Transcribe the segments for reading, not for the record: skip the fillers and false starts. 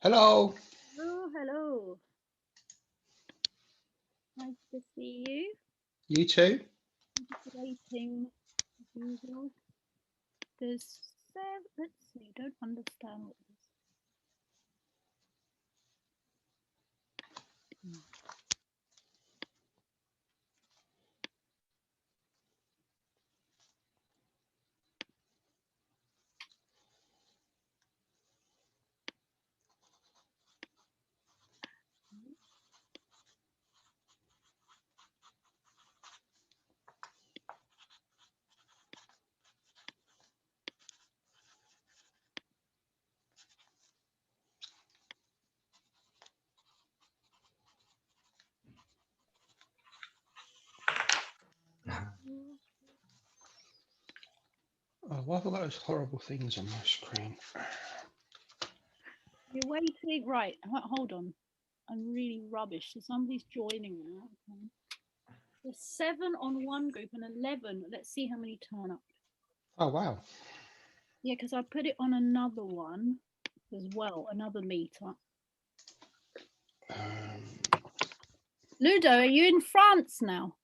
Hello. Oh, hello. Nice to see you. You too? Just waiting as usual. There's seven. Let's see. Don't understand what this. Oh, why have I got those horrible things on my screen? You're waiting. Right. Hold on. I'm really rubbish. So somebody's joining now. Okay. There's 7 on one group and 11. Let's see how many turn up. Oh, wow. Yeah, because I put it on another one as well, another meetup. Ludo, are you in France now?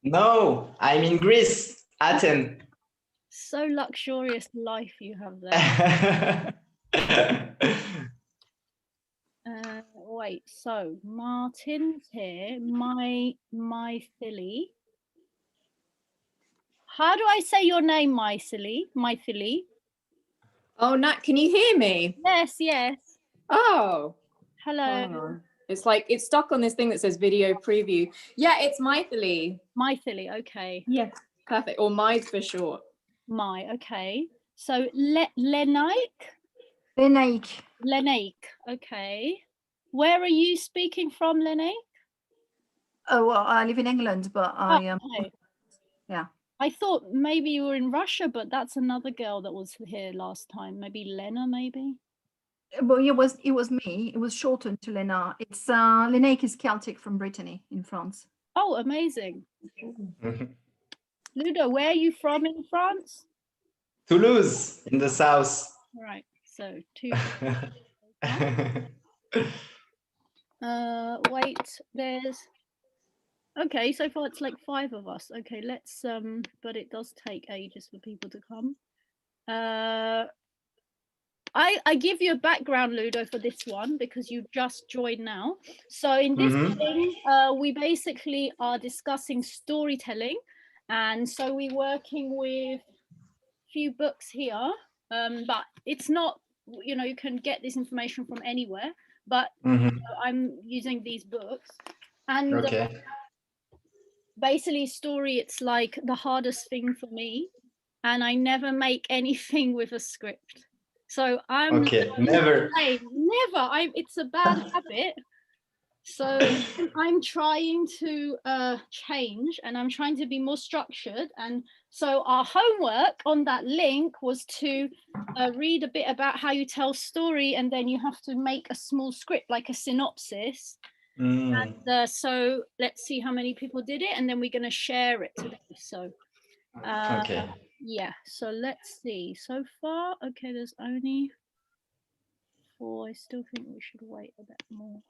No, I'm in Greece, Athens. So luxurious life you have there. Wait, so Martin's here. My Philly. How do I say your name, my Philly? Oh, Nat, can you hear me? Yes, yes. Oh. Hello. Oh. It's like it's stuck on this thing that says video preview. Yeah, it's Mythily. Mythily, okay. Yeah, perfect. Or Myth for short. Okay. So Lenaik, okay. Where are you speaking from, Lenaik? Oh, well, I live in England, but I am. Okay. Yeah. I thought maybe you were in Russia, but that's another girl that was here last time. Maybe Lena, maybe? Well, it was me. It was shortened to Lena. It's Lenaik is Celtic from Brittany in France. Oh, amazing. Ludo, where are you from in France? Toulouse, in the south. Right, so 2. Wait, there's. Okay, so far it's like 5 of us. Okay, let's but it does take ages for people to come. I give you a background, Ludo, for this one because you just joined now. So in this thing, we basically are discussing storytelling, and so we're working with a few books here. But it's not, you can get this information from anywhere. But I'm using these books, and Okay. basically story, it's like the hardest thing for me, and I never make anything with a script. So I'm never. It's a bad habit. So I'm trying to change, and I'm trying to be more structured. And so our homework on that link was to read a bit about how you tell story, and then you have to make a small script, like a synopsis. And so let's see how many people did it, and then we're going to share it today. So Okay. yeah, so let's see. So far, okay, there's only 4. I still think we should wait a bit more.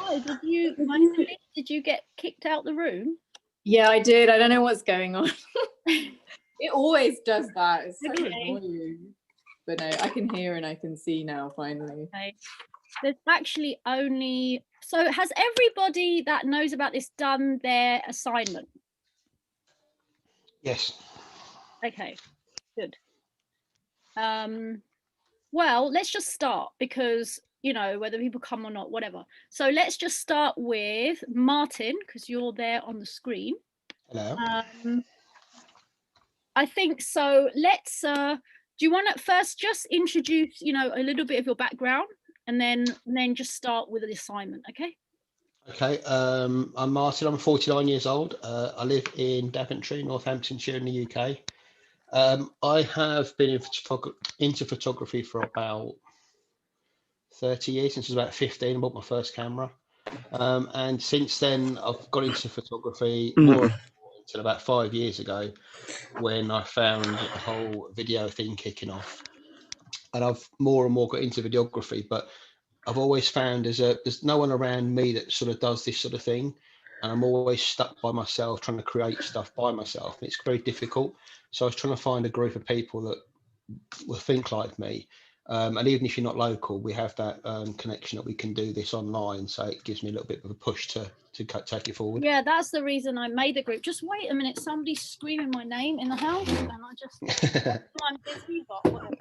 Oh, did you get kicked out the room? Yeah, I did. I don't know what's going on. It always does that. It's so annoying. But no, I can hear and I can see now, finally. Okay. There's actually only... So has everybody that knows about this done their assignment? Yes. Okay, good. Well, let's just start because, whether people come or not, whatever. So let's just start with Martin, because you're there on the screen. Hello. I think so. Let's, do you want to first just introduce, a little bit of your background, and then just start with the assignment, okay? Okay, I'm Martin. I'm 49 years old. I live in Daventry, Northamptonshire in the UK. I have been into photography for about 30 years, since I was about 15. I bought my first camera. And since then, I've got into photography more until about 5 years ago, when I found the whole video thing kicking off. And I've more and more got into videography, but I've always found there's no one around me that sort of does this sort of thing. And I'm always stuck by myself trying to create stuff by myself. And it's very difficult. So I was trying to find a group of people that will think like me. And even if you're not local, we have that connection that we can do this online. So it gives me a little bit of a push to take it forward. Yeah, that's the reason I made the group. Just wait a minute, somebody's screaming my name in the house, and I just I'm busy, but whatever.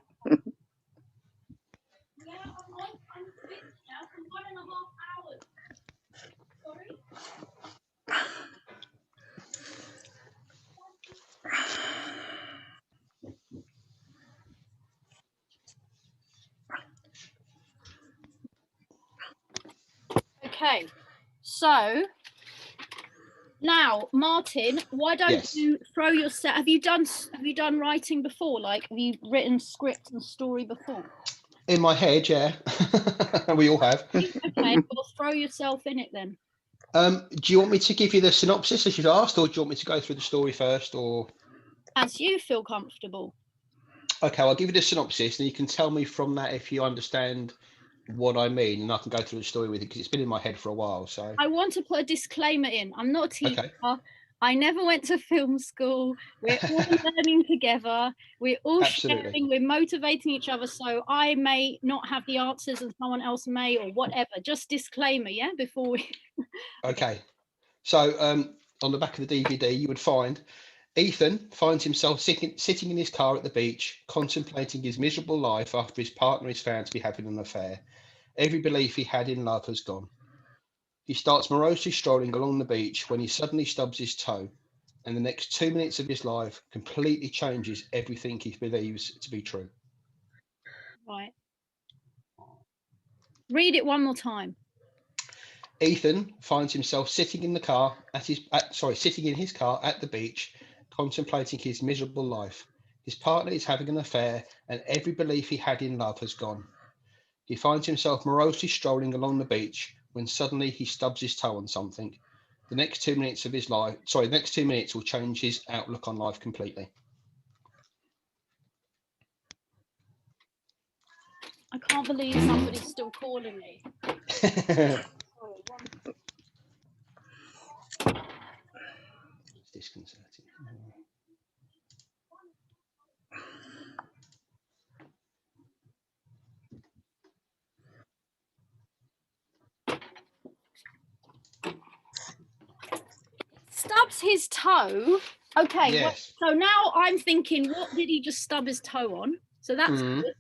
Yeah, I'm busy now for 1.5 hours. Sorry. Okay, so now, Martin, why don't Yes. you throw yourself? Have you done writing before? Like, have you written script and story before? In my head, yeah. We all have. Okay, well, throw yourself in it then. Do you want me to give you the synopsis as you've asked, or do you want me to go through the story first? Or As you feel comfortable. okay, I'll give you the synopsis, and you can tell me from that if you understand what I mean, and I can go through the story with it, because it's been in my head for a while. So I want to put a disclaimer in. I'm not a teacher. Okay. I never went to film school. We're all learning together. We're all Absolutely. sharing. We're motivating each other. So I may not have the answers and someone else may, or whatever. Just disclaimer, yeah, before we... Okay. So on the back of the DVD, you would find Ethan finds himself sitting in his car at the beach, contemplating his miserable life after his partner is found to be having an affair. Every belief he had in love has gone. He starts morosely strolling along the beach when he suddenly stubs his toe, and the next 2 minutes of his life completely changes everything he believes to be true. Right. Read it one more time. Ethan finds himself sitting in his car at the beach, contemplating his miserable life. His partner is having an affair, and every belief he had in love has gone. He finds himself morosely strolling along the beach when suddenly he stubs his toe on something. The next 2 minutes of his life, the next 2 minutes will change his outlook on life completely. I can't believe somebody's still calling me. It's disconcerting. Stubs his toe. Okay, Yes. so now I'm thinking, what did he just stub his toe on? So that's Mhm. good.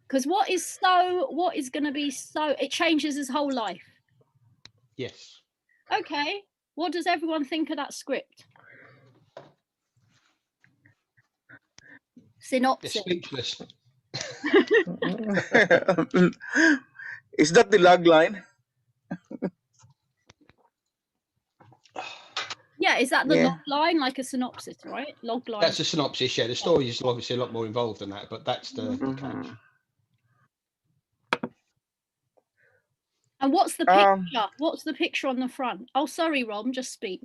Because what is going to be so, it changes his whole life. Yes. Okay, what does everyone think of that script? They're Synopsis. speechless. Is that the log line? Yeah, is that the Yeah. log line, like a synopsis, right? Log line. That's a synopsis, yeah. The story is obviously a lot more involved than that, but that's the catch. And what's the picture? What's the picture on the front? Oh, sorry, Rob, just speak.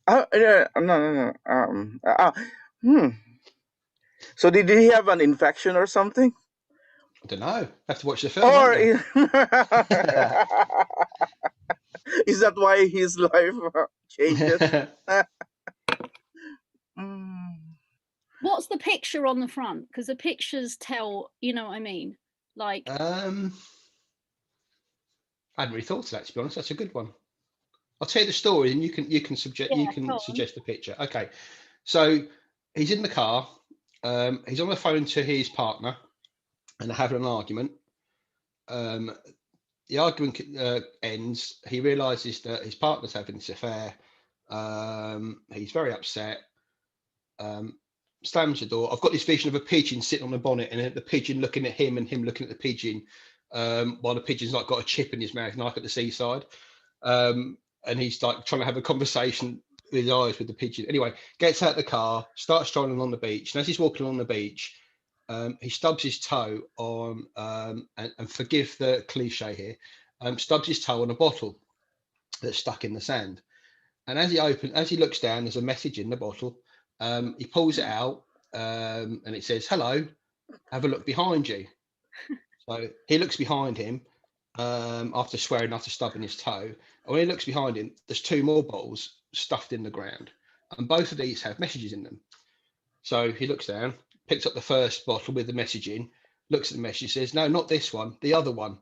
No. So did he have an infection or something? I don't know. Have to watch the film. Or won't you? is that why his life changes? What's the picture on the front? Because the pictures tell, you know what I mean? Like, I hadn't really thought of that, to be honest. That's a good one. I'll tell you the story, and you can suggest suggest the picture. Okay, so he's in the car. He's on the phone to his partner, and they're having an argument. The argument ends. He realizes that his partner's having this affair. He's very upset. Slams the door. I've got this vision of a pigeon sitting on the bonnet, and the pigeon looking at him, and him looking at the pigeon, while the pigeon's like got a chip in his mouth, like at the seaside. And he's like trying to have a conversation with his eyes with the pigeon. Anyway, gets out the car, starts strolling along the beach, and as he's walking along the beach, he stubs his toe on, and forgive the cliche here, stubs his toe on a bottle that's stuck in the sand. And as he looks down, there's a message in the bottle. He pulls it out, and it says, "Hello, have a look behind you." So he looks behind him after swearing after stubbing his toe. And when he looks behind him, there's 2 more bottles stuffed in the ground, and both of these have messages in them. So he looks down, picks up the first bottle with the message in, looks at the message, says, "No, not this one, the other one."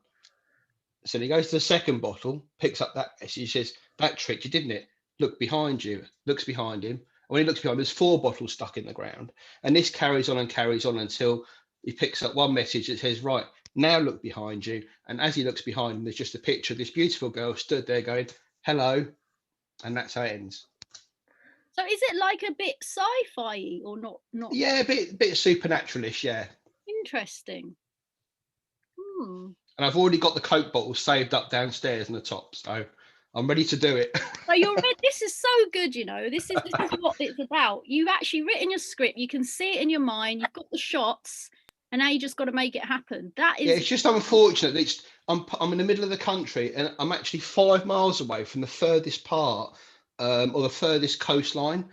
So he goes to the second bottle, picks up that message, says, "That tricked you, didn't it? Look behind you." Looks behind him. And when he looks behind, there's 4 bottles stuck in the ground. And this carries on until he picks up one message that says, "Right, now look behind you." And as he looks behind him, there's just a picture of this beautiful girl stood there going, "Hello." And that's how it ends. So is it like a bit sci-fi or not? Yeah, a bit supernaturalish, yeah. Interesting. Hmm. And I've already got the Coke bottles saved up downstairs in the top, so I'm ready to do it. So this is so good, you know. This is what it's about. You've actually written your script. You can see it in your mind. You've got the shots, and now you just got to make it happen. That is. Yeah, it's just unfortunate that I'm in the middle of the country, and I'm actually 5 miles away from the furthest part, or the furthest coastline,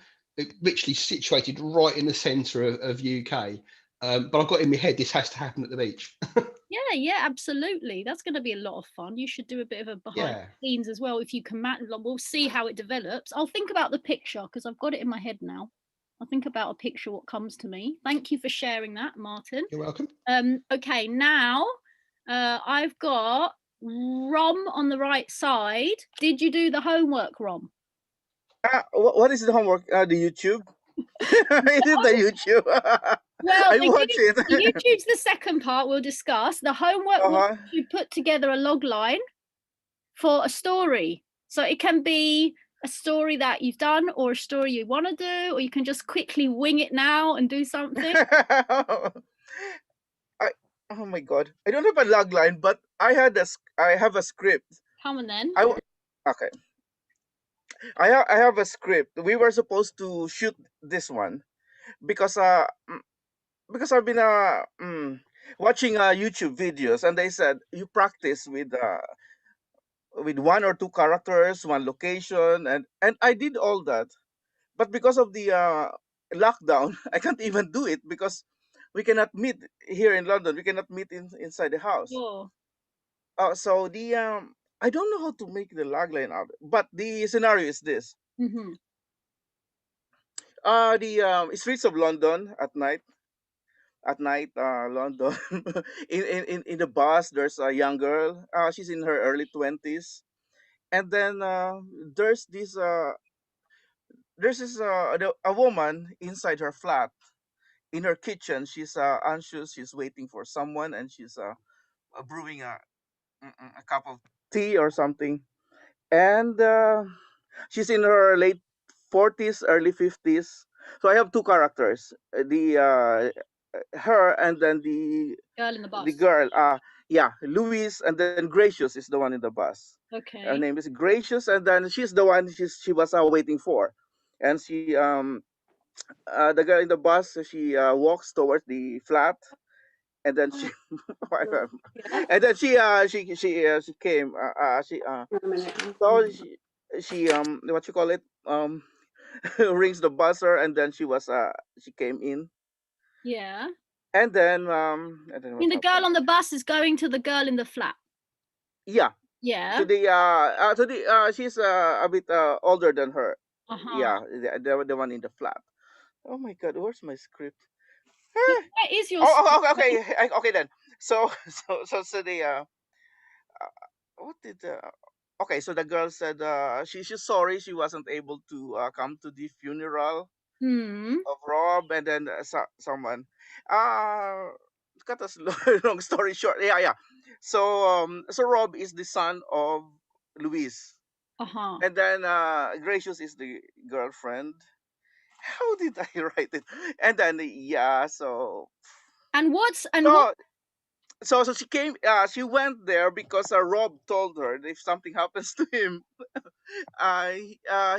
literally situated right in the centre of UK. But I've got in my head this has to happen at the beach. Yeah, absolutely. That's going to be a lot of fun. You should do a bit of a behind the scenes as well if you can. We'll see how it develops. I'll think about the picture because I've got it in my head now. I'll think about a picture what comes to me. Thank you for sharing that, Martin. You're welcome. Okay, now I've got Rom on the right side. Did you do the homework, Rom? What is the homework? The YouTube? Is it the YouTube? Well, I watch it. the YouTube's the second part we'll discuss. The homework was you put together a log line for a story. So it can be a story that you've done or a story you want to do, or you can just quickly wing it now and do something. Oh my God. I don't have a log line, but I have a script. Come on then. Okay. I have a script. We were supposed to shoot this one because I've been watching YouTube videos, and they said you practice with 1 or 2 characters, 1 location, and I did all that, but because of the lockdown, I can't even do it because we cannot meet here in London. We cannot meet inside the house. Oh. So the I don't know how to make the log line out, but the scenario is this. Mm-hmm. The streets of London at night, London. in the bus, there's a young girl. She's in her early 20s, and then there's this a woman inside her flat. In her kitchen, she's anxious. She's waiting for someone, and she's brewing a cup of tea or something. And she's in her late 40s, early 50s. So I have 2 characters: her, and then the girl in the bus. The girl, Louise, and then Gracious is the one in the bus. Okay. Her name is Gracious, and then she's the one she was waiting for, and she the girl in the bus, she walks towards the flat, and then she and then she came so she what you call it, rings the buzzer, and then she came in. Yeah. And then the girl on the bus is going to the girl in the flat. Yeah. Yeah. To the she's a bit older than her. Yeah, the one in the flat. Oh my God, where's my script? Where is your okay then. So the what did okay, so the girl said she's sorry she wasn't able to come to the funeral of Rob, and then someone cut us long story short. Yeah. So Rob is the son of Louise. And then Gracious is the girlfriend. How did I write it? And then so so she came. She went there because Rob told her that if something happens to him,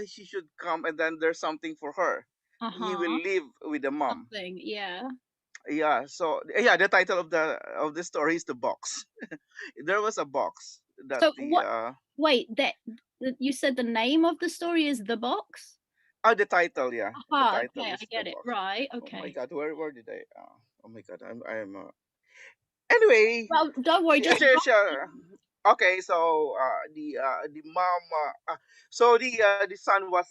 she should come, and then there's something for her. He will Uh-huh. live with the mom. Something. Yeah. Yeah. So yeah, the title of the story is The Box. There was a box that So the what? Wait, you said the name of the story is The Box? the title, yeah, the Aha, title okay, I is The get it. Box. Right, Oh my okay. God, where did I? Oh my God, I'm. Anyway, Well, don't worry, just sure. Okay, so the mom, so the son was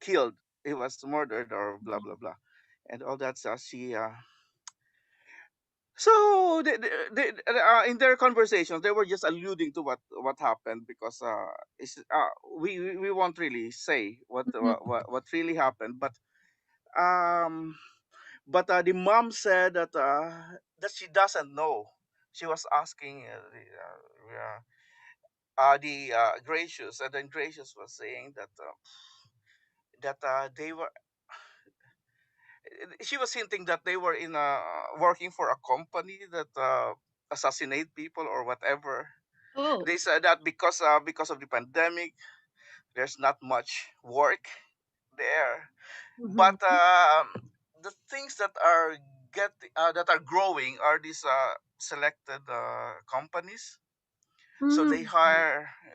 killed. He was murdered or blah blah blah, and all that. So she so in their conversations, they were just alluding to what happened because we won't really say what really happened, um but the mom said that she doesn't know. She was asking the Gracious, and then Gracious was saying that they were. She was hinting that they were in working for a company that assassinate people or whatever. oh. They said that because of the pandemic, there's not much work there. Mhm. But the things that are growing are these selected companies. So Mm.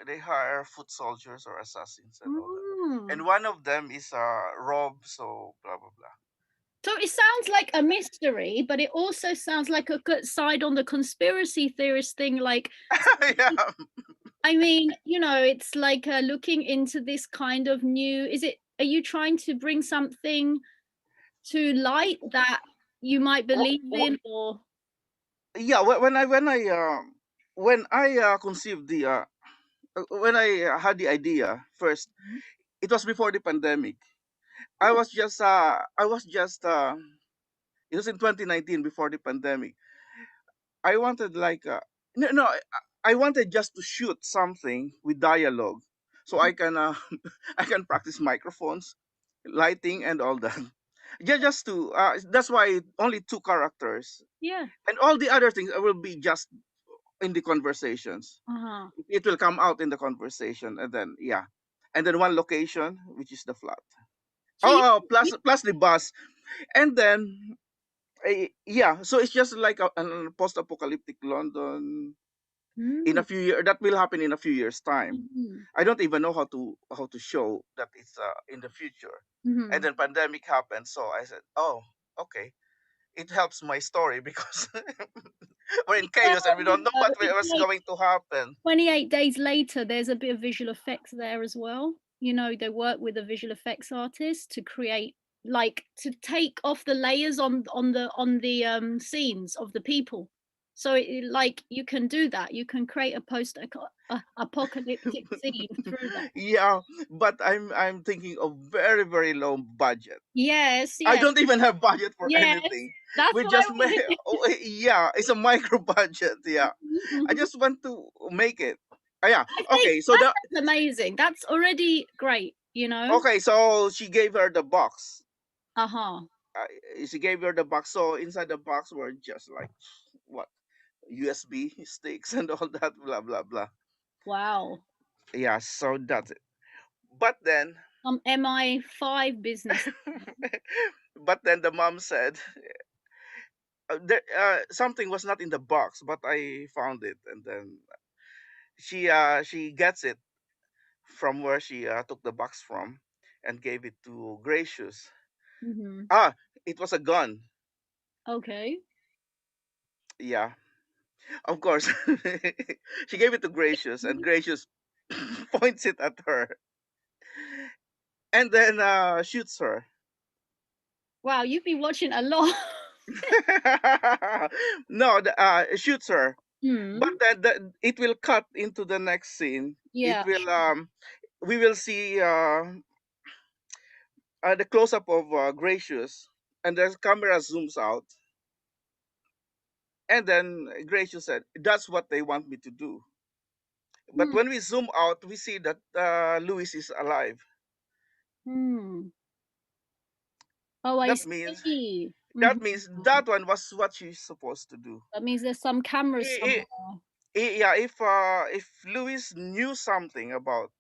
they hire foot soldiers or assassins and all that. Mm. And one of them is Rob. So blah blah blah. So it sounds like a mystery, but it also sounds like a good side on the conspiracy theorist thing. Like, Yeah. I mean, it's like looking into this kind of new. Are you trying to bring something to light that you might believe in, or? Yeah. When I conceived when I had the idea first, it was before the pandemic. I Oh. was just it was in 2019 before the pandemic. I wanted like no, I wanted just to shoot something with dialogue, so I can I can practice microphones, lighting, and all that. Just to that's why only two characters, Yeah. and all the other things will be just in the conversations. Uh-huh. It will come out in the conversation, and then yeah, and then one location, which is the flat. So Plus the bus, and then yeah. So it's just like a post-apocalyptic London in a Mm. few years. That will happen in a few years' time. Mhm. I don't even know how to show that it's in the future. And Mhm. then pandemic happened, so I said, oh, okay. It helps my story because we're in chaos and we don't know what's It's like going to happen. 28 days later, there's a bit of visual effects there as well. They work with a visual effects artist to create, like, to take off the layers on the scenes of the people. So like you can do that. You can create a apocalyptic scene through that. Yeah, but I'm thinking of very very low budget. Yes, I yes, don't even have budget for yes. anything. That's We what I just made, wanted. yeah, it's a micro budget. Yeah, Mhm, I mhm. just want to make it. Yeah, I think okay. So that's amazing. That's already great. okay, so she gave her the box. Uh-huh. She gave her the box. So inside the box were just like what USB sticks and all that, blah blah blah. Wow. Yeah, so that's it. But then, Some MI5 business. but then the mom said something was not in the box, but I found it, and then she gets it from where she took the box from, and gave it to Gracious. Mhm. Ah, it was a gun. Okay. Yeah, of course. She gave it to Gracious, and Gracious points it at her, and then shoots her. Wow, you've been watching a lot. No, shoots her. Hmm. But then it will cut into the next scene. It Yeah. will we will see the close up of Gracious, and the camera zooms out, and then Gracious said, "That's what they want me to do." But Hmm. when we zoom out, we see that Louis is alive. Hmm. Oh, I That means see. That Mhm. means that one was what she's supposed to do. That means there's some cameras I- somewhere. yeah, if Louis knew something about,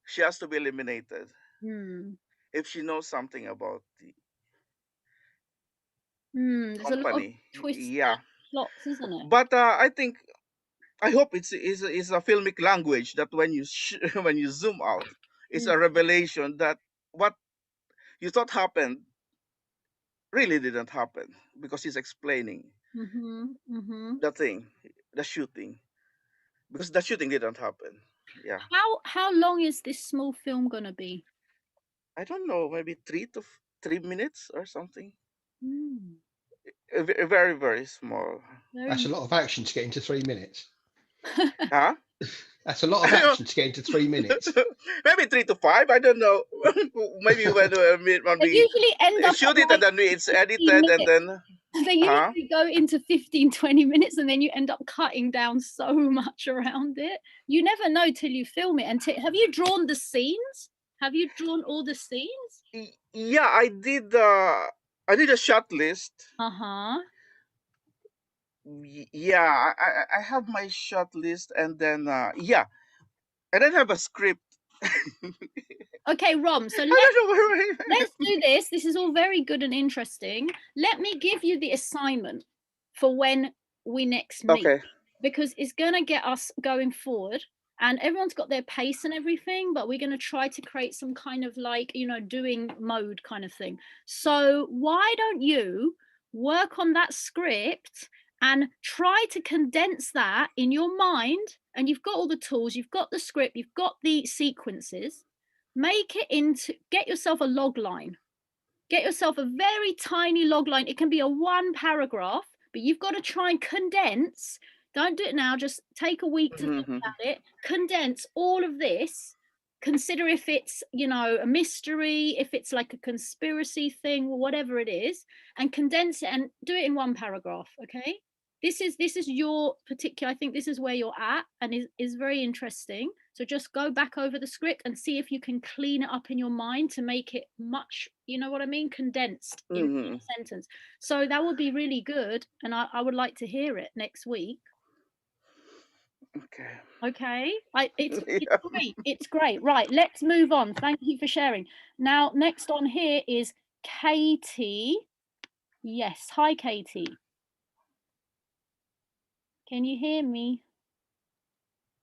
she has to be eliminated. Hmm. If she knows something about the There's a lot of company, twists yeah. and plots, isn't it? But I hope it's a filmic language that when you when you zoom out, it's a revelation that what you thought happened really didn't happen, because he's explaining Mm-hmm. Mm-hmm. the thing, the shooting, because the shooting didn't happen. Yeah, How long is this small film gonna be? I don't know, maybe 3 minutes or something. Hmm. Very very small. That's Very. a lot of action to get into 3 minutes. Huh? That's a lot of action to get into 3 minutes. Maybe 3 to 5. I don't know. Maybe when They we usually end up shoot at it and like then it's 15 edited and minutes. then They usually go into 15-20 minutes and then you end up cutting down so much around it. You never know till you film it. And have you drawn the scenes? Have you drawn all the scenes? yeah, I did a shot list. Uh-huh. Yeah, I have my shot list, and then yeah, I don't have a script. Okay, Rom, so I don't know where let's do this. This is all very good and interesting. Let me give you the assignment for when we next meet, Okay. because it's going to get us going forward, and everyone's got their pace and everything, but we're going to try to create some kind of like, doing mode kind of thing. So why don't you work on that script and try to condense that in your mind? And you've got all the tools, you've got the script, you've got the sequences. Make it into, get yourself a log line. Get yourself a very tiny log line. It can be a 1 paragraph, but you've got to try and condense. Don't do it now. Just take a week to think about it. Condense all of this. Consider if it's, a mystery, if it's like a conspiracy thing, or whatever it is, and condense it and do it in 1 paragraph. Okay. This is your particular, I think this is where you're at, and is very interesting. So just go back over the script and see if you can clean it up in your mind to make it much, you know what I mean, condensed in a sentence. So that would be really good, and I would like to hear it next week. Okay. Okay. It's great. It's great. Right, let's move on. Thank you for sharing. Now, next on here is Katie. Yes. Hi, Katie. Can you hear me?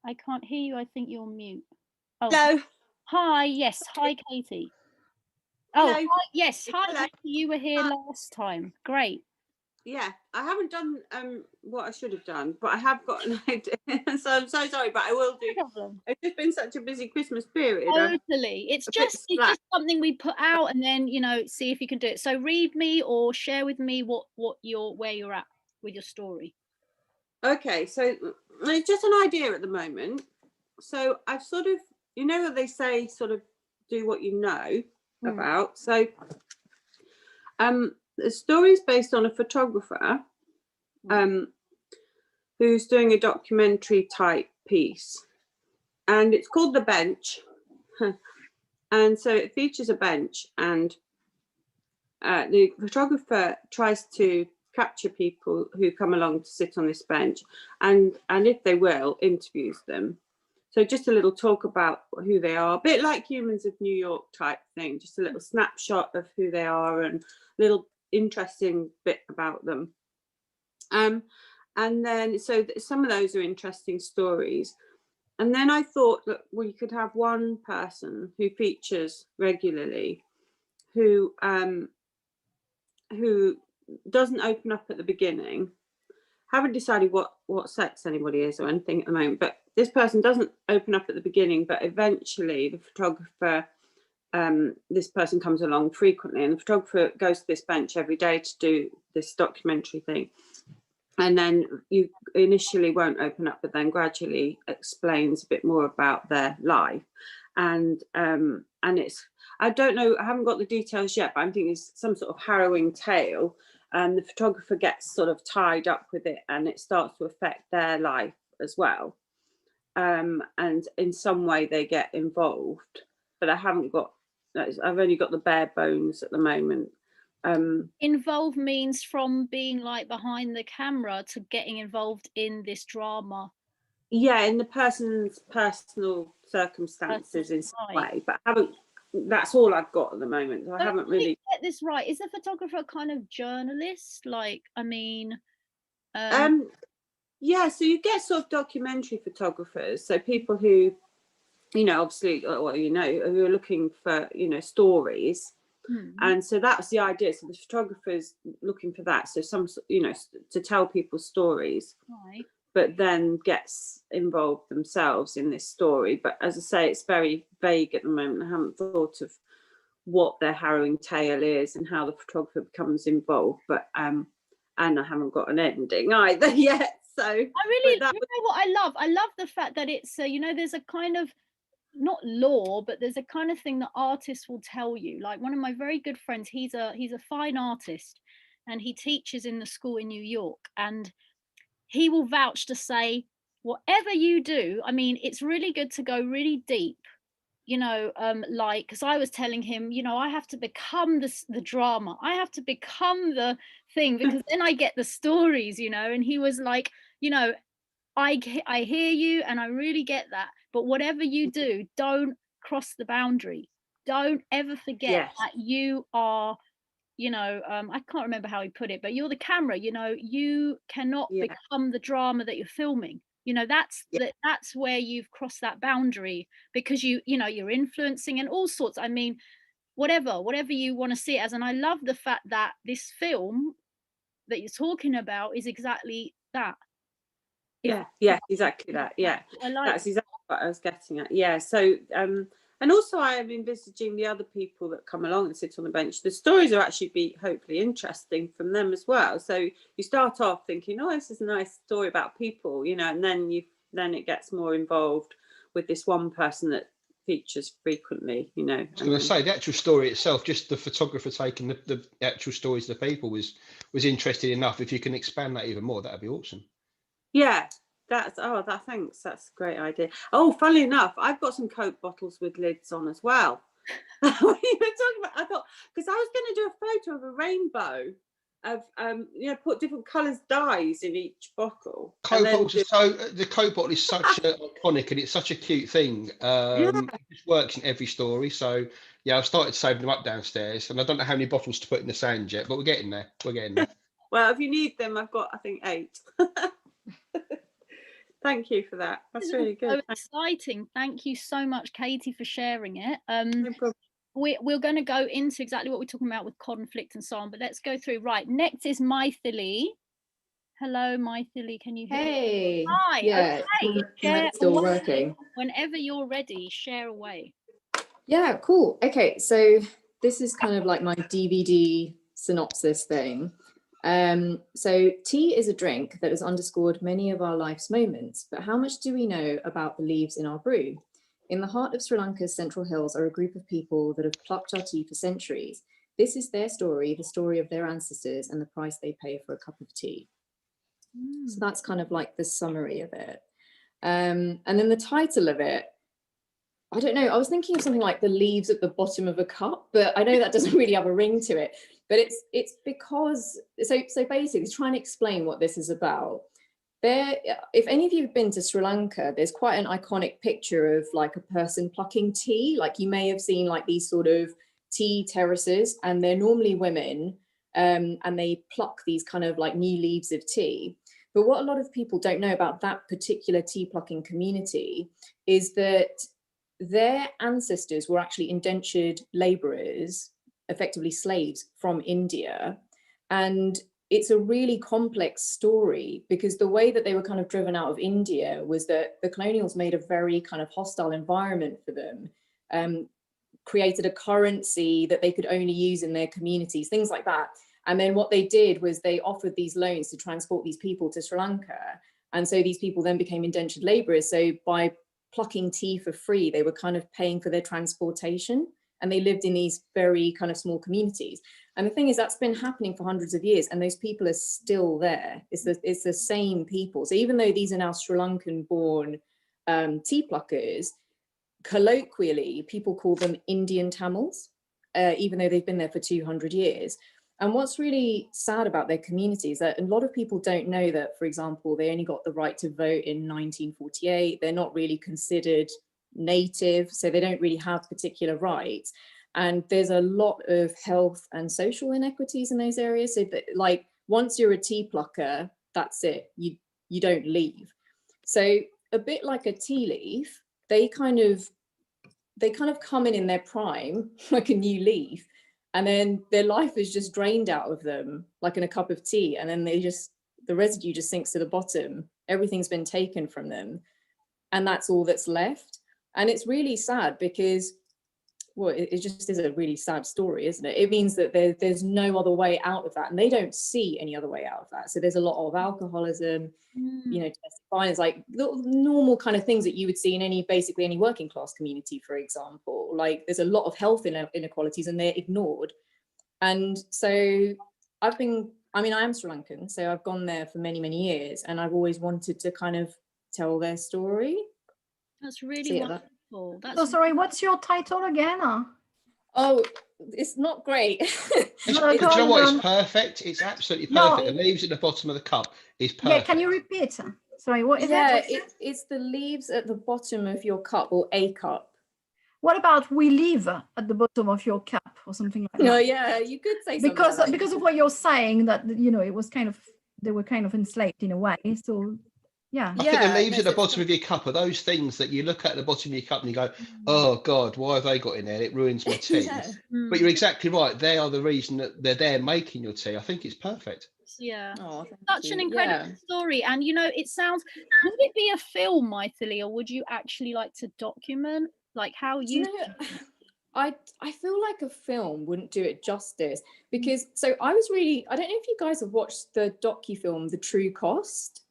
I can't hear you. I think you're mute. Oh, Hello. Hi. Yes. Hi, Katie. Oh, Hello. hi, yes. Hi, Hello. Katie, you were here last time. Great. Yeah, I haven't done what I should have done, but I have got an idea. So I'm so sorry, but I will do. No problem. It's just been such a busy Christmas period. Totally. It's just something we put out and then, see if you can do it. So read me or share with me where you're at with your story. Okay, so it's just an idea at the moment. So I've sort of, what they say, sort of do what you know about. So the story is based on a photographer who's doing a documentary type piece, and it's called The Bench. And so it features a bench, and the photographer tries to capture people who come along to sit on this bench, and if they will, interviews them. So just a little talk about who they are, a bit like Humans of New York type thing, just a little snapshot of who they are and little interesting bit about them. And then, so some of those are interesting stories. And then I thought that we could have one person who features regularly, who doesn't open up at the beginning. Haven't decided what sex anybody is or anything at the moment, but this person doesn't open up at the beginning, but eventually the photographer, this person comes along frequently, and the photographer goes to this bench every day to do this documentary thing. And then you initially won't open up, but then gradually explains a bit more about their life. And it's, I don't know, I haven't got the details yet, but I'm thinking it's some sort of harrowing tale. And the photographer gets sort of tied up with it, and it starts to affect their life as well. And in some way they get involved, but I've only got the bare bones at the moment. Involve means from being like behind the camera to getting involved in this drama. Yeah, in the person's personal circumstances in some Right. way, but I haven't. That's all I've got at the moment. I So haven't let me really. get this right. Is the photographer kind of journalist? Like, I mean, Yeah, so you get sort of documentary photographers, so people who, you know, obviously, well, you know, who are looking for, you know, stories. And so that's the idea. So the photographer's looking for that. So some, you know, to tell people stories, right. but then gets involved themselves in this story. But as I say, it's very vague at the moment. I haven't thought of what their harrowing tale is and how the photographer becomes involved. But and I haven't got an ending either yet. So I really, you know what I love? I love the fact that it's, you know, there's a kind of, not law, but there's a kind of thing that artists will tell you. Like one of my very good friends, he's a fine artist and he teaches in the school in New York, and he will vouch to say, whatever you do, I mean, it's really good to go really deep, you know, like, because I was telling him, you know, I have to become the drama, I have to become the thing, because then I get the stories, you know. And he was like, you know, I hear you and I really get that, but whatever you do, don't cross the boundary. Don't ever forget that you are, you know, I can't remember how he put it, but you're the camera, you know, you cannot become the drama that you're filming. You know, that's that's where you've crossed that boundary, because you know, you're influencing and all sorts. I mean, whatever you want to see it as. And I love the fact that this film that you're talking about is exactly that. Yeah, exactly that. Yeah, that's exactly what I was getting at. Yeah, so and also I am envisaging the other people that come along and sit on the bench. The stories are actually be hopefully interesting from them as well. So you start off thinking, oh, this is a nice story about people, you know, and then it gets more involved with this one person that features frequently, you know. I was going to say, the actual story itself, just the photographer taking the actual stories of the people was interesting enough. If you can expand that even more, that'd be awesome. Yeah, thanks. That's a great idea. Oh, funnily enough, I've got some Coke bottles with lids on as well. What you were talking about, I thought, because I was going to do a photo of a rainbow of you know, put different colours dyes in each bottle. Coke bottles are so, the Coke bottle is such an iconic, and it's such a cute thing. It just works in every story. So yeah, I've started saving them up downstairs, and I don't know how many bottles to put in the sand yet, but we're getting there. Well, if you need them, I've got, I think, 8. Thank you for that. That's really good. So exciting. Thank you so much, Katie, for sharing it. No problem. We're going to go into exactly what we're talking about with conflict and so on, but let's go through. Right, next is Mythily. Hello, Mythily, can you hear me? Hi. Yeah, okay. still working. Whenever you're ready, share away. Yeah, cool. Okay, so this is kind of like my DVD synopsis thing. So tea is a drink that has underscored many of our life's moments, but how much do we know about the leaves in our brew? In the heart of Sri Lanka's Central Hills are a group of people that have plucked our tea for centuries. This is their story, the story of their ancestors and the price they pay for a cup of tea. So that's kind of like the summary of it. And then the title of it, I don't know, I was thinking of something like the leaves at the bottom of a cup, but I know that doesn't really have a ring to it. But it's because, so basically trying to explain what this is about. If any of you have been to Sri Lanka, there's quite an iconic picture of like a person plucking tea. Like you may have seen like these sort of tea terraces, and they're normally women, and they pluck these kind of like new leaves of tea. But what a lot of people don't know about that particular tea plucking community is that their ancestors were actually indentured laborers, effectively slaves from India. And it's a really complex story because the way that they were kind of driven out of India was that the colonials made a very kind of hostile environment for them, created a currency that they could only use in their communities, things like that. And then what they did was they offered these loans to transport these people to Sri Lanka. And so these people then became indentured laborers. So by plucking tea for free, they were kind of paying for their transportation, and they lived in these very kind of small communities. And the thing is, that's been happening for hundreds of years, and those people are still there. It's the same people. So even though these are now Sri Lankan born tea pluckers, colloquially, people call them Indian Tamils, even though they've been there for 200 years. And what's really sad about their community is that a lot of people don't know that, for example, they only got the right to vote in 1948. They're not really considered native, so they don't really have particular rights. And there's a lot of health and social inequities in those areas. So that, like, once you're a tea plucker, that's it. You don't leave. So a bit like a tea leaf, they kind of come in their prime, like a new leaf, and then their life is just drained out of them, like in a cup of tea, and then the residue just sinks to the bottom. Everything's been taken from them, and that's all that's left. And it's really sad because, well, it just is a really sad story, isn't it? It means that there's no other way out of that, and they don't see any other way out of that. So there's a lot of alcoholism, you know, domestic violence, like the normal kind of things that you would see in basically any working class community, for example. Like there's a lot of health inequalities, and they're ignored. And so I am Sri Lankan, so I've gone there for many, many years, and I've always wanted to kind of tell their story. That's really wonderful. So sorry, what's your title again? Oh, it's not great. You know what? It's perfect. It's absolutely perfect. The leaves at the bottom of the cup is perfect. Yeah, can you repeat? Sorry, what is that? Yeah, it's the leaves at the bottom of your cup, or a cup. What about we live at the bottom of your cup or something like that? No, yeah, you could say something because like because of what you're saying, that, you know, it was kind of, they were kind of enslaved in a way. So yeah. I think the leaves at the bottom of your cup are those things that you look at the bottom of your cup and you go, oh God, why have they got in there? It ruins my tea. Yeah. But you're exactly right. They are the reason that they're there making your tea. I think it's perfect. Yeah. Oh, Such an incredible story. And, you know, it sounds, would it be a film, Maithili, or would you actually like to document like how you I feel like a film wouldn't do it justice, because so I don't know if you guys have watched the docu-film The True Cost.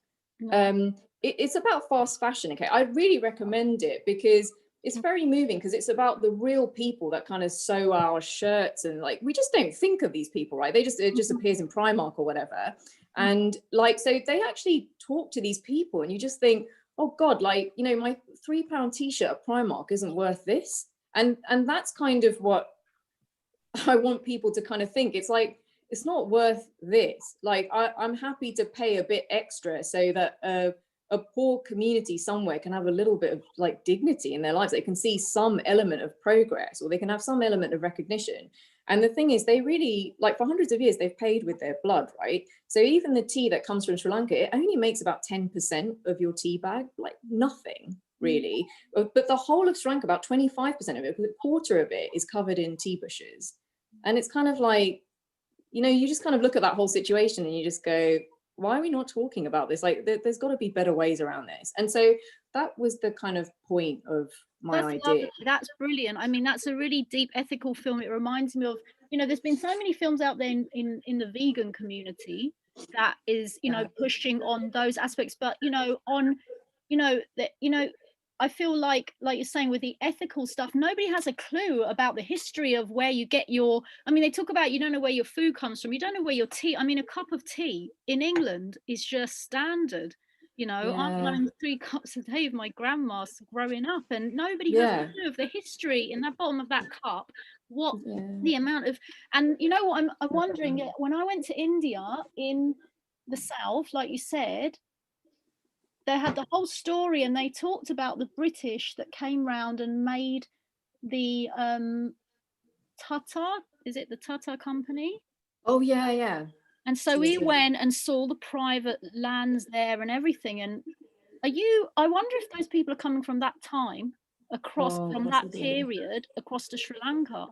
It's about fast fashion. Okay, I really recommend it because it's very moving, because it's about the real people that kind of sew our shirts, and like we just don't think of these people, right? It just appears in Primark or whatever, and like so they actually talk to these people, and you just think, oh God, like, you know, my £3 t-shirt at Primark isn't worth this, and that's kind of what I want people to kind of think. It's like, it's not worth this. Like I'm happy to pay a bit extra so that a poor community somewhere can have a little bit of like dignity in their lives. They can see some element of progress, or they can have some element of recognition. And the thing is, they really, like, for hundreds of years, they've paid with their blood, right? So even the tea that comes from Sri Lanka, it only makes about 10% of your tea bag, like nothing really. But the whole of Sri Lanka, about 25% of it, a quarter of it is covered in tea bushes. And it's kind of like, you know, you just kind of look at that whole situation and you just go, why are we not talking about this? Like, there's got to be better ways around this. And so that was the kind of point of my idea. Lovely. That's brilliant. I mean, that's a really deep ethical film. It reminds me of, you know, there's been so many films out there in the vegan community that is, you know, pushing on those aspects, but, you know, on, you know, that, you know, I feel like you're saying with the ethical stuff, nobody has a clue about the history of where you get your, I mean, they talk about, you don't know where your food comes from. You don't know where your tea, I mean, a cup of tea in England is just standard. You know, I'm having 3 cups a day of my grandma's growing up, and nobody has a clue of the history in the bottom of that cup. What the amount of, and you know what, I'm wondering, when I went to India in the south, like you said, they had the whole story, and they talked about the British that came round and made the Tata, is it the Tata company? Oh yeah, yeah. And so we went and saw the private lands there and everything. And I wonder if those people are coming from that time across from that period across to Sri Lanka,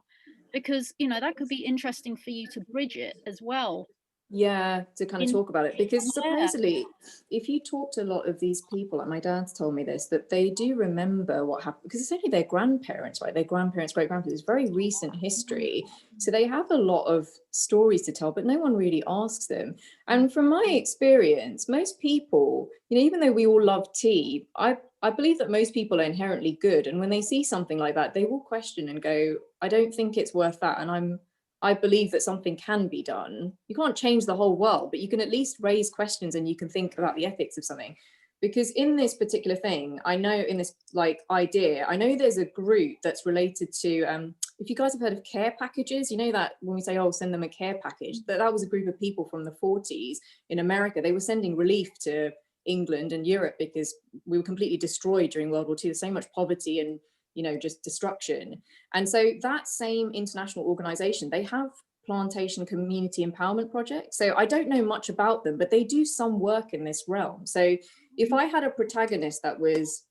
because, you know, that could be interesting for you to bridge it as well. Yeah, to kind of talk about it, because supposedly if you talk to a lot of these people, like my dad's told me this, that they do remember what happened, because it's only their grandparents, right? Their grandparents, great-grandparents, it's very recent history. So they have a lot of stories to tell, but no one really asks them. And from my experience, most people, you know, even though we all love tea, I believe that most people are inherently good. And when they see something like that, they will question and go, I don't think it's worth that. And I believe that something can be done. You can't change the whole world, but you can at least raise questions and you can think about the ethics of something. Because in this particular thing, I know in this like idea, I know there's a group that's related to, if you guys have heard of care packages, you know that when we say, oh, send them a care package, that was a group of people from the 40s in America. They were sending relief to England and Europe because we were completely destroyed during World War II. There's so much poverty and, you know, just destruction. And so that same international organization, they have plantation community empowerment projects. So I don't know much about them, but they do some work in this realm. So if I had a protagonist that was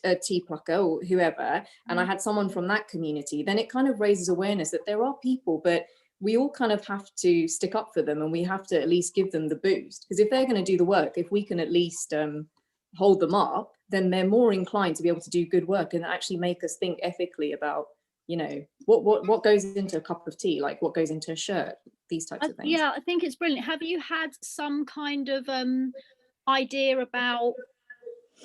a tea plucker or whoever, and I had someone from that community, then it kind of raises awareness that there are people, but we all kind of have to stick up for them, and we have to at least give them the boost. Because if they're going to do the work, if we can at least hold them up, then they're more inclined to be able to do good work and actually make us think ethically about, you know, what goes into a cup of tea, like what goes into a shirt, these types of things. Yeah, I think it's brilliant. Have you had some kind of idea about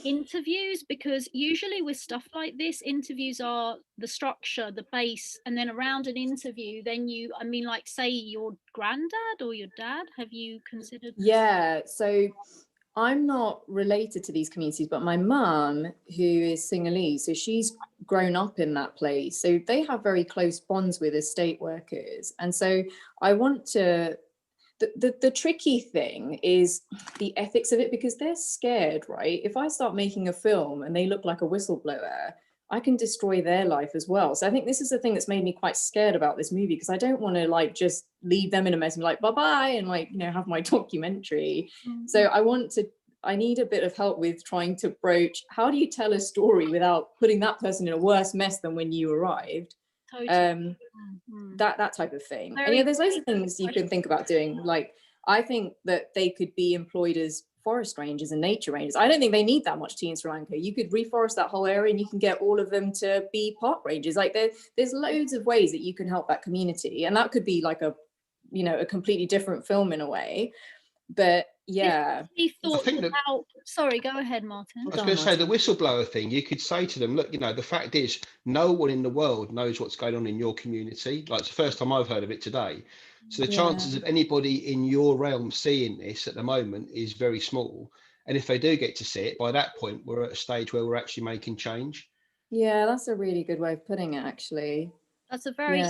interviews? Because usually with stuff like this, interviews are the structure, the base, and then around an interview, then you, I mean, like say your granddad or your dad, have you considered? Yeah, so I'm not related to these communities, but my mum, who is Sinhalese, so she's grown up in that place. So they have very close bonds with estate workers. And so I want to, the tricky thing is the ethics of it, because they're scared, right? If I start making a film and they look like a whistleblower, I can destroy their life as well. So I think this is the thing that's made me quite scared about this movie, because I don't want to like just leave them in a mess and be like, bye-bye, and like, you know, have my documentary. So I need a bit of help with trying to broach, how do you tell a story without putting that person in a worse mess than when you arrived? Totally. That type of thing. Very And yeah, there's loads of things you can think about doing. Like, I think that they could be employed as forest rangers and nature rangers. I don't think they need that much tea in Sri Lanka. You could reforest that whole area and you can get all of them to be park rangers. Like there's loads of ways that you can help that community. And that could be like a, you know, a completely different film in a way. But yeah. Sorry, go ahead, Martin. I was going to say the whistleblower thing, you could say to them, look, you know, the fact is no one in the world knows what's going on in your community. Like, it's the first time I've heard of it today. So the chances of anybody in your realm seeing this at the moment is very small. And if they do get to see it, by that point, we're at a stage where we're actually making change. Yeah, that's a really good way of putting it, actually. That's a very,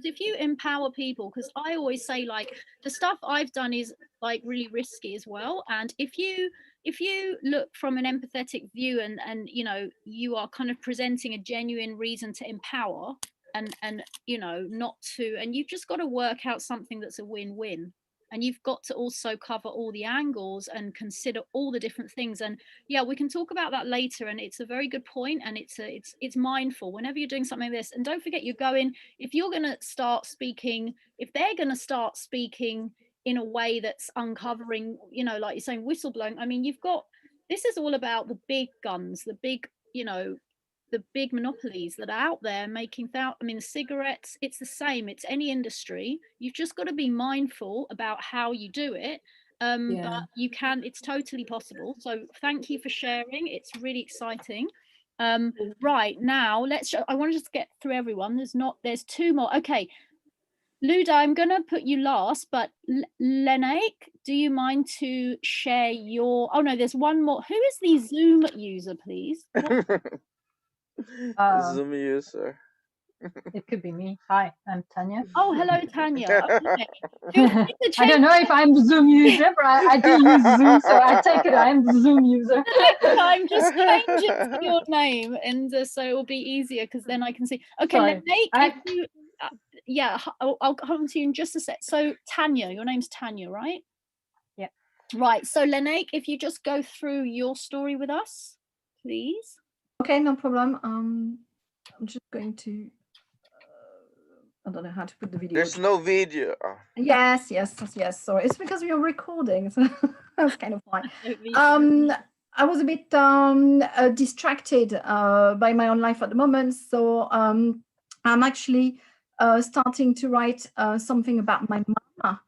if you empower people, because I always say like the stuff I've done is like really risky as well. And if you look from an empathetic view and you know, you are kind of presenting a genuine reason to empower and you know, not to, and you've just got to work out something that's a win-win. And you've got to also cover all the angles and consider all the different things. And yeah, we can talk about that later. And it's a very good point. And it's mindful whenever you're doing something like this. And don't forget, you're going, if you're going to start speaking, if they're going to start speaking in a way that's uncovering, you know, like you're saying, whistleblowing. I mean, you've got, this is all about the big guns, the big, you know, the big monopolies that are out there making I mean, cigarettes, it's the same, it's any industry. You've just got to be mindful about how you do it. But you can, it's totally possible. So thank you for sharing. It's really exciting. Right now, I want to just get through everyone. There's two more. Okay. Luda, I'm going to put you last, but Lenaik, do you mind to share your, oh no, there's one more. Who is the Zoom user, please? Zoom user. It could be me. Hi, I'm Tanya. Oh, hello, Tanya. Okay. I don't know if I'm the Zoom user, but I do use Zoom, so I take it I'm the Zoom user. I'm just changing your name, and so it will be easier because then I can see. Okay, I'll come to you in just a sec. So Tanya, your name's Tanya, right? Yeah. Right. So Lenaik, if you just go through your story with us, please. Okay, no problem. I'm just going to. I don't know how to put the video. There's no video. Yes. Sorry, it's because we are recording, so that's kind of fine. I was a bit distracted by my own life at the moment, so I'm actually starting to write something about my mama.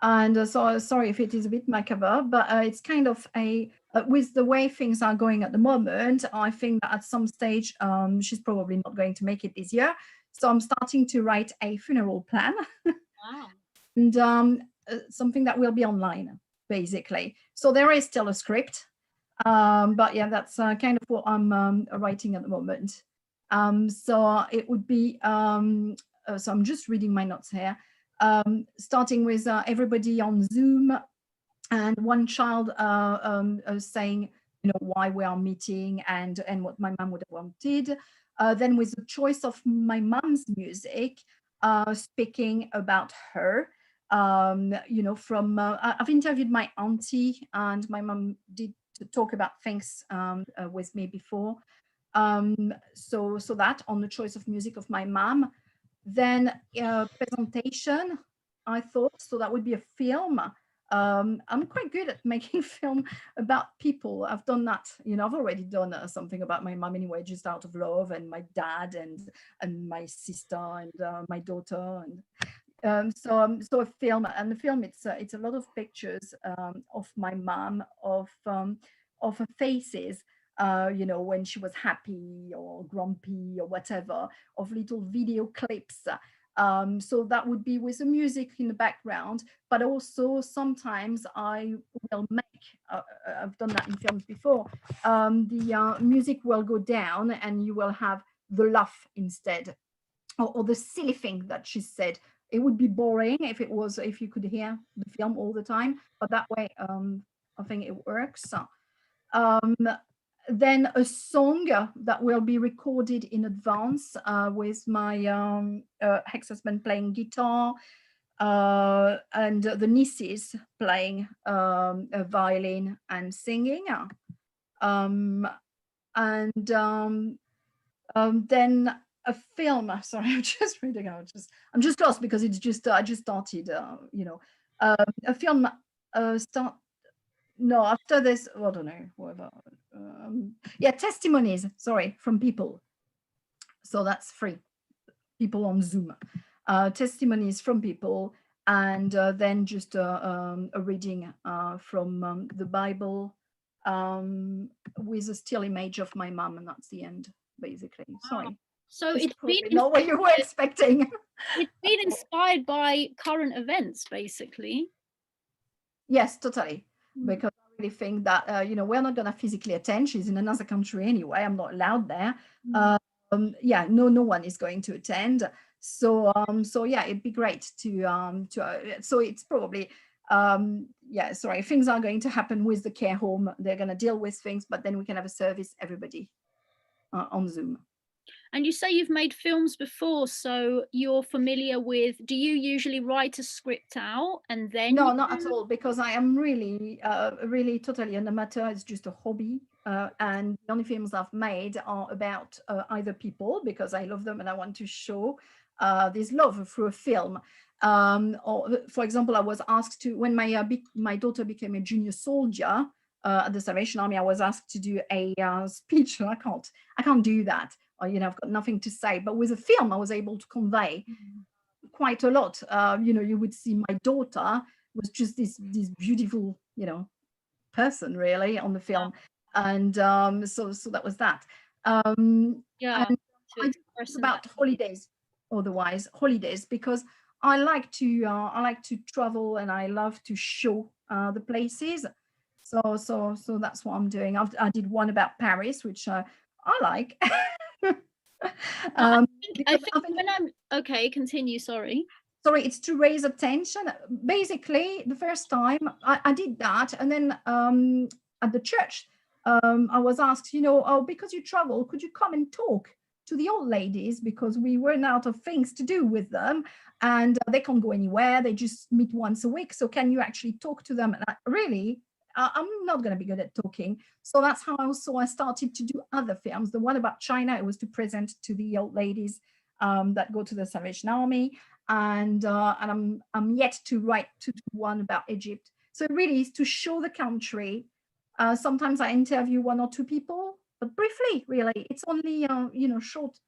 And so sorry if it is a bit macabre, but it's kind of a with the way things are going at the moment, I think that at some stage she's probably not going to make it this year. So I'm starting to write a funeral plan. Wow. And something that will be online, basically. So there is still a script, But yeah, that's kind of what I'm writing at the moment. So it would be, so I'm just reading my notes here, starting with everybody on Zoom and one child saying, you know, why we are meeting and what my mom would have wanted. Then with the choice of my mom's music, speaking about her. You know, from I've interviewed my auntie, and my mom did talk about things with me before. So that on the choice of music of my mom. Then presentation, I thought, so that would be a film. I'm quite good at making film about people. I've done that, you know, I've already done something about my mom anyway, just out of love, and my dad and my sister and my daughter. And so a film, and the film, it's a lot of pictures of my mom, of her faces, you know, when she was happy or grumpy or whatever, of little video clips. So that would be with the music in the background, but also sometimes I will make, I've done that in films before, the music will go down and you will have the laugh instead, or the silly thing that she said. It would be boring if you could hear the film all the time, but that way I think it works. Then a song that will be recorded in advance with my ex-husband playing guitar, and the nieces playing a violin and singing. Then a film. Sorry, I'm just reading out. I'm just lost because it's just I just started. You know, a film start. No, after this, I don't know, whatever. Yeah, testimonies. Sorry, from people. So that's free. People on Zoom. Testimonies from people, and then just a reading from the Bible with a still image of my mom, and that's the end, basically. Sorry. So It's it's probably been not what you were expecting. it's been inspired by current events, basically. Yes, totally. Because I really think that, you know, we're not going to physically attend. She's in another country anyway. I'm not allowed there. Yeah, no one is going to attend. So yeah, it'd be great to so it's probably, yeah, sorry, things are going to happen with the care home. They're going to deal with things, but then we can have a service, everybody on Zoom. And you say you've made films before, so you're familiar with, do you usually write a script out and then? No, not at all, because I am really, really totally an amateur. It's just a hobby. And the only films I've made are about either people, because I love them and I want to show this love through a film. Or, for example, I was asked to, when my daughter became a junior soldier at the Salvation Army, I was asked to do a speech. I can't do that. You know, I've got nothing to say. But with a film, I was able to convey quite a lot. You know, you would see my daughter was just this beautiful, you know, person really on the film. And so that was that. Yeah, and I about holidays, otherwise holidays, because I like to travel and I love to show the places. So that's what I'm doing. I did one about Paris, which I like. I think when I'm okay, continue. Sorry, it's to raise attention. Basically, the first time I did that, and then at the church, I was asked, you know, oh, because you travel, could you come and talk to the old ladies, because we ran out of things to do with them, and they can't go anywhere. They just meet once a week. So can you actually talk to them? And I'm not going to be good at talking. So that's how I started to do other films. The one about China, it was to present to the old ladies that go to the Salvation Army. And I'm yet to write to one about Egypt. So it really is to show the country. Sometimes I interview one or two people, but briefly, really. It's only, you know, short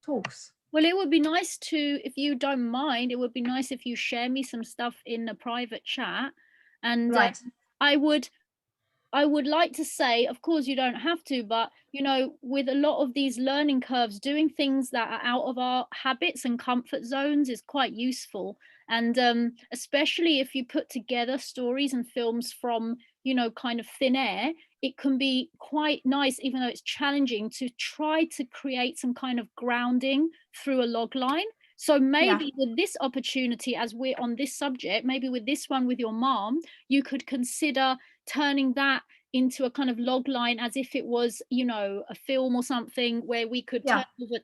talks. Well, it would be nice to, if you don't mind, it would be nice if you share me some stuff in a private chat. And right. I would I would like to say, of course, you don't have to, but you know, with a lot of these learning curves, doing things that are out of our habits and comfort zones is quite useful. And especially if you put together stories and films from, you know, kind of thin air, it can be quite nice, even though it's challenging, to try to create some kind of grounding through a log line. So maybe with this opportunity, as we're on this subject, maybe with this one with your mom, you could consider turning that into a kind of log line as if it was, you know, a film or something, where we could turn over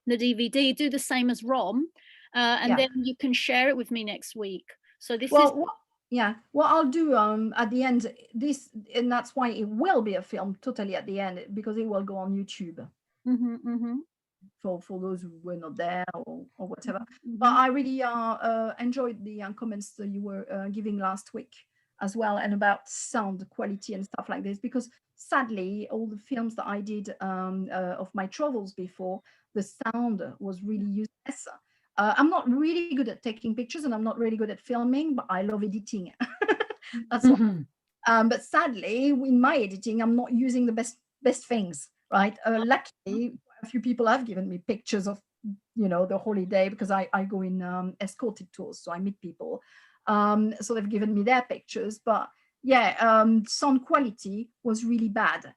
the DVD, do the same as Rom, and then you can share it with me next week. So this is what I'll do at the end, this, and that's why it will be a film totally at the end, because it will go on YouTube. For those who were not there or whatever. But I really enjoyed the comments that you were giving last week as well, and about sound quality and stuff like this, because sadly all the films that I did of my travels before, the sound was really useless. I'm not really good at taking pictures, and I'm not really good at filming, but I love editing. That's but sadly in my editing I'm not using the best things, right? Luckily a few people have given me pictures of, you know, the holiday, because I go in escorted tours, so I meet people. So they've given me their pictures, but sound quality was really bad.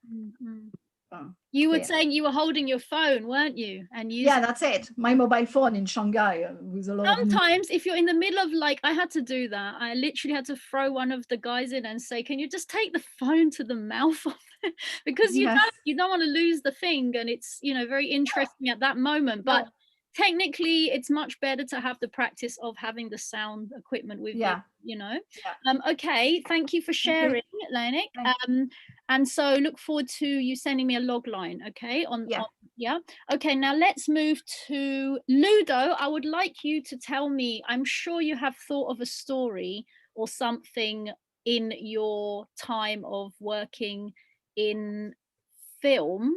You were saying you were holding your phone, weren't you? And that's it. My mobile phone in Shanghai with a lot sometimes if you're in the middle of, like, I had to do that. I literally had to throw one of the guys in and say, can you just take the phone to the mouth of it? Because you don't want to lose the thing, and it's, you know, very interesting at that moment. But technically it's much better to have the practice of having the sound equipment with you know. Okay, thank you for sharing, Lenik. And so look forward to you sending me a log line, okay? Okay, now let's move to Ludo. I would like you to tell me, I'm sure you have thought of a story or something in your time of working in film.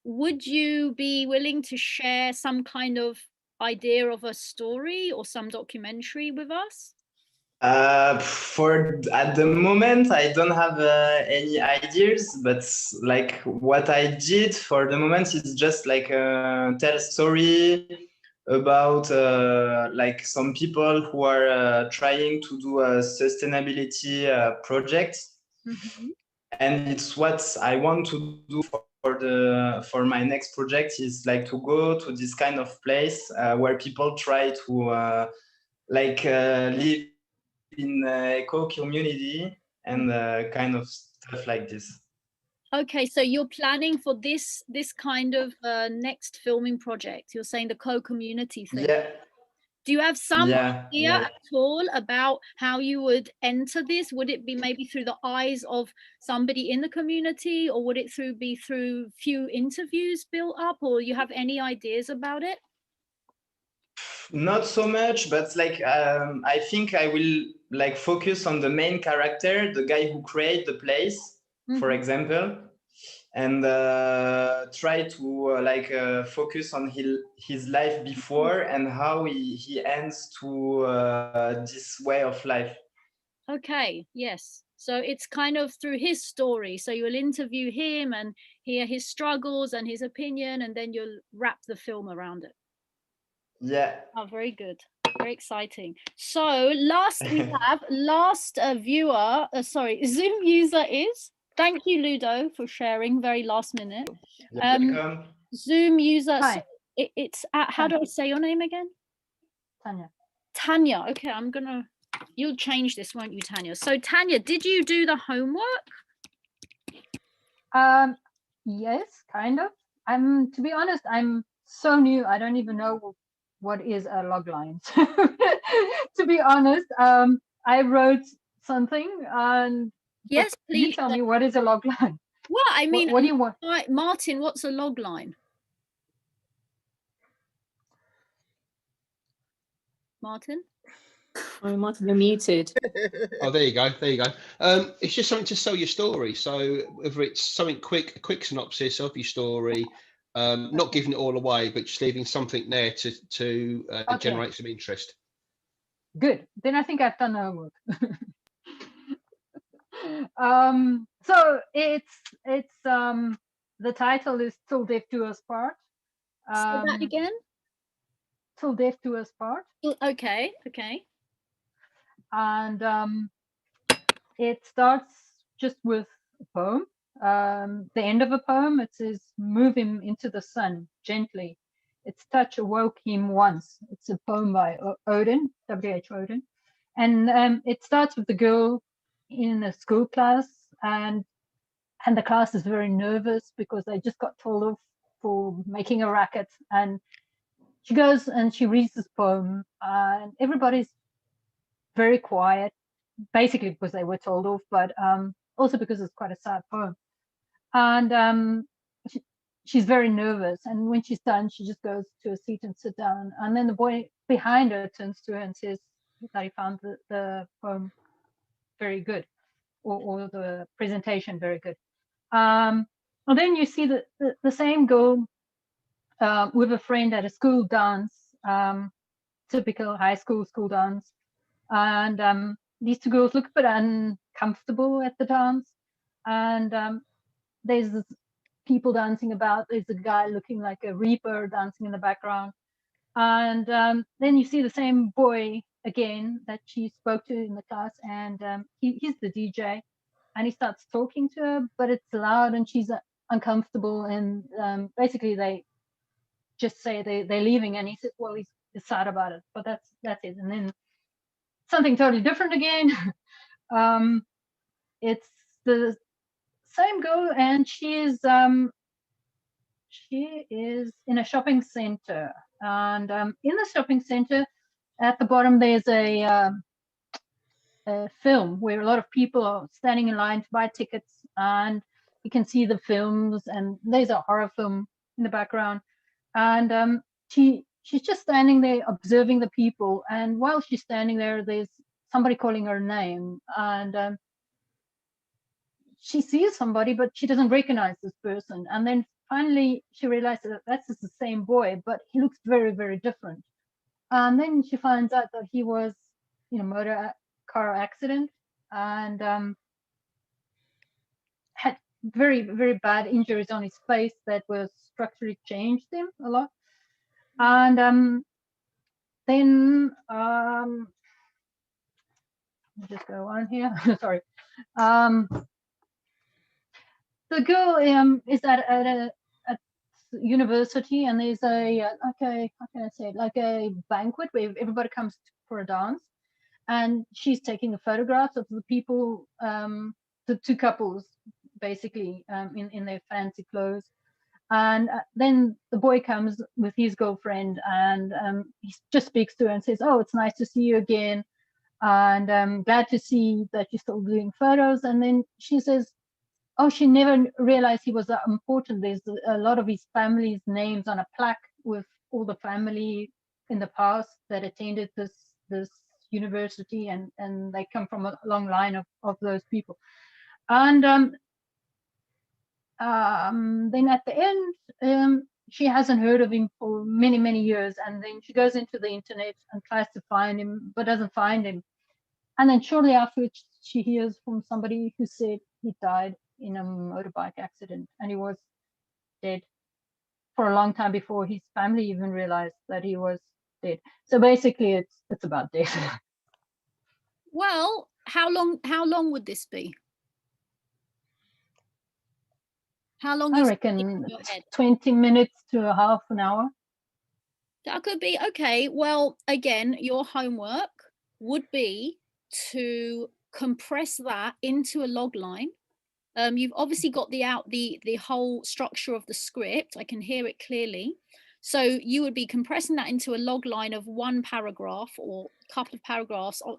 Would you be willing to share some kind of idea of a story or some documentary with us? For at the moment, I don't have any ideas, but like what I did for the moment is just like tell a story about like some people who are trying to do a sustainability project, and it's what I want to do for my next project, is like to go to this kind of place where people try to live in eco community and kind of stuff like this. Okay, so you're planning for this kind of next filming project. You're saying the co-community thing. Do you have some idea at all about how you would enter this? Would it be maybe through the eyes of somebody in the community, or would it be through few interviews built up, or you have any ideas about it? Not so much, but like I think I will like focus on the main character, the guy who created the place, for example, and try to focus on his life before and how he ends to this way of life. Okay, yes. So it's kind of through his story. So you'll interview him and hear his struggles and his opinion, and then you'll wrap the film around it. Oh, very good. Very exciting. So last we have viewer, Zoom user is, thank you, Ludo, for sharing very last minute. Welcome. Zoom user, so it's how do I say your name again? Tanya. Okay, you'll change this, won't you, Tanya? So Tanya, did you do the homework? Yes, kind of. To be honest, I'm so new, I don't even know what is a log line. To be honest, I wrote something, and yes, please you tell me what is a log line. Well, I mean, what do you want? Martin, what's a log line? Martin? Oh, Martin, you're muted. Oh, there you go. It's just something to sell your story. So whether it's something quick, a quick synopsis of your story, not giving it all away, but just leaving something there to generate some interest. Good. Then I think I've done the homework. So it's the title is Till Death Do Us Part. Say that again. Till Death Do Us Part. Okay. And it starts just with a poem. The end of a poem, it says, "Move him into the sun gently. Its touch awoke him once." It's a poem by Odin, W.H. Odin. And it starts with the girl in a school class, and the class is very nervous because they just got told off for making a racket. And she goes and she reads this poem, and everybody's very quiet, basically because they were told off, but also because it's quite a sad poem. And she's very nervous, and when she's done, she just goes to a seat and sit down. And then the boy behind her turns to her and says that he found the poem very good, or the presentation very good. And then you see the same girl with a friend at a school dance, typical high school dance. And these two girls look a bit uncomfortable at the dance. And there's this people dancing about. There's a guy looking like a reaper dancing in the background. And then you see the same boy again that she spoke to in the class, and he's the DJ, and he starts talking to her, but it's loud and she's uncomfortable. And basically they just say they're leaving, and he says, well, he's sad about it, but that's it. And then something totally different again. It's the same girl, and she is in a shopping center. And in the shopping center, at the bottom, there's a film where a lot of people are standing in line to buy tickets, and you can see the films, and there's a horror film in the background. And she's just standing there observing the people, and while she's standing there, there's somebody calling her name, and she sees somebody, but she doesn't recognize this person. And then finally she realizes that that's the same boy, but he looks very, very different. And then she finds out that he was in a motor car accident, and had very, very bad injuries on his face that was structurally changed him a lot. And then I'll just go on here. Sorry. The girl is at a university, and there's a okay, how can I say it, like a banquet where everybody comes for a dance, and she's taking photographs of the people, the two couples basically, in their fancy clothes. And then the boy comes with his girlfriend, and he just speaks to her and says, oh, it's nice to see you again, and I'm glad to see that you're still doing photos. And then she says, oh, she never realized he was that important. There's a lot of his family's names on a plaque with all the family in the past that attended this university, and they come from a long line of those people. And then at the end, she hasn't heard of him for many, many years. And then she goes into the internet and tries to find him, but doesn't find him. And then shortly afterwards, she hears from somebody who said he died in a motorbike accident, and he was dead for a long time before his family even realized that he was dead. So basically, it's about death. Well, how long would this be? How long? I reckon 20 minutes to a half an hour. That could be okay. Well, again, your homework would be to compress that into a log line. You've obviously got the whole structure of the script. I can hear it clearly. So you would be compressing that into a log line of one paragraph or a couple of paragraphs, I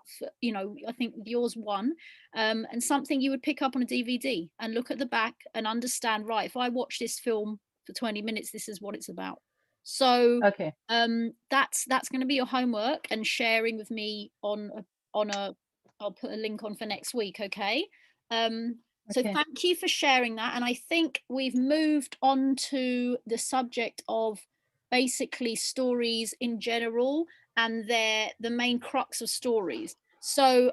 think yours one, and something you would pick up on a DVD and look at the back and understand, right, if I watch this film for 20 minutes, this is what it's about. So okay, that's going to be your homework, and sharing with me on a I'll put a link on for next week. Okay. So thank you for sharing that. And I think we've moved on to the subject of basically stories in general, and they're the main crux of stories. So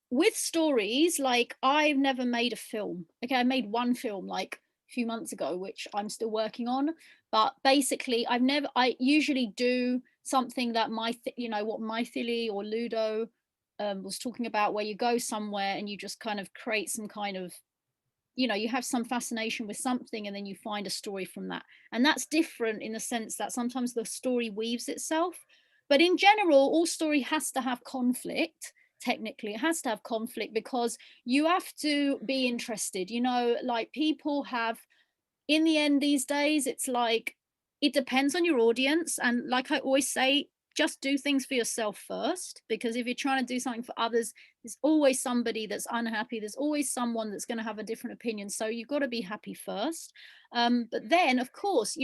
with stories, like I've never made a film. Okay, I made one film like a few months ago, which I'm still working on. But basically, I usually do something that what Mythili or Ludo was talking about, where you go somewhere and you just kind of create some kind of, you have some fascination with something and then you find a story from that. And that's different in the sense that sometimes the story weaves itself. But in general, all story has to have conflict. Technically, it has to have conflict because you have to be interested. Like people have, in the end these days, it's like, it depends on your audience. And like I always say, just do things for yourself first, because if you're trying to do something for others, there's always somebody that's unhappy. There's always someone that's going to have a different opinion. So you've got to be happy first. But then, of course,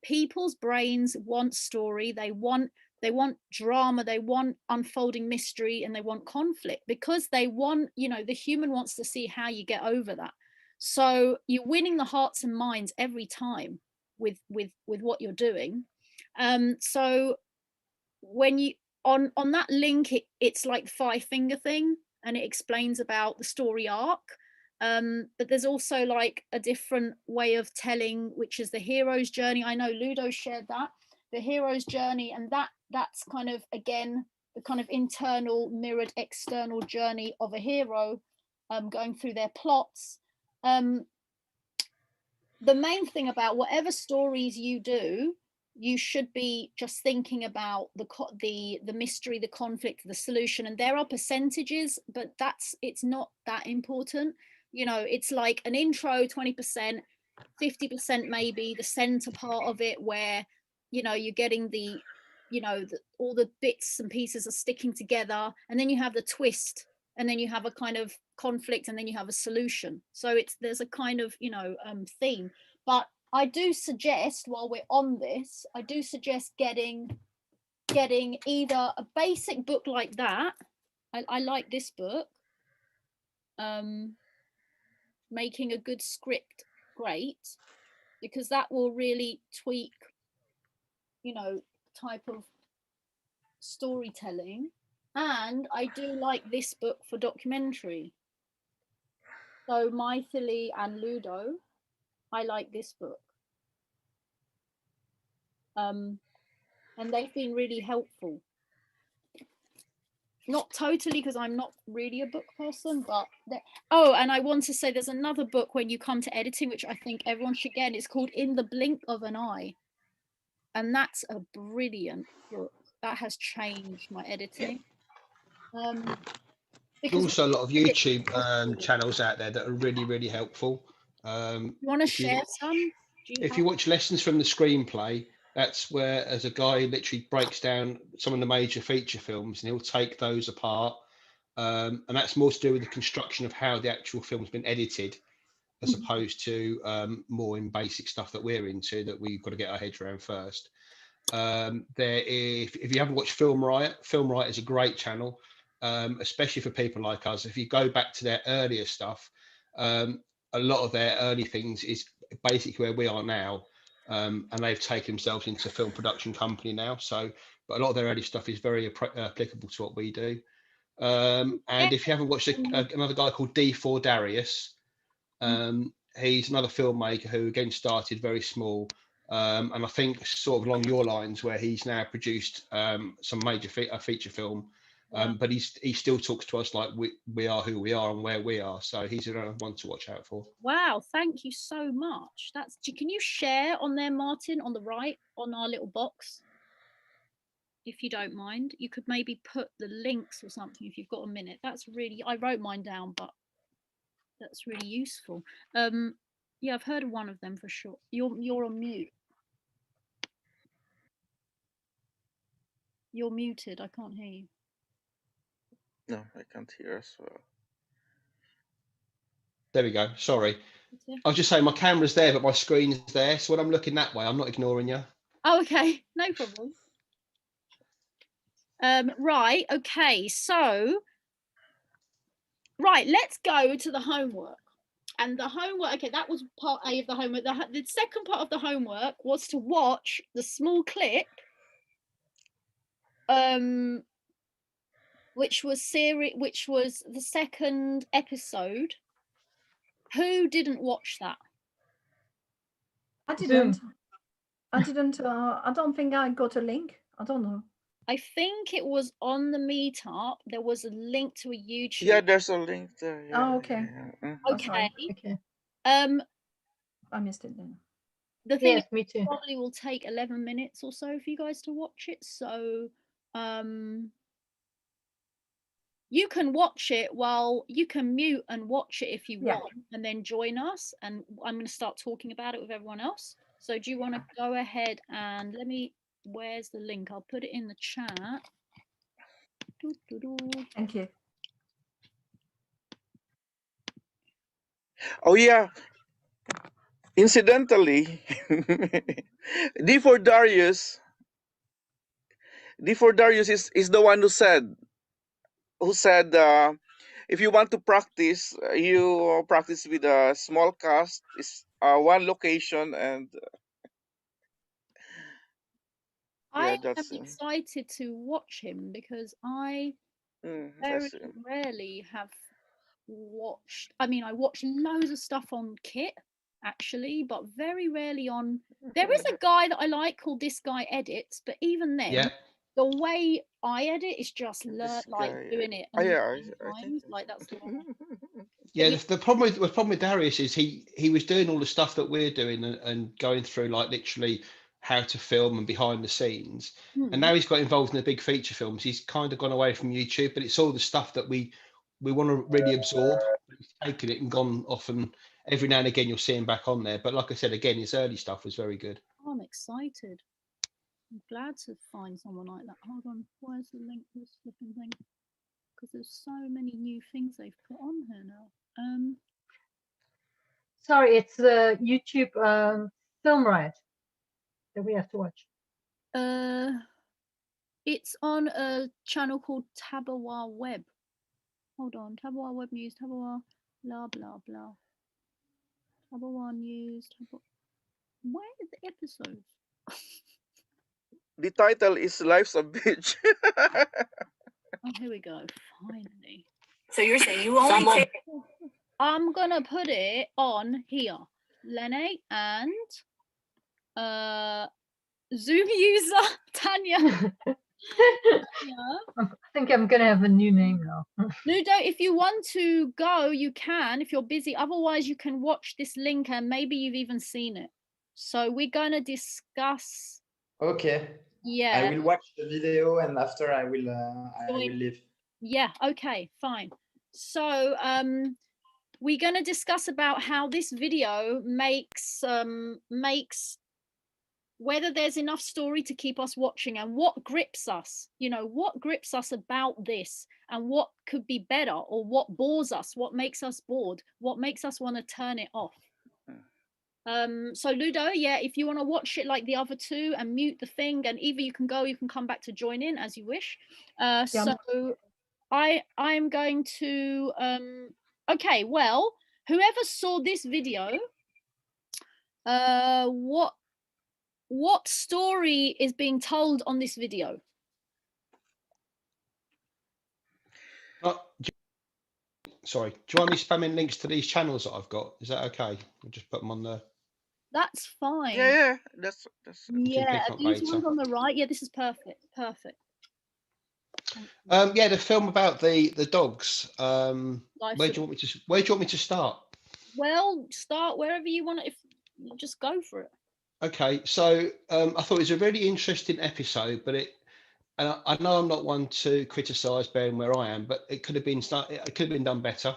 people's brains want story. They want drama, they want unfolding mystery, and they want conflict, because they want, the human wants to see how you get over that. So you're winning the hearts and minds every time with what you're doing. So when you on that link, it's like 5-finger thing, and it explains about the story arc. But there's also like a different way of telling, which is the hero's journey. I know Ludo shared that, the hero's journey, and that's kind of, again, the kind of internal mirrored external journey of a hero, going through their plots. The main thing about whatever stories you do, you should be just thinking about the mystery, the conflict, the solution. And there are percentages, but it's not that important. It's like an intro, 20%, 50% maybe the center part of it, where you're getting all the bits and pieces are sticking together, and then you have the twist, and then you have a kind of conflict, and then you have a solution. So there's a kind of theme. But I do suggest, while we're on this, I do suggest getting either a basic book like that. I like this book. Making a Good Script Great, because that will really tweak type of storytelling. And I do like this book for documentary. So Mythili and Ludo, I like this book. And they've been really helpful. Not totally, because I'm not really a book person, but and I want to say there's another book when you come to editing, which I think everyone should get. It's called In the Blink of an Eye. And that's a brilliant book. That has changed my editing. There's also a lot of YouTube channels out there that are really, really helpful. You want to share some? If you watch Lessons from the Screenplay, that's where, as a guy literally breaks down some of the major feature films, and he'll take those apart. And that's more to do with the construction of how the actual film's been edited, as opposed to more in basic stuff that we're into, that we've got to get our heads around first. If you haven't watched Film Riot is a great channel, especially for people like us. If you go back to their earlier stuff, a lot of their early things is basically where we are now. And they've taken themselves into a film production company now. But a lot of their early stuff is very applicable to what we do. And if you haven't watched another guy called D4 Darius, he's another filmmaker who again started very small. And I think sort of along your lines, where he's now produced some major feature film. But he still talks to us like we are who we are and where we are. So he's another one to watch out for. Wow, thank you so much. Can you share on there, Martin, on the right, on our little box? If you don't mind, you could maybe put the links or something if you've got a minute. That's really, I wrote mine down, but that's really useful. Yeah, I've heard of one of them for sure. You're on mute. You're muted. I can't hear you. No, I can't hear as well. There we go. Sorry. I was just saying my camera's there, but my screen's there. So when I'm looking that way, I'm not ignoring you. Oh, okay. No problem. Right. Okay. So, right. Let's go to the homework. And the homework, okay, that was part A of the homework. The second part of the homework was to watch the small clip which was the second episode. Who didn't watch that? I Zoom. didn't. I didn't. I don't think I got a link. I don't know. I think it was on the meetup. There was a link to a YouTube. Yeah, there's a link there. Yeah, Oh, okay. yeah. Oh, sorry. Okay. Okay. I missed it then. The thing Yes, me too. probably will take 11 minutes or so for you guys to watch it. So you can watch it while you can mute and watch it if you Yeah. want, and then join us. And I'm going to start talking about it with everyone else. So do you want to go ahead and where's the link? I'll put it in the chat. Thank you. Oh yeah. Incidentally, D4 Darius is the one who said if you want to practice, you practice with a small cast, is one location, and I am that's excited to watch him because I very that's rarely have watched. I mean, I watch loads of stuff on Kit actually, but very rarely on. There is a guy that I like called This Guy Edits, but even then, Yeah. the way I edit is just This like guy, doing it. oh, a yeah, million I think times. Like that's the one. Yeah, the problem with Darius is he was doing all the stuff that we're doing and going through like literally how to film and behind the scenes. And now he's got involved in the big feature films. He's kind of gone away from YouTube, but it's all the stuff that we want to really absorb. He's taken it and gone off, and every now and again you'll see him back on there. But like I said, again, his early stuff was very good. Oh, I'm excited. I'm glad to find someone like that. Hold on, where's the link to this flipping thing? Because there's so many new things they've put on here now. Sorry, it's the YouTube Film Riot that we have to watch. It's on a channel called Tabawa Web. Hold on, Tabawa Web News, Tabawa blah blah blah. Tabawa News, where are the episodes? the title is Life's a Bitch. Oh, here we go. Finally. So you're saying you only take... I'm gonna put it on here. Lene and Zoom user Tanya. I think I'm gonna have a new name now. Ludo, if you want to go, you can. If you're busy, otherwise you can watch this link and maybe you've even seen it. So we're gonna discuss. Okay. Yeah. I will watch the video and after I will leave. Yeah. Okay. Fine. So we're gonna discuss about how this video makes whether there's enough story to keep us watching and what grips us, what grips us about this and what could be better or what bores us, what makes us bored, what makes us want to turn it off. So Ludo, yeah, if you want to watch it like the other two and mute the thing, and either you can go, you can come back to join in as you wish. So I'm going to, okay, well, whoever saw this video, what story is being told on this video? Sorry, do you want me spamming links to these channels that I've got? Is that okay? I'll just put them on there. That's fine. Yeah, that's yeah. These ones on the right. Yeah, this is perfect. Perfect. Yeah, the film about the dogs. Where do you want me to start? Well, start wherever you want. If you just go for it. Okay, so I thought it was a really interesting episode, but and I know I'm not one to criticise being where I am, but it could have been done better.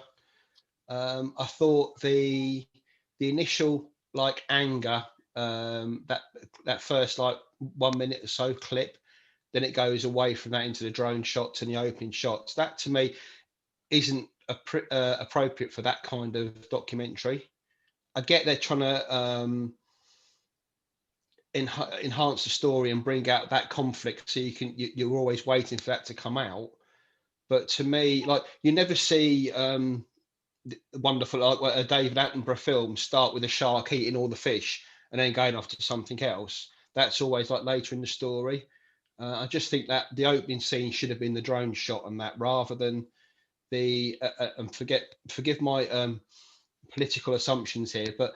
I thought the initial anger, that first 1 minute or so clip, then it goes away from that into the drone shots and the opening shots. That to me isn't appropriate for that kind of documentary. I get they're trying to enhance the story and bring out that conflict, so you're always waiting for that to come out. But to me, you never see wonderful a David Attenborough film start with a shark eating all the fish and then going off to something else. That's always later in the story. I just think that the opening scene should have been the drone shot on that, rather than the and forgive my political assumptions here, but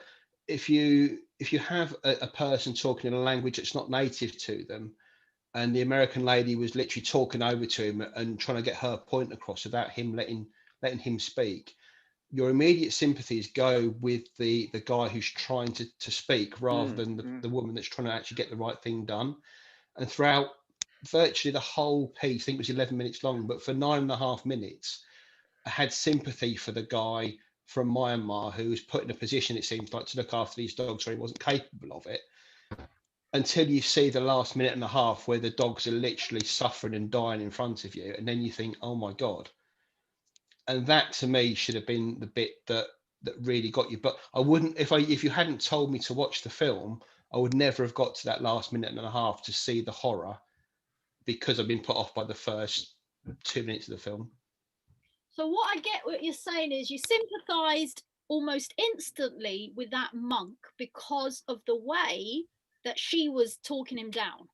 if you have a person talking in a language that's not native to them, and the American lady was literally talking over to him and trying to get her point across without him letting him speak, your immediate sympathies go with the guy who's trying to speak, rather than the woman that's trying to actually get the right thing done. And throughout virtually the whole piece, I think it was 11 minutes long, but for 9.5 minutes, I had sympathy for the guy from Myanmar who was put in a position, it seems like, to look after these dogs where he wasn't capable of it, until you see the last minute and a half where the dogs are literally suffering and dying in front of you, and then you think, oh my God. And that to me should have been the bit that really got you. But I wouldn't, if you hadn't told me to watch the film, I would never have got to that last minute and a half to see the horror, because I've been put off by the first 2 minutes of the film. So what I get what you're saying is you sympathized almost instantly with that monk because of the way that she was talking him down.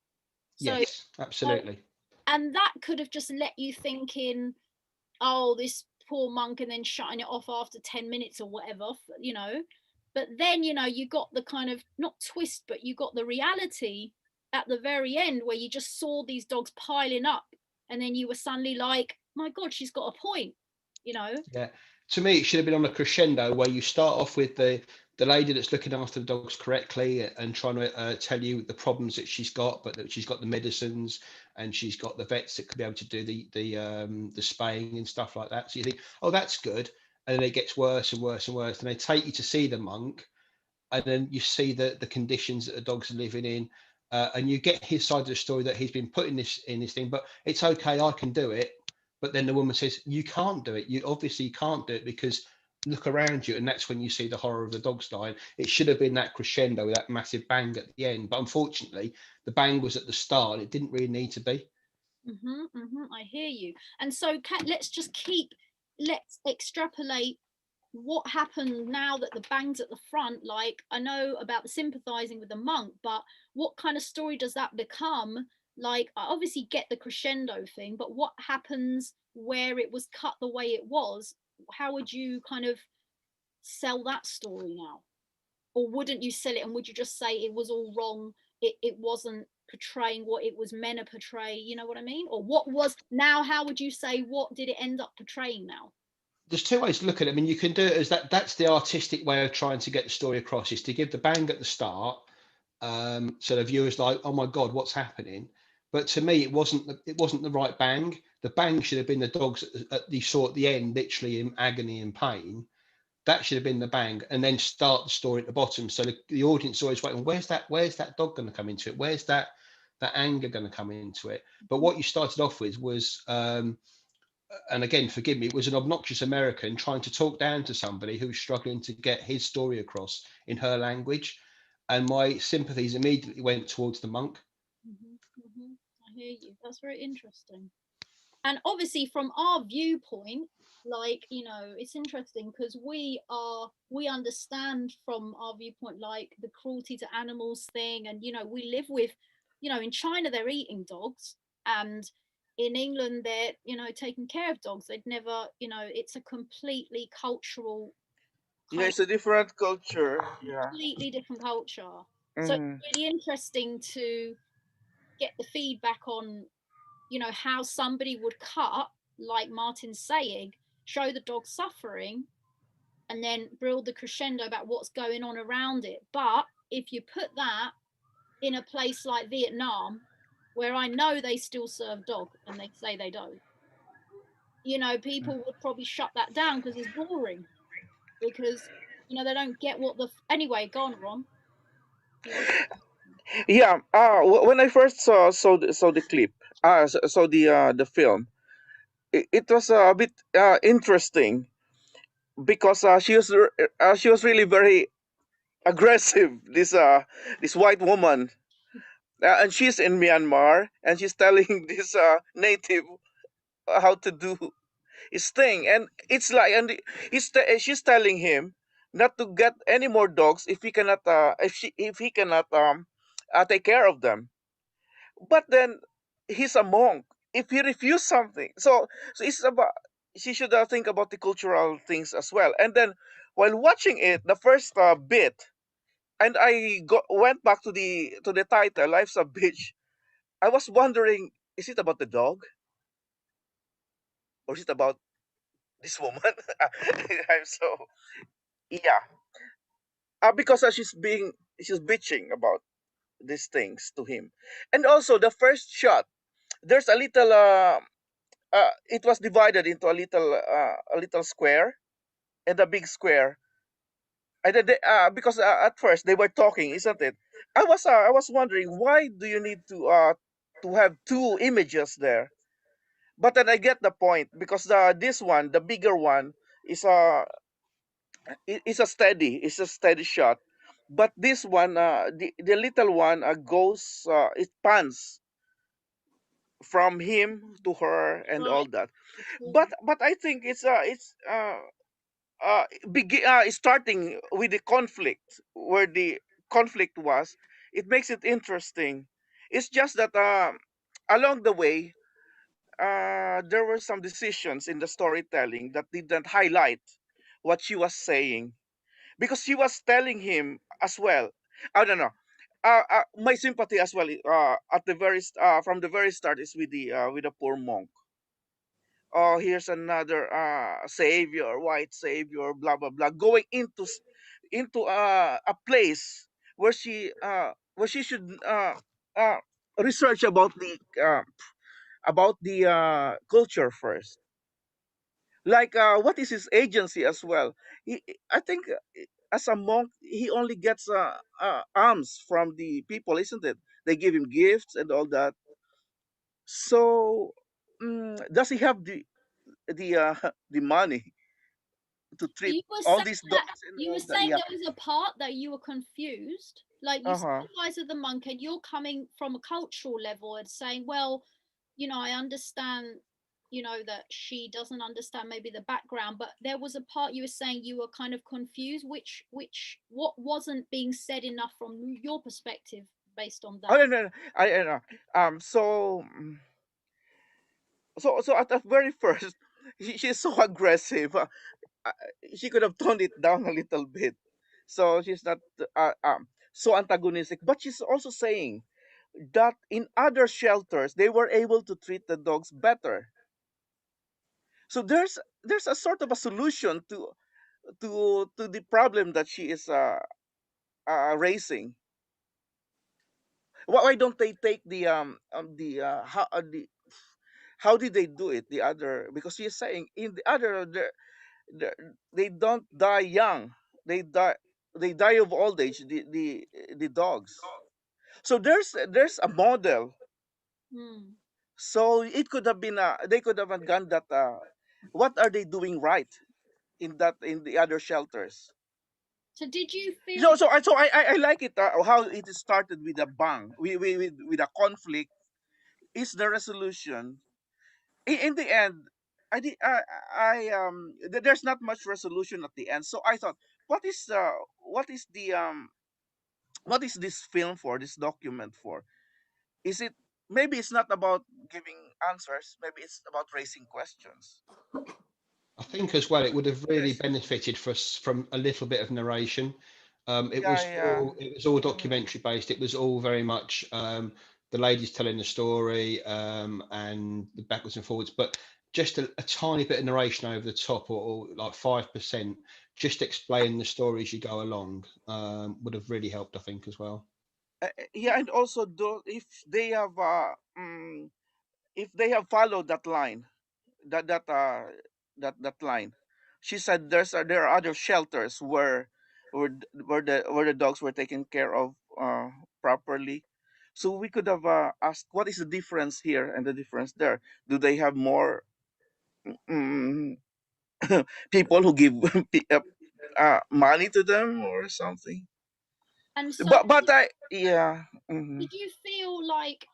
So, yes, absolutely. And that could have just let you thinking, oh, this poor monk, and then shutting it off after 10 minutes or whatever, you know. But then, you know, you got the kind of, not twist, but you got the reality at the very end where you just saw these dogs piling up, and then you were suddenly like, my God, she's got a point, you know. Yeah, to me it should have been on a crescendo where you start off with the lady that's looking after the dogs correctly and trying to tell you the problems that she's got, but that she's got the medicines and she's got the vets that could be able to do the spaying and stuff like that. So you think, oh, that's good, and then it gets worse and worse and worse, and they take you to see the monk, and then you see the conditions that the dogs are living in, and you get his side of the story, that he's been put in this thing, but it's okay, I can do it. But then the woman says, you can't do it. You obviously can't do it, because look around you. And that's when you see the horror of the dogs dying. It should have been that crescendo, that massive bang at the end. But unfortunately, the bang was at the start. It didn't really need to be. I hear you. And so let's extrapolate what happened now that the bang's at the front. Like, I know about the sympathizing with the monk, but what kind of story does that become? Like, I obviously get the crescendo thing, but what happens where it was cut the way it was? How would you kind of sell that story now? Or wouldn't you sell it, and would you just say it was all wrong? It wasn't portraying what it was meant to portray, you know what I mean? Or what was, now how would you say, what did it end up portraying now? There's two ways to look at it. I mean, you can do it as that's the artistic way of trying to get the story across, is to give the bang at the start, so the viewer's like, oh my God, what's happening? But to me, it wasn't the right bang. The bang should have been the dogs you saw at the end, literally in agony and pain. That should have been the bang, and then start the story at the bottom. So the audience always waiting, where's that dog going to come into it? Where's that anger going to come into it? But what you started off with was, and again, forgive me, it was an obnoxious American trying to talk down to somebody who was struggling to get his story across in her language. And my sympathies immediately went towards the monk. I hear you. That's very interesting. And obviously from our viewpoint, like, you know, it's interesting because we understand from our viewpoint, like the cruelty to animals thing. And, you know, we live with, you know, in China, they're eating dogs, and in England, they're, you know, taking care of dogs. They'd never, you know, it's a completely cultural. Yeah, it's a different culture. Yeah. Completely different culture. So it's really interesting to get the feedback on, you know, how somebody would cut, like Martin's saying, show the dog suffering, and then build the crescendo about what's going on around it. But if you put that in a place like Vietnam, where I know they still serve dog and they say they don't, you know, people would probably shut that down because it's boring, because, you know, they don't get what the anyway. Go on, Ron. Yeah. When I first saw the clip, saw the film, it was a bit interesting, because she was really very aggressive. This white woman, and she's in Myanmar, and she's telling this native how to do his thing, and it's like, and she's telling him not to get any more dogs if he cannot take care of them. But then he's a monk. If he refused something, so it's about, she should think about the cultural things as well. And then while watching it, the first bit, and went back to the title, Life's a Bitch. I was wondering, is it about the dog or is it about this woman? I'm so, yeah, because she's bitching about these things to him. And also the first shot, there's a little it was divided into a little square and a big square. And then because at first they were talking, isn't it? I was wondering, why do you need to have two images there? But then I get the point, because this one, the bigger one, is it's a steady shot. But this one, the little one, goes, it pans from him to her and all Right. that. But I think starting with the conflict, where the conflict was, it makes it interesting. It's just that along the way, there were some decisions in the storytelling that didn't highlight what she was saying, because she was telling him as well. I don't know. My sympathy as well, at the from the very start, is with the poor monk. Oh, here's another savior, white savior, blah blah blah, going into a place where she should uh, research about the culture first. Like, what is his agency as well? I think, as a monk, he only gets alms from the people, isn't it? They give him gifts and all that. So, does he have the money to treat You were all saying these that dogs and you were all that? saying Yeah. there was a part that you were confused. Like you Uh huh. sympathize with the monk, and you're coming from a cultural level and saying, well, I understand, that she doesn't understand maybe the background, but there was a part you were saying you were kind of confused, what wasn't being said enough from your perspective based on Oh that. no, no, no. I know. So, so at the very first, she's so aggressive. Uh, she could have toned it down a little bit, so she's not so antagonistic. But she's also saying that in other shelters they were able to treat the dogs better. So there's a sort of a solution to the problem that she is raising. Why don't they take the how did they do it, the other, because she's saying in the other, the they don't die young, they die of old age, the dogs. So there's a model. Hmm. So it could have been they could have gone that what are they doing right in the other shelters. So did you So feel I like it, how it started with a bang, with a conflict, is the resolution. In the end, there's not much resolution at the end. So I thought, what is what is this film for, this document for? Is it, maybe it's not about giving answers, maybe it's about raising questions. I think as well, it would have really There's, benefited for us from a little bit of narration. yeah, yeah. It was all Mhm. documentary based. It was all very much the ladies telling the story and the backwards and forwards, but just a tiny bit of narration over the top, or like 5%, just explaining the story as you go along, would have really helped, I think, as well. Yeah, and also if they have followed that line, that that uh that line, she said there are other shelters where the dogs were taken care of properly. So we could have asked, what is the difference here and the difference there? Do they have more mm, people who give money to them or something? and so But I, yeah. did you feel like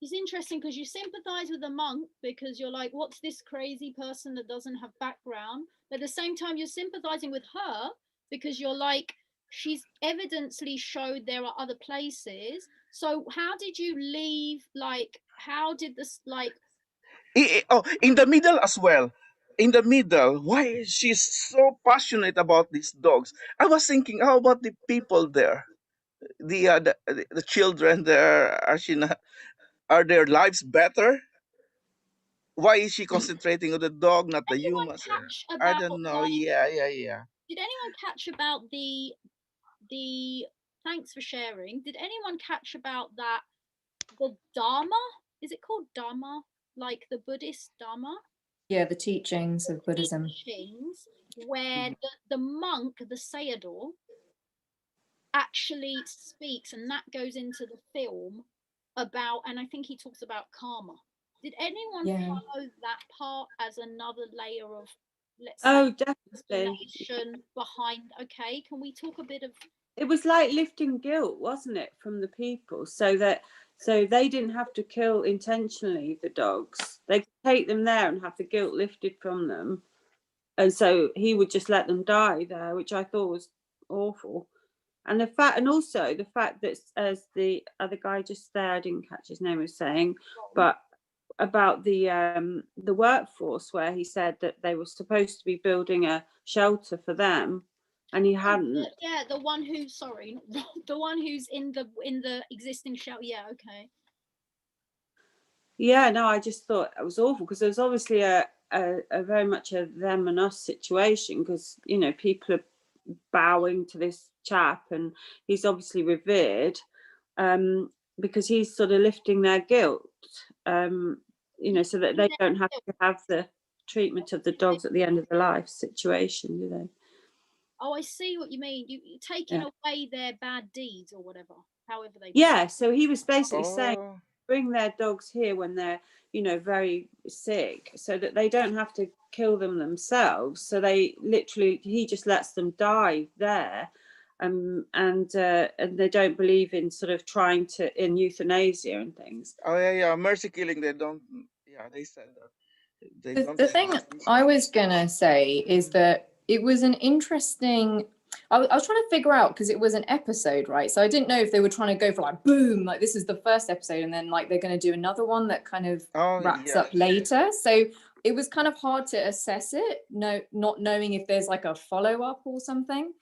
it's interesting because you sympathize with the monk because you're like, what's this crazy person that doesn't have background? But at the same time, you're sympathizing with her because you're like, she's evidently showed there are other places. So how did you leave like how did this like? Oh, in the middle as well. In the middle, why is she so passionate about these dogs? I was thinking, how about the people there? The children there, are their lives better? Why is she concentrating on the dog, not the Anyone humans? catch I about don't know. like? Yeah. Did anyone catch about the? Thanks for sharing. Did anyone catch about that? The Dharma? Is it called Dharma? Like the Buddhist Dharma? Yeah, the teachings of Buddhism. Teachings where the monk, the Sayadaw, actually speaks, and that goes into the film about, and I think he talks about karma. Did anyone follow that part as another layer of, let's say, definitely explanation behind? Okay, can we talk a bit of? It was like lifting guilt, wasn't it, from the people, so they didn't have to kill intentionally the dogs. They could take them there and have the guilt lifted from them, and so he would just let them die there, which I thought was awful. And also the fact that, as the other guy just there, I didn't catch his name, was saying, but about the workforce, where he said that they were supposed to be building a shelter for them, and he hadn't. Yeah, the one who's the one who's in the existing shelter. Yeah, okay. Yeah, no, I just thought it was awful, because there was obviously a very much a them and us situation, because people are bowing to this chap, and he's obviously revered, because he's sort of lifting their guilt, so that they don't have to have the treatment of the dogs at the end of the life situation, do they? Oh, I see what you mean. You taking away their bad deeds or whatever, however they. Yeah, so he was basically saying, bring their dogs here when they're, very sick, so that they don't have to kill them themselves. So he just lets them die there, and they don't believe in sort of in euthanasia and things. Oh yeah, mercy killing. They don't. Yeah, they said that. The thing I was gonna say is that it was an interesting. I was trying to figure out, because it was an episode, right? So I didn't know if they were trying to go for like boom, like this is the first episode, and then like they're going to do another one that kind of wraps up later. So it was kind of hard to assess it, not knowing if there's like a follow-up or something.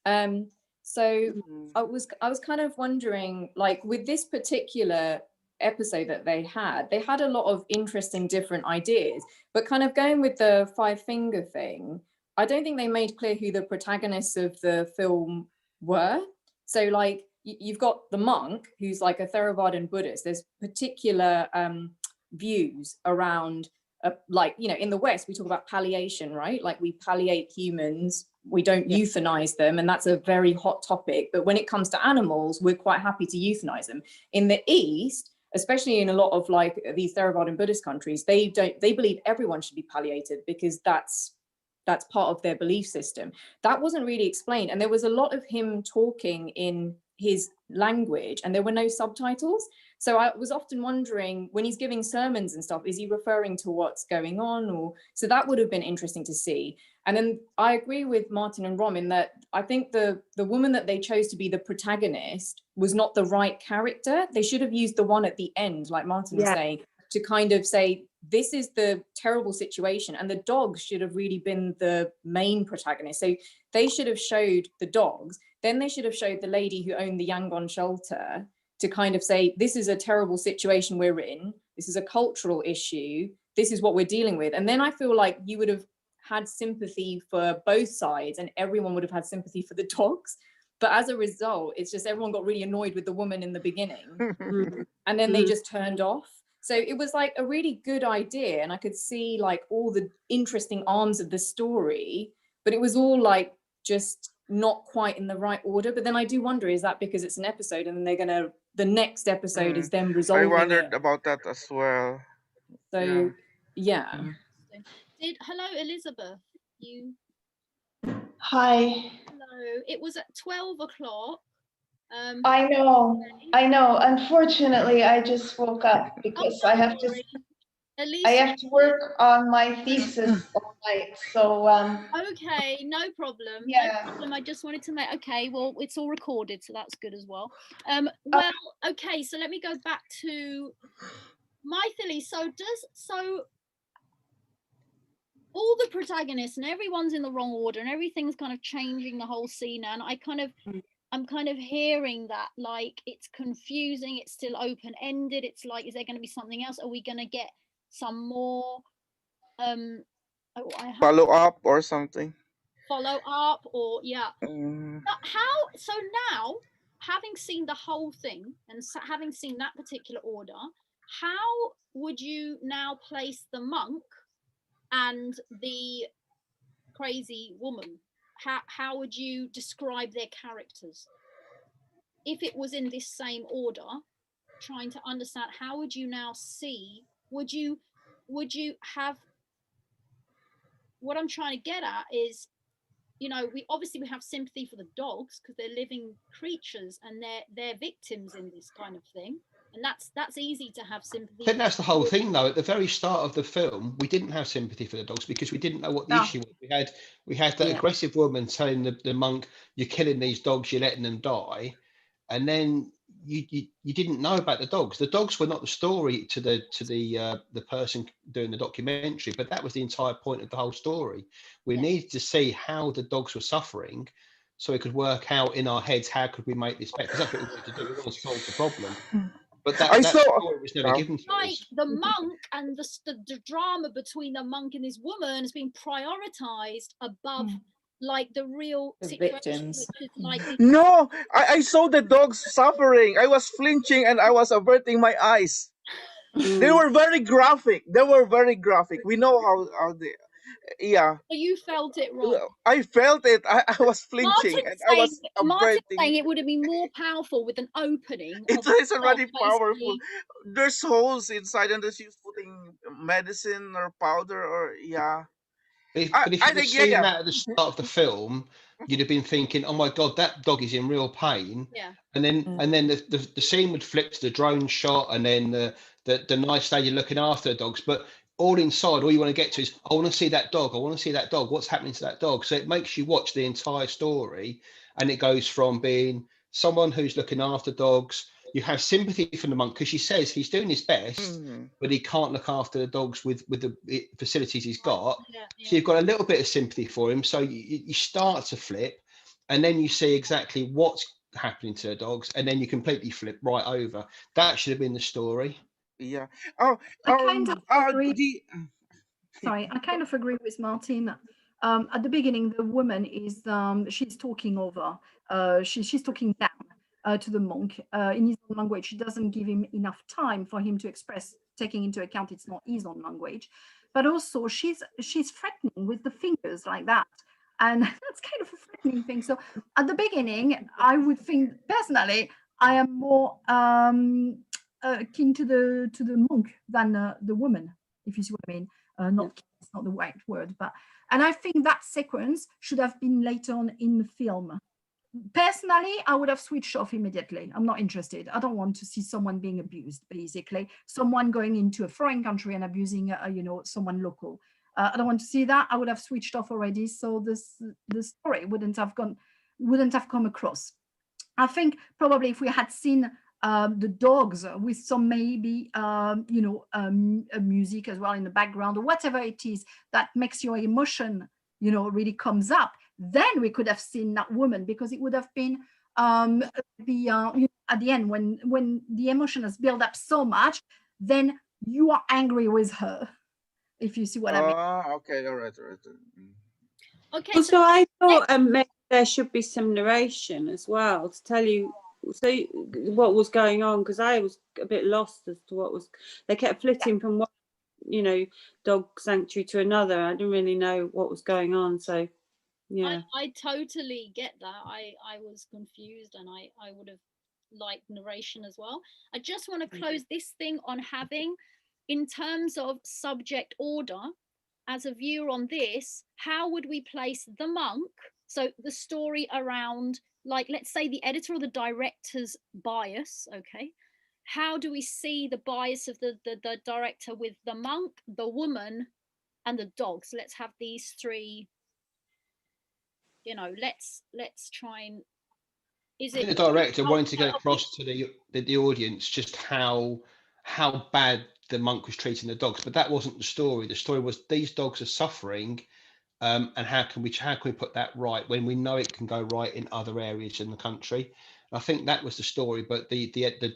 So I was kind of wondering, like with this particular episode that they had a lot of interesting different ideas, but kind of going with the 5-finger thing, I don't think they made clear who the protagonists of the film were. So like you've got the monk, who's like a Theravadan Buddhist. There's particular views around in the West, we talk about palliation, right? Like we palliate humans, we don't euthanize them, and that's a very hot topic. But when it comes to animals, we're quite happy to euthanize them. In the East, especially in a lot of like these Theravadan Buddhist countries, they believe everyone should be palliated, because that's part of their belief system. That wasn't really explained, and there was a lot of him talking in his language, and there were no subtitles. So I was often wondering, when he's giving sermons and stuff, is he referring to what's going on? Or so that would have been interesting to see. And then I agree with Martin and Rom in that I think the woman that they chose to be the protagonist was not the right character. They should have used the one at the end, like Martin was saying, to kind of say, this is the terrible situation, and the dogs should have really been the main protagonist. So they should have showed the dogs, then they should have showed the lady who owned the Yangon shelter, to kind of say, this is a terrible situation we're in, this is a cultural issue, this is what we're dealing with. And then I feel like you would have had sympathy for both sides, and everyone would have had sympathy for the dogs. But as a result, it's just everyone got really annoyed with the woman in the beginning, and then they just turned off. So it was like a really good idea, and I could see like all the interesting arms of the story, but it was all like just not quite in the right order. But then I do wonder, is that because it's an episode, and then the next episode is them resolving it? I wondered about that as well. So hello, Elizabeth. Hi. Hello. It was at 12 o'clock. I know. Unfortunately, I just woke up because I have to work on my thesis all night. So okay, no problem. Yeah. No problem. I just wanted to make well, it's all recorded, so that's good as well. Well, okay, so let me go back to Mythily, so all the protagonists and everyone's in the wrong order and everything's kind of changing the whole scene, and I'm kind of hearing that like it's confusing, it's still open-ended, it's like, is there going to be something else? Are we going to get some more follow up or something? Follow up, or so now, having seen the whole thing and having seen that particular order, how would you now place the monk and the crazy woman? How would you describe their characters if it was in this same order? Trying to understand, how would you now see, would you have, what I'm trying to get at is, you know, we have sympathy for the dogs because they're living creatures and they're victims in this kind of thing, and that's easy to have sympathy. I think that's the whole thing, though. At the very start of the film, we didn't have sympathy for the dogs because we didn't know what the issue was. We had the aggressive woman telling the monk, "You're killing these dogs. You're letting them die," and then you didn't know about the dogs. The dogs were not the story to the person doing the documentary, but that was the entire point of the whole story. We needed to see how the dogs were suffering, so we could work out in our heads how could we make this better. Because that's what we wanted to do. We want to solve the problem. But that story was never given to like us. the monk and the drama between the monk and this woman has been prioritized above like the real situation, which is like No, I saw the dogs suffering. I was flinching and I was averting my eyes. They were very graphic. We know how they, So you felt it wrong. I felt it. I was flinching Martin's saying it would have been more powerful with an opening. It is already powerful. There's holes inside and she's putting medicine or powder or But if you'd seen that at the start of the film, you'd have been thinking, "Oh my God, that dog is in real pain." Yeah. And then the scene would flip to the drone shot, and then the nice lady looking after the dogs. But all inside, all you want to get to is, "I want to see that dog. I want to see that dog. What's happening to that dog?" So it makes you watch the entire story, and it goes from being someone who's looking after dogs. You have sympathy for the monk because she says he's doing his best, but he can't look after the dogs with the facilities he's got. So you've got a little bit of sympathy for him. So you start to flip, and then you see exactly what's happening to the dogs, and then you completely flip right over. That should have been the story. Yeah. I kind of agree. Sorry, I kind of agree with Martin. At the beginning, the woman is she's talking over. She's talking down to the monk in his own language. She doesn't give him enough time for him to express, taking into account it's not his own language. But also she's threatening with the fingers like that. And that's kind of a threatening thing. So at the beginning, I would think personally, I am more keen to the monk than the woman, if you see what I mean. It's not the right word, and I think that sequence should have been later on in the film. Personally, I would have switched off immediately. I'm not interested. I don't want to see someone being abused, basically. Someone going into a foreign country and abusing, someone local. I don't want to see that. I would have switched off already. So the story wouldn't have come across. I think probably if we had seen the dogs with some maybe music as well in the background or whatever it is that makes your emotion really comes up, then we could have seen that woman, because it would have been at the end when the emotion has built up so much, then you are angry with her, if you see what I mean. Okay, all right. Okay. So I thought maybe there should be some narration as well to tell you what was going on, because I was a bit lost as to what was. They kept flitting from one, dog sanctuary to another. I didn't really know what was going on. So, yeah. I totally get that. I was confused, and I would have liked narration as well. I just want to close this thing on having, in terms of subject order, as a viewer on this, how would we place the monk? So the story around, like, let's say the editor or the director's bias, okay? How do we see the bias of the director with the monk, the woman, and the dogs? Let's have these three, let's try and... Is it the director wanting to get across to the audience just how bad the monk was treating the dogs, but that wasn't the story. The story was these dogs are suffering, and how can we put that right when we know it can go right in other areas in the country. And I think that was the story. But the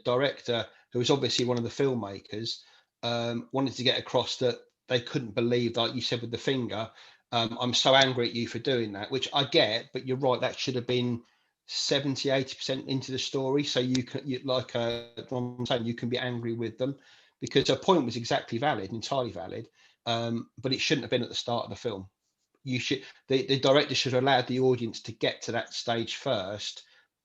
director, who was obviously one of the filmmakers, wanted to get across that they couldn't believe, like you said with the finger, I'm so angry at you for doing that, which I get, but you're right, that should have been 70-80% into the story, so you can, what I'm saying, you can be angry with them, because her point was exactly valid, entirely valid, but it shouldn't have been at the start of the film. You should, the director should have allowed the audience to get to that stage first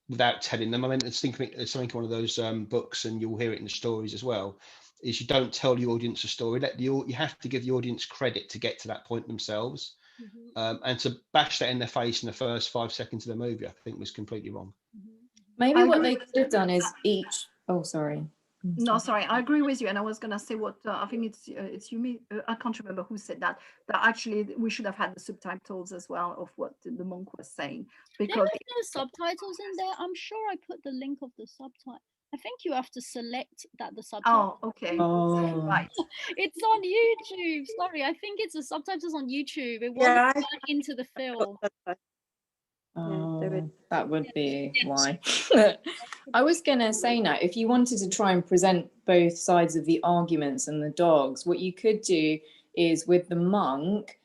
without telling them. I mean, it's something one of those books, and you'll hear it in the stories as well, is you don't tell the audience a story. You have to give the audience credit to get to that point themselves. And to bash that in their face in the first 5 seconds of the movie, I think was completely wrong. Maybe what they could have done is each. Oh, sorry. No, sorry, I agree with you. And I was going to say what I think it's you. I can't remember who said that. That actually we should have had the subtitles as well of what the monk was saying, because there's subtitles in there. I'm sure I put the link of the subtitle. I think you have to select that the subtitles. Oh, okay. Oh, right. It's on YouTube. Sorry, I think it's the subtitles on YouTube. It wasn't turned into the film. Oh, that would be why. I was going to say now, if you wanted to try and present both sides of the arguments and the dogs, what you could do is with the monk,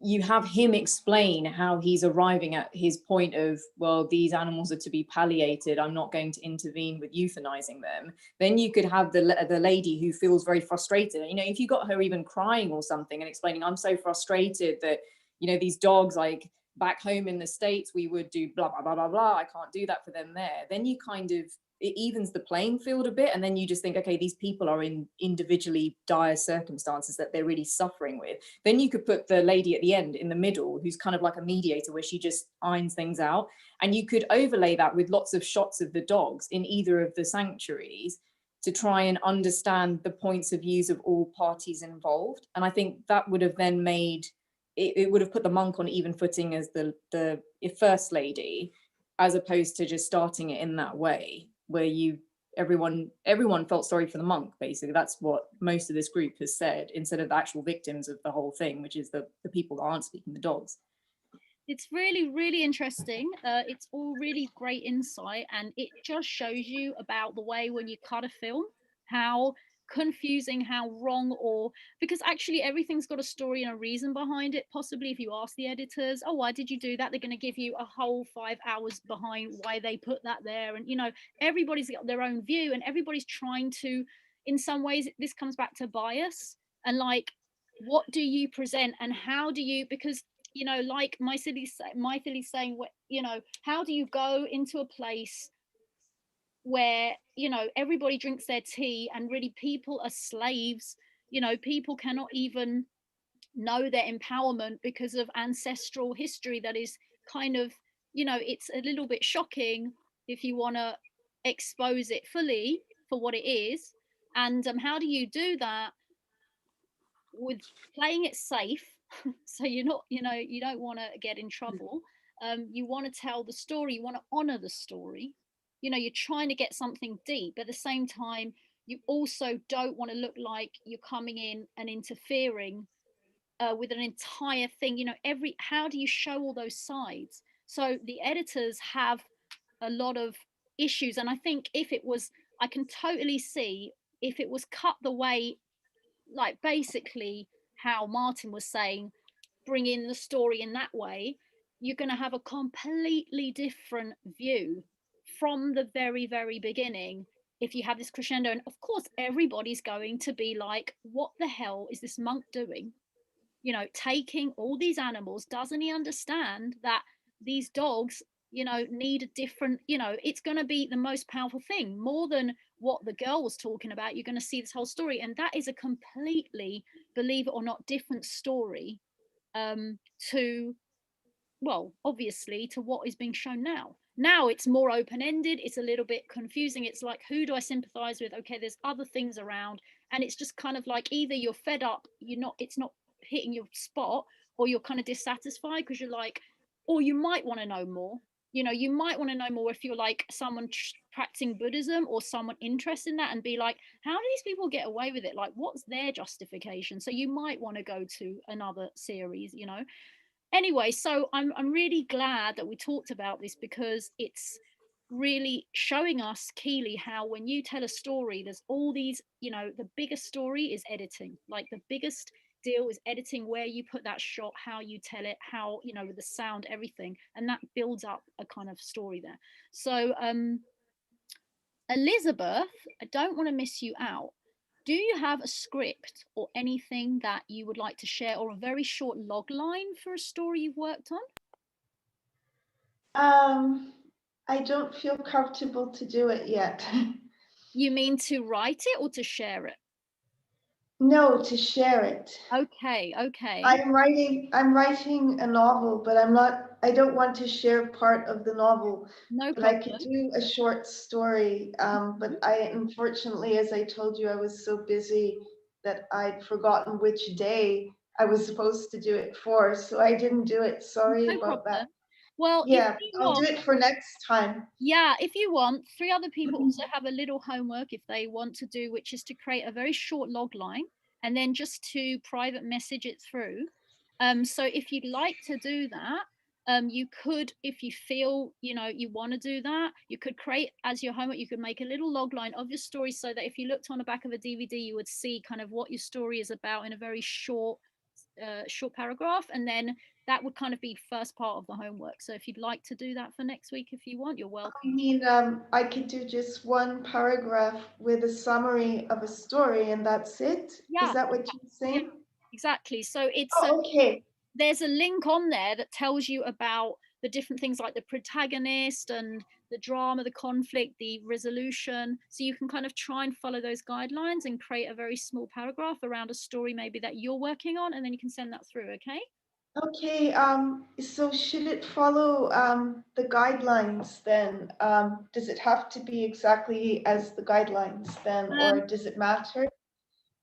you have him explain how he's arriving at his point of, well, these animals are to be palliated, I'm not going to intervene with euthanizing them. Then you could have the lady who feels very frustrated. You know, if you got her even crying or something and explaining, I'm so frustrated that, you know, these dogs, like, back home in the States, we would do blah, blah, blah, blah, blah. I can't do that for them there. Then you kind of, it evens the playing field a bit. And then you just think, okay, these people are in individually dire circumstances that they're really suffering with. Then you could put the lady at the end in the middle, who's kind of like a mediator where she just irons things out. And you could overlay that with lots of shots of the dogs in either of the sanctuaries to try and understand the points of views of all parties involved. And I think that would have then made, it would have put the monk on even footing as the first lady, as opposed to just starting it in that way where everyone felt sorry for the monk. Basically, that's what most of this group has said, instead of the actual victims of the whole thing, which is the people that aren't speaking, the dogs. It's really, really interesting. It's all really great insight, and it just shows you about the way when you cut a film, how confusing, how wrong, or because actually everything's got a story and a reason behind it. Possibly if you ask the editors, oh, why did you do that, they're going to give you a whole 5 hours behind why they put that there. And you know, everybody's got their own view, and everybody's trying to, in some ways this comes back to bias, and like, what do you present and how do you, because you know, like my Philly's saying, you know, how do you go into a place where, you know, everybody drinks their tea and really people are slaves? You know, people cannot even know their empowerment because of ancestral history that is kind of, you know, it's a little bit shocking if you want to expose it fully for what it is. And how do you do that with playing it safe? So you're not, you know, you don't want to get in trouble. You want to tell the story, you want to honor the story. You know, you're trying to get something deep, but at the same time, you also don't want to look like you're coming in and interfering with an entire thing. You know, how do you show all those sides? So the editors have a lot of issues. And I think if it was, I can totally see if it was cut the way, like basically how Martin was saying, bring in the story in that way, you're going to have a completely different view from the very, very beginning if you have this crescendo. And of course, everybody's going to be like, what the hell is this monk doing? You know, taking all these animals, doesn't he understand that these dogs, you know, need a different, you know, it's going to be the most powerful thing, more than what the girl was talking about. You're going to see this whole story, and that is a completely, believe it or not, different story to, well, obviously to what is being shown now. Now it's more open-ended, it's a little bit confusing. It's like, who do I sympathize with? Okay, there's other things around, and it's just kind of like, either you're fed up, it's not hitting your spot, or you're kind of dissatisfied because you're like, or you might want to know more. You know, you might want to know more if you're like someone practicing Buddhism or someone interested in that and be like, how do these people get away with it? Like, what's their justification? So you might want to go to another series, you know. Anyway, so I'm really glad that we talked about this, because it's really showing us, Keely, how when you tell a story, there's all these, you know, the biggest story is editing. Like the biggest deal is editing, where you put that shot, how you tell it, how, you know, with the sound, everything, and that builds up a kind of story there. So Elizabeth, I don't want to miss you out. Do you have a script or anything that you would like to share, or a very short log line for a story you've worked on? I don't feel comfortable to do it yet. You mean to write it or to share it? No, to share it. Okay, okay. I'm writing a novel, but I don't want to share part of the novel. No but problem. I could do a short story. But unfortunately, as I told you, I was so busy that I'd forgotten which day I was supposed to do it for. So I didn't do it. Sorry about that. Well, yeah, I'll do it for next time. Yeah, if you want. 3 other people also have a little homework if they want to do, which is to create a very short log line and then just to private message it through. So if you'd like to do that, you could, if you feel, you know, you want to do that, you could create as your homework, you could make a little log line of your story, so that if you looked on the back of a DVD, you would see kind of what your story is about in a very short paragraph, and then that would kind of be first part of the homework. So if you'd like to do that for next week, if you want, you're welcome. I mean, I could do just one paragraph with a summary of a story and that's it. Yeah. Is that what you're saying? Yeah, exactly. So it's okay. There's a link on there that tells you about the different things, like the protagonist and the drama, the conflict, the resolution. So you can kind of try and follow those guidelines and create a very small paragraph around a story maybe that you're working on, and then you can send that through, okay? Okay, so should it follow the guidelines then? Does it have to be exactly as the guidelines then, or does it matter?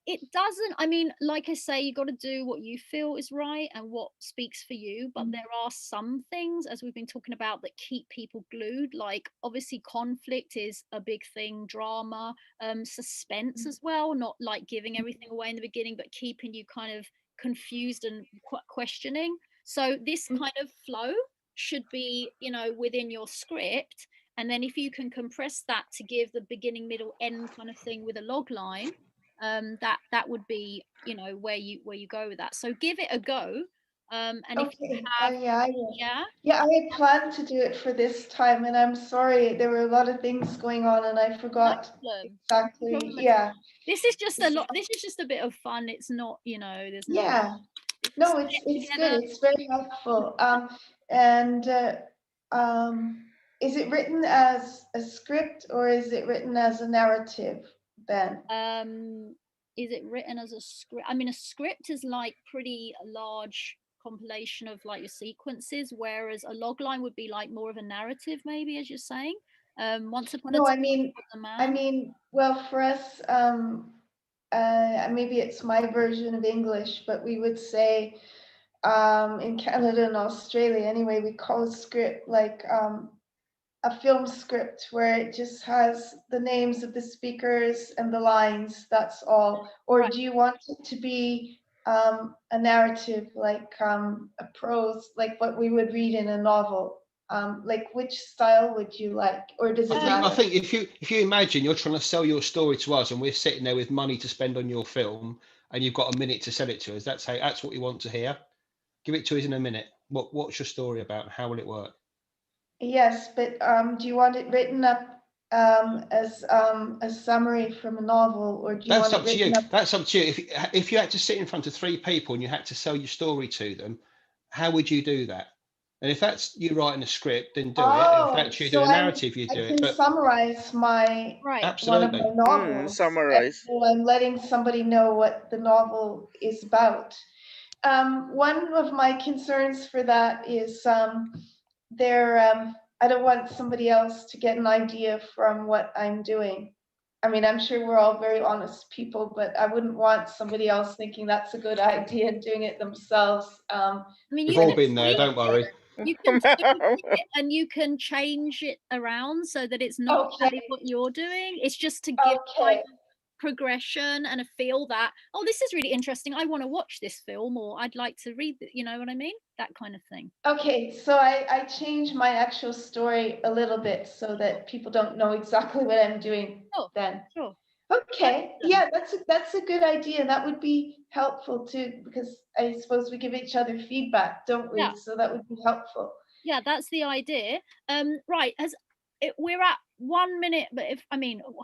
It doesn't. I mean, like I say, you got to do what you feel is right and what speaks for you. But there are some things, as we've been talking about, that keep people glued. Like obviously conflict is a big thing, drama, suspense as well, not like giving everything away in the beginning, but keeping you kind of confused and questioning. So this kind of flow should be, you know, within your script. And then if you can compress that to give the beginning, middle, end kind of thing with a log line, that would be, you know, where you go with that. So give it a go. And if you have, I had planned to do it for this time, and I'm sorry, there were a lot of things going on and I forgot exactly. Yeah, this is just a lot. This is just a bit of fun. It's not, you know, there's no, it's good. It's very helpful. And is it written as a script or is it written as a narrative then? Is it written as a script? I mean, a script is like pretty large compilation of like your sequences, whereas a log line would be like more of a narrative, maybe, as you're saying. Once upon a time, I mean, well, for us, maybe it's my version of English, but we would say in Canada and Australia anyway, we call a script like a film script where it just has the names of the speakers and the lines, that's all. Or do you want it to be a narrative, like a prose, like what we would read in a novel? Like which style would you like, or does it matter? I think if you imagine you're trying to sell your story to us and we're sitting there with money to spend on your film and you've got a minute to sell it to us, that's what we want to hear. Give it to us in a minute. What's your story about? How will it work? Yes, but do you want it written up as a summary from a novel, or do you want it written up? That's up to you. If you had to sit in front of 3 people and you had to sell your story to them, how would you do that? And if that's you writing a script, then do it. And if that's you doing a narrative, you do it. I can summarize one of my novels. Summarize. So I'm letting somebody know what the novel is about. One of my concerns for that is I don't want somebody else to get an idea from what I'm doing. I mean, I'm sure we're all very honest people, but I wouldn't want somebody else thinking that's a good idea and doing it themselves. We've all been there, don't worry. You can tweak it and you can change it around so that it's not exactly what you're doing. It's just to give like progression and a feel that, oh, this is really interesting, I want to watch this film, or I'd like to read it, you know what I mean, that kind of thing. Okay, so I changed my actual story a little bit so that people don't know exactly what I'm doing then. Sure. Okay, yeah, that's a good idea. That would be helpful too, because I suppose we give each other feedback, don't we? Yeah. So that would be helpful. Yeah, that's the idea. Right, we're at 1 minute, but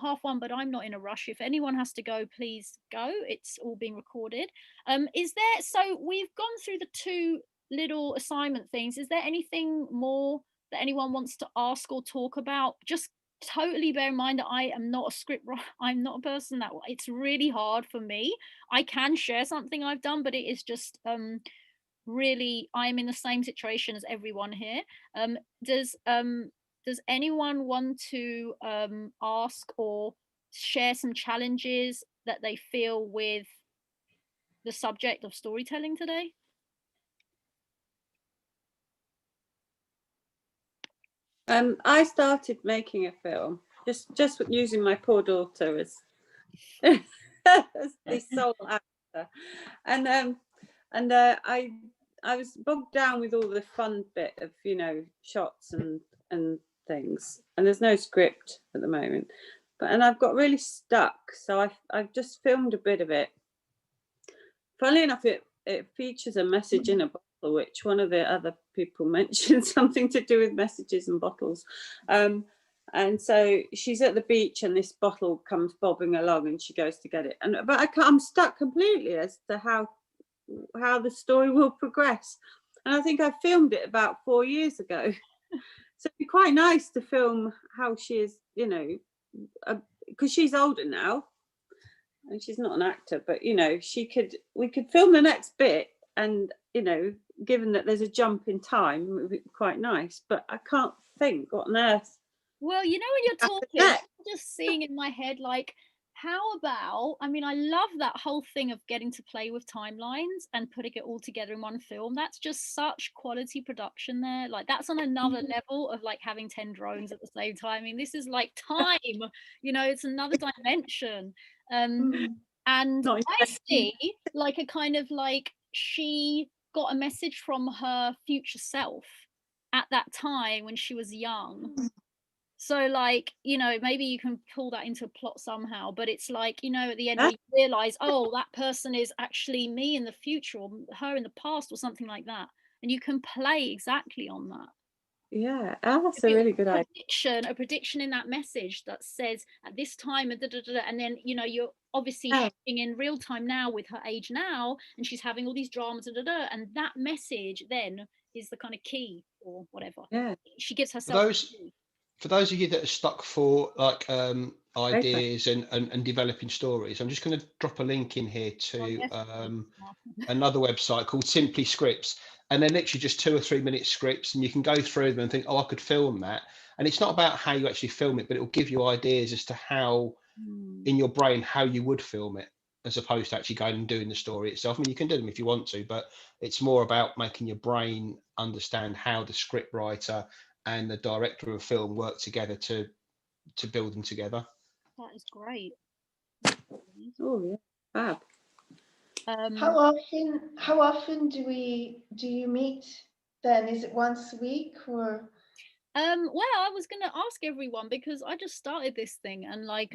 half one, but I'm not in a rush. If anyone has to go, please go. It's all being recorded. So we've gone through the 2 little assignment things. Is there anything more that anyone wants to ask or talk about? Just totally bear in mind that I am not a script writer. I'm not a person that it's really hard for me. I can share something I've done, but it is just really, I'm in the same situation as everyone here. Does anyone want to ask or share some challenges that they feel with the subject of storytelling today? I started making a film just using my poor daughter as the sole actor, and I was bogged down with all the fun bit of, you know, shots and things, and there's no script at the moment, and I've got really stuck, so I've just filmed a bit of it. Funnily enough, it features a message in a bottle, which one of the other people mentioned something to do with messages and bottles. And so she's at the beach and this bottle comes bobbing along and she goes to get it. But I'm stuck completely as to how the story will progress. And I think I filmed it about 4 years ago. So it'd be quite nice to film how she is, you know, because she's older now and she's not an actor, but, you know, we could film the next bit, and, you know, given that there's a jump in time, it would be quite nice, but I can't think what on earth. Well, you know, when you're talking, I'm just seeing in my head, like, how about, I love that whole thing of getting to play with timelines and putting it all together in one film. That's just such quality production there. Like, that's on another level of like having 10 drones at the same time. this is like time, you know, it's another dimension. And I see like a kind of like, she got a message from her future self at that time when she was young. So like, you know, maybe you can pull that into a plot somehow, but it's like, you know, at the end we realize, oh, that person is actually me in the future, or her in the past, or something like that. And you can play exactly on that. Yeah, that's a really good idea. A prediction in that message that says at this time, and then, you know, you're obviously shooting in real time now with her age now, and she's having all these dramas, and that message then is the kind of key or whatever. Yeah, she gives herself. For those of you that are stuck for like ideas and developing stories, I'm just going to drop a link in here to another website called Simply Scripts, and they're literally just 2 or 3 minute scripts, and you can go through them and think, oh, I could film that. And it's not about how you actually film it, but it will give you ideas as to how in your brain how you would film it, as opposed to actually going and doing the story itself. You can do them if you want to, but it's more about making your brain understand how the script writer and the director of a film work together to build them together. That is great. Oh yeah, fab. How often do you meet then? Is it once a week or? Well, I was going to ask everyone, because I just started this thing, and like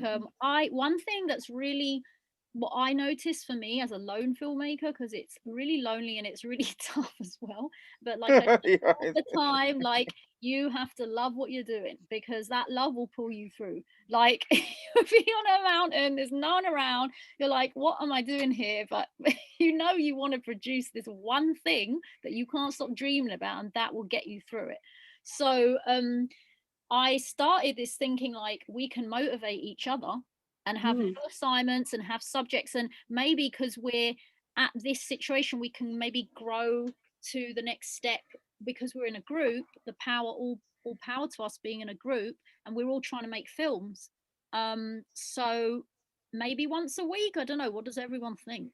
one thing that's really what I noticed for me as a lone filmmaker, because it's really lonely and it's really tough as well, but like I all the time, like you have to love what you're doing, because that love will pull you through. Like you'll be on a mountain, there's no one around, you're like, what am I doing here? But you know you want to produce this one thing that you can't stop dreaming about, and that will get you through it. So I started this thinking like we can motivate each other and have little assignments and have subjects, and maybe because we're at this situation we can maybe grow to the next step, because we're in a group, the power, all power to us being in a group, and we're all trying to make films. So maybe once a week, I don't know, what does everyone think?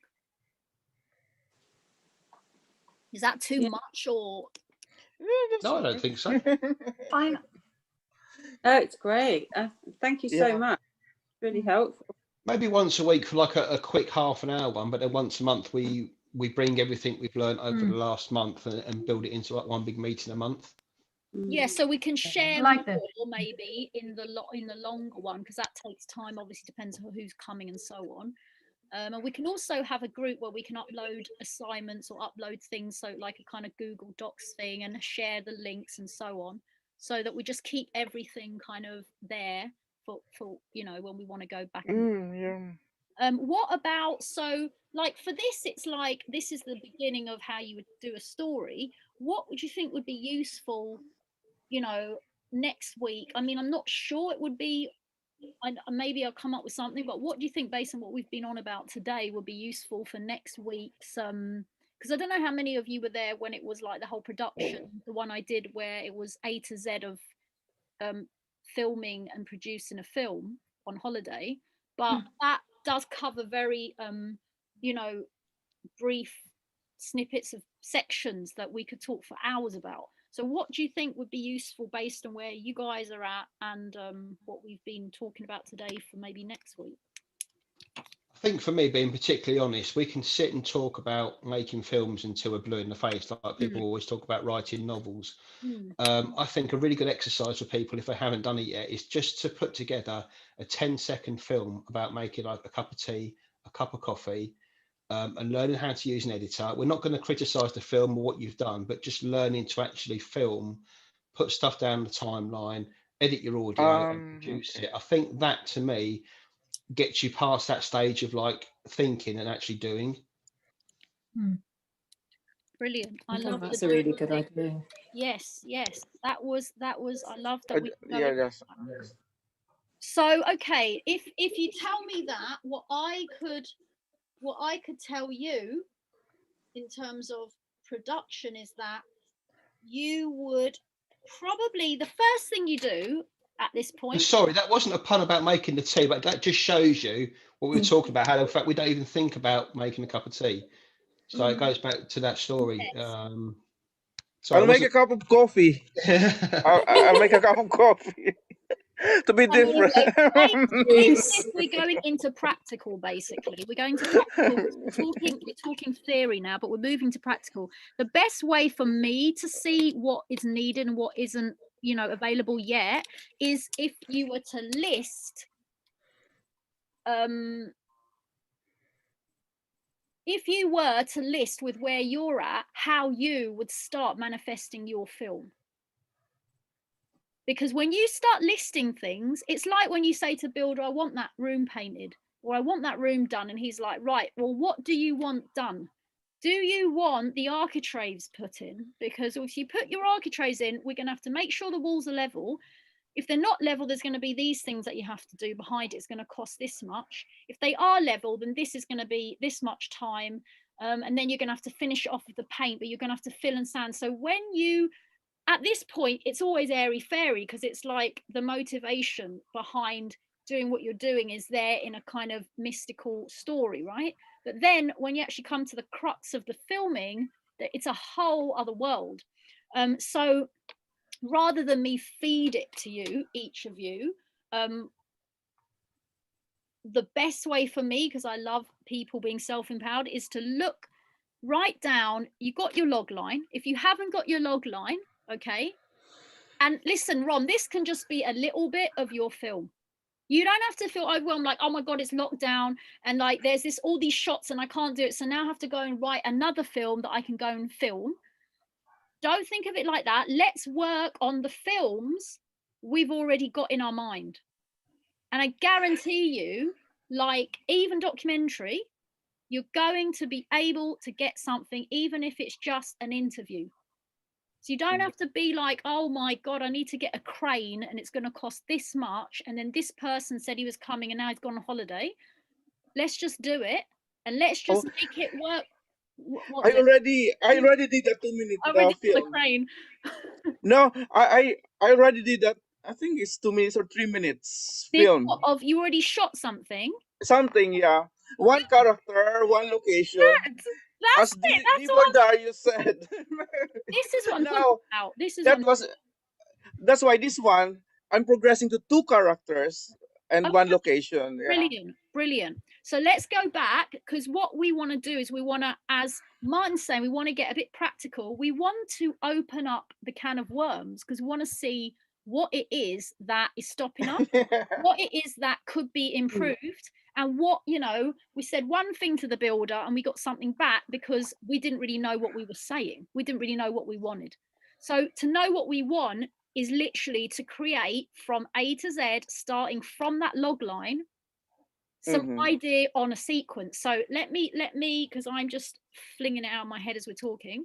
Is that too much, or? No, I don't think so. Fine. Oh, it's great. Thank you so Yeah. much. Really helpful. Maybe once a week for like a quick half-an-hour one, but then once a month we bring everything we've learned over the last month and build it into like one big meeting a month. Yeah, so we can share like that. more maybe in the longer one, because that takes time. Obviously, depends on who's coming and so on. And we can also have a group where we can upload assignments or upload things, so like a kind of Google Docs thing, and share the links and so on, so that we just keep everything kind of there for you know, when we want to go back. Yeah. What about, so like for this, it's like this is the beginning of how you would do a story. What would you think would be useful, you know, next week? I mean, I'm not sure it would be, maybe I'll come up with something, but what do you think, based on what we've been on about today, would be useful for next week's, because I don't know how many of you were there when it was like the whole production, the one I did where it was A to Z of filming and producing a film on holiday, but that does cover very you know, brief snippets of sections that we could talk for hours about. So what do you think would be useful based on where you guys are at and what we've been talking about today for maybe next week? I think for me, being particularly honest, we can sit and talk about making films until we're blue in the face, like people always talk about writing novels. I think a really good exercise for people, if they haven't done it yet, is just to put together a 10-second film about making like a cup of tea, a cup of coffee, and learning how to use an editor. We're not going to criticize the film or what you've done, but just learning to actually film, put stuff down the timeline, edit your audio, and produce it. I think that, to me, gets you past that stage of like thinking and actually doing. Brilliant. I think love that's the a really doing good thing. idea. Yes, I love that we Yeah, yes. So okay, if you tell me that, what I could tell you in terms of production is that you would probably, the first thing you do at this And point, sorry, that wasn't a pun about making the tea, but that just shows you what we were talking about, how in fact we don't even think about making a cup of tea. So it goes back to that story. Yes. Sorry, I'll make a cup of coffee. I'll make a cup of coffee to be different. We're going into practical, basically. We're going to practical. We're talking theory now, but we're moving to practical. The best way for me to see what is needed and what isn't, you know, available yet, is if you were to list with where you're at, how you would start manifesting your film. Because when you start listing things, it's like when you say to builder, I want that room painted, or I want that room done. And he's like, right, well, what do you want done? Do you want the architraves put in? Because if you put your architraves in, we're going to have to make sure the walls are level. If they're not level, there's going to be these things that you have to do behind it. It's going to cost this much. If they are level, then this is going to be this much time. And then you're going to have to finish it off with the paint, but you're going to have to fill and sand. So when you, at this point, it's always airy-fairy, because it's like the motivation behind doing what you're doing is there in a kind of mystical story, right? But then when you actually come to the crux of the filming, it's a whole other world. So rather than me feed it to you, each of you, the best way for me, because I love people being self-empowered, is to write down, you got your log line. If you haven't got your log line, okay, and listen, Ron, this can just be a little bit of your film. You don't have to feel overwhelmed, like, oh my God, it's locked down, and like there's all these shots and I can't do it, so now I have to go and write another film that I can go and film. Don't think of it like that. Let's work on the films we've already got in our mind. And I guarantee you, like even documentary, you're going to be able to get something, even if it's just an interview. So you don't have to be like, oh my God, I need to get a crane and it's going to cost this much. And then this person said he was coming and now he's gone on holiday. Let's just do it and let's just make it work. I already did a 2-minute film. The crane. No, I already did that. I think it's 2 minutes or 3 minutes film. You already shot something? Something, yeah. One character, one location. That's as it. That's Divor all. Darius said. This is what I'm talking Now about. This is that what. was that's why this one I'm progressing to 2 characters and 1 location. Yeah. Brilliant, brilliant. So let's go back, because what we want to do is we want to, as Martin's saying, we want to get a bit practical. We want to open up the can of worms because we want to see what it is that is stopping us, what it is that could be improved, and what, you know, we said one thing to the builder and we got something back because we didn't really know what we were saying. We didn't really know what we wanted. So to know what we want is literally to create from A to Z, starting from that log line, some idea on a sequence. So let me, because I'm just flinging it out of my head as we're talking.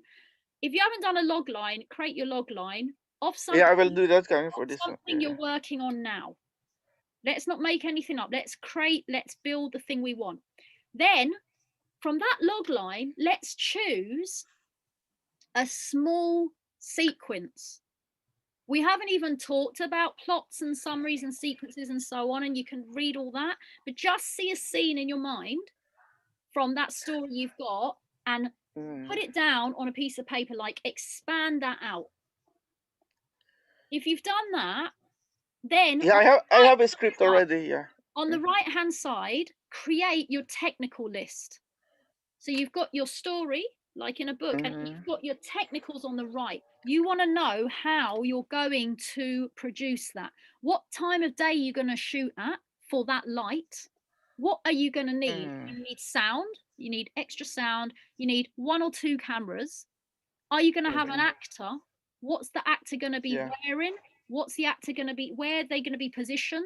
If you haven't done a log line, create your log line of something. Yeah, I will do that kind for this one. Something you're working on now. Let's not make anything up. Let's build the thing we want. Then from that log line, let's choose a small sequence. We haven't even talked about plots and summaries and sequences and so on, and you can read all that, but just see a scene in your mind from that story you've got and put it down on a piece of paper, like expand that out. If you've done that, then yeah, I have a script already. Yeah. On the right hand side, create your technical list. So you've got your story, like in a book, and you've got your technicals on the right. You want to know how you're going to produce that. What time of day you're going to shoot at for that light. What are you going to need? You need sound. You need extra sound. You need 1 or 2 cameras. Are you going to have an actor? What's the actor going to be wearing? What's the actor going to be? Where are they going to be positioned?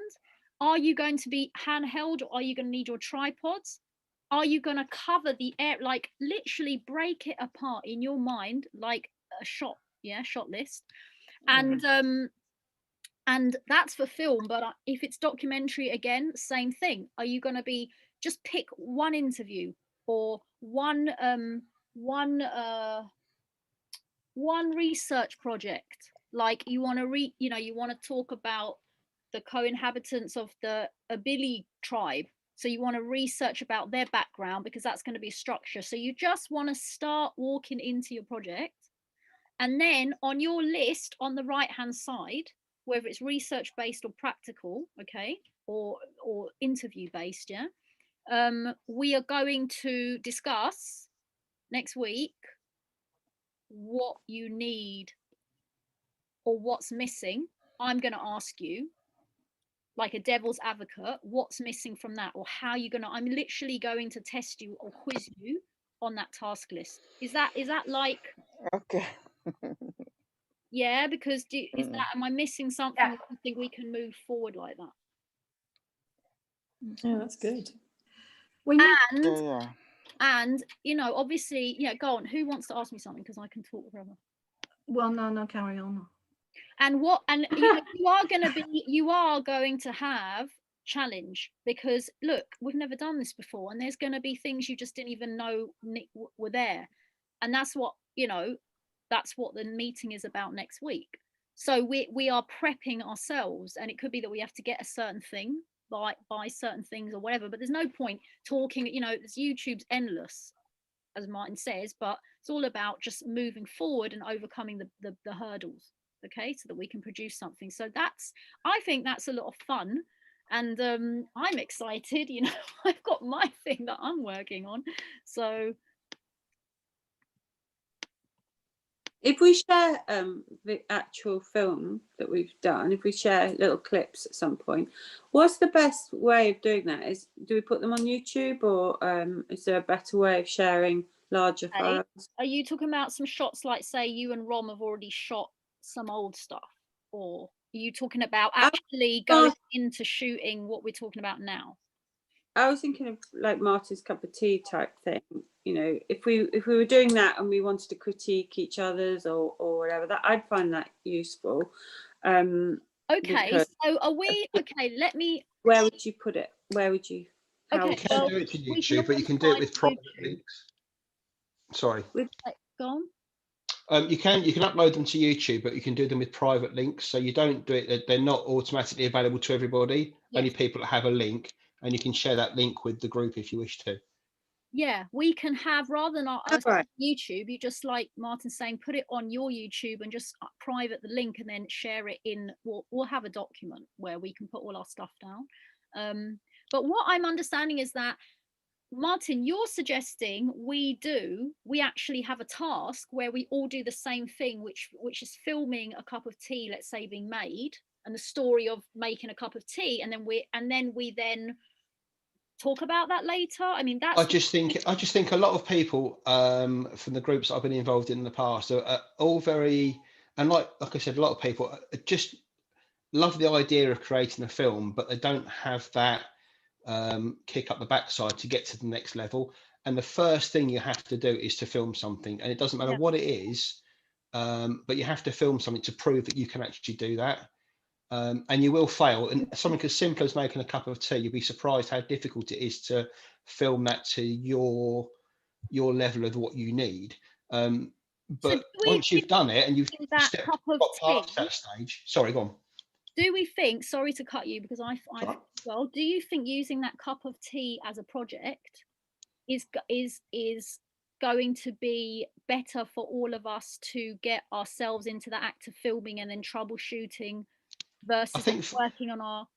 Are you going to be handheld, or are you going to need your tripods? Are you going to cover the air? Like literally break it apart in your mind like a shot list. And that's for film, but if it's documentary, again, same thing. Are you going to be, just pick one interview or one research project. Like you want to you want to talk about the co-inhabitants of the Abili tribe. So you want to research about their background because that's going to be a structure. So you just want to start walking into your project. And then on your list on the right-hand side, whether it's research-based or practical, okay, or interview-based, we are going to discuss next week what you need or what's missing. I'm going to ask you, like a devil's advocate, what's missing from that, or how you're gonna, I'm literally going to test you or quiz you on that task list. Is that like, okay? Yeah, because am I missing something? I think we can move forward like that. Yeah, that's good. And you know, obviously, go on. Who wants to ask me something? Because I can talk forever. Well, no, carry on. And you are going to have challenge, because look, we've never done this before, and there's going to be things you just didn't even know were there, and that's what the meeting is about next week. So we are prepping ourselves, and it could be that we have to get a certain thing, buy certain things or whatever, but there's no point talking, YouTube's endless, as Martin says, but it's all about just moving forward and overcoming the hurdles, okay, so that we can produce something. So I think that's a lot of fun, and I'm excited. I've got my thing that I'm working on. So if we share the actual film that we've done, if we share little clips at some point, what's the best way of doing that? Do we put them on YouTube, or is there a better way of sharing larger files? Are you talking about some shots, like say you and Rom have already shot some old stuff, or are you talking about actually going into shooting what we're talking about now? I was thinking of like Martin's cup of tea type thing. If we were doing that and we wanted to critique each other's or whatever, that I'd find that useful. Okay, so are we okay? Let me. Where would you put it? Where would you? Okay, you can do it to YouTube, but you can do it with private links. Sorry. Go on. You can upload them to YouTube, but you can do them with private links. So you don't do it; they're not automatically available to everybody. Yes. Only people that have a link, and you can share that link with the group if you wish to. Yeah, we can have, rather than us right. YouTube, you just, like Martin's saying, put it on your YouTube and just private the link and then share it in. We'll have a document where we can put all our stuff down. But what I'm understanding is that, Martin, you're suggesting we actually have a task where we all do the same thing, which is filming a cup of tea, let's say, being made, and the story of making a cup of tea, and then we talk about that later. I mean, that's. I just think a lot of people from the groups I've been involved in the past are all very, and like I said, a lot of people just love the idea of creating a film, but they don't have that kick up the backside to get to the next level. And the first thing you have to do is to film something, and it doesn't matter what it is, but you have to film something to prove that you can actually do that. And you will fail. And something as simple as making a cup of tea, you'll be surprised how difficult it is to film that to your level of what you need. But once you've done it and you've stepped past that stage, sorry, go on. Do we think, sorry to cut you, because well, do you think using that cup of tea as a project is going to be better for all of us to get ourselves into the act of filming and then troubleshooting versus working on our...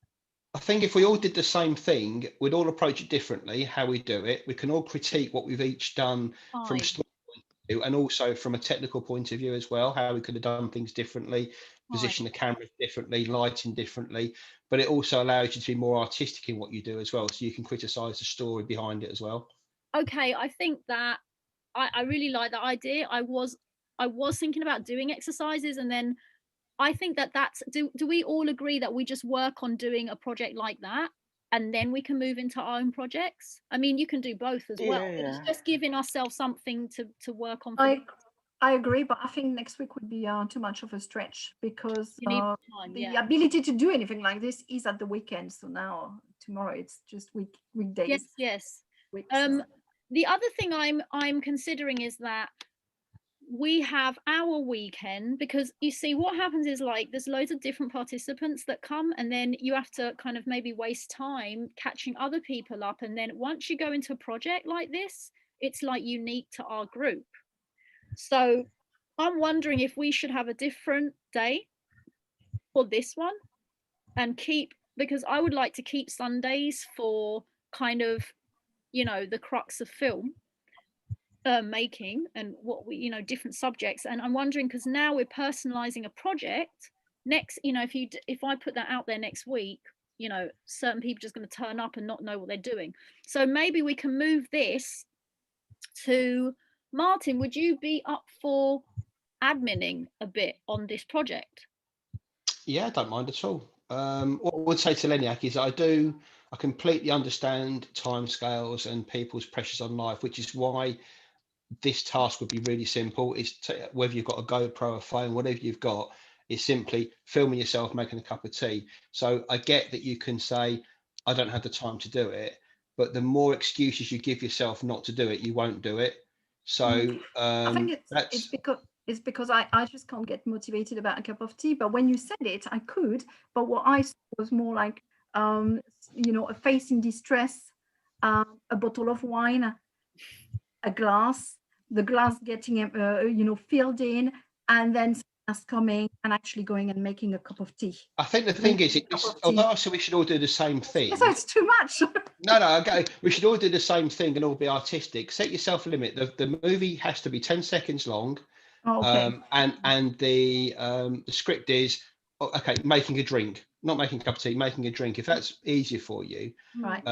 I think if we all did the same thing, we'd all approach it differently, how we do it. We can all critique what we've each done from a story point of view, and also from a technical point of view as well, how we could have done things differently, position the cameras differently, lighting differently. But it also allows you to be more artistic in what you do as well, so you can criticize the story behind it as well. Okay, I think that I really like that idea. I was thinking about doing exercises, and then I think that's do we all agree that we just work on doing a project like that, and then we can move into our own projects? I mean, you can do both as well. But it's just giving ourselves something to work on. I agree, but I think next week would be too much of a stretch, because you need time, the ability to do anything like this is at the weekend. So now tomorrow it's just weekdays. Yes. The other thing I'm considering is that we have our weekend, because you see what happens is, like, there's loads of different participants that come, and then you have to kind of maybe waste time catching other people up, and then once you go into a project like this, it's like unique to our group. So I'm wondering if we should have a different day for this one, and because I would like to keep Sundays for kind of, you know, the crux of film making, and what we, different subjects. And I'm wondering, because now we're personalizing a project next, if I put that out there next week, certain people are just going to turn up and not know what they're doing. So maybe we can move this to Martin. Would you be up for adminning a bit on this project? Yeah, I don't mind at all. What I would say to Leniak is I completely understand timescales and people's pressures on life, which is why this task would be really simple. Whether you've got a GoPro, a phone, whatever you've got, is simply filming yourself making a cup of tea. So I get that you can say, I don't have the time to do it, but the more excuses you give yourself not to do it, you won't do it. So I think it's because I just can't get motivated about a cup of tea. But when you said it, I could. But what I saw was more like, a face in distress, a bottle of wine, a glass, the glass getting filled in, and then us coming and actually going and making a cup of tea. I think the thing is, although I said we should all do the same thing. So it's too much. No, okay. We should all do the same thing and all be artistic. Set yourself a limit. The movie has to be 10 seconds long. Oh, okay. And the script is, okay, making a drink, not making a cup of tea, making a drink. If that's easier for you, right,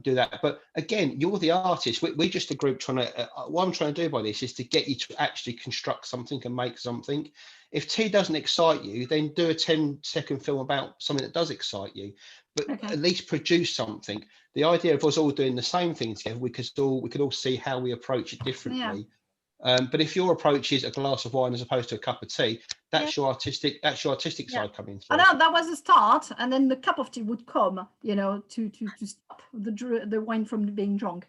do that. But again, you're the artist. We're just a group trying to, what I'm trying to do by this is to get you to actually construct something and make something. If tea doesn't excite you, then do a 10-second film about something that does excite you, but at least produce something. The idea of us all doing the same thing together, we could all see how we approach it differently. Yeah. But if your approach is a glass of wine as opposed to a cup of tea, that's your artistic side coming through. I know that was a start, and then the cup of tea would come, to stop the wine from being drunk.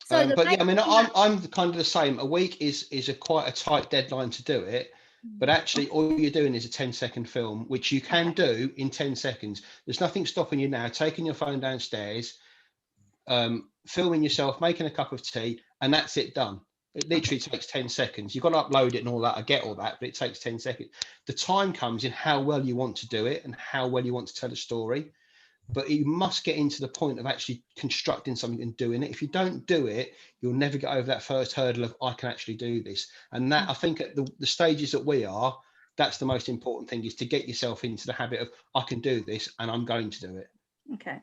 So but yeah, I mean, I'm kind of the same. A week is quite a tight deadline to do it, but actually all you're doing is a 10-second film, which you can do in 10 seconds. There's nothing stopping you now taking your phone downstairs, filming yourself making a cup of tea, and that's it, done. It literally takes 10 seconds. You've got to upload it and all that. I get all that, but it takes 10 seconds. The time comes in how well you want to do it and how well you want to tell a story. But you must get into the point of actually constructing something and doing it. If you don't do it, you'll never get over that first hurdle of I can actually do this. And that, I think, at the stages that we are, that's the most important thing, is to get yourself into the habit of I can do this and I'm going to do it. Okay.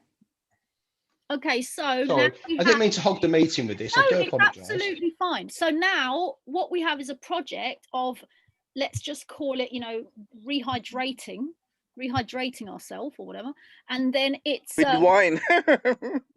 Okay, so Sorry, I didn't mean to hog the meeting with this. I do it's apologise. absolutely fine. So now what we have is a project of, let's just call it, you know, rehydrating ourselves or whatever, and then it's With wine.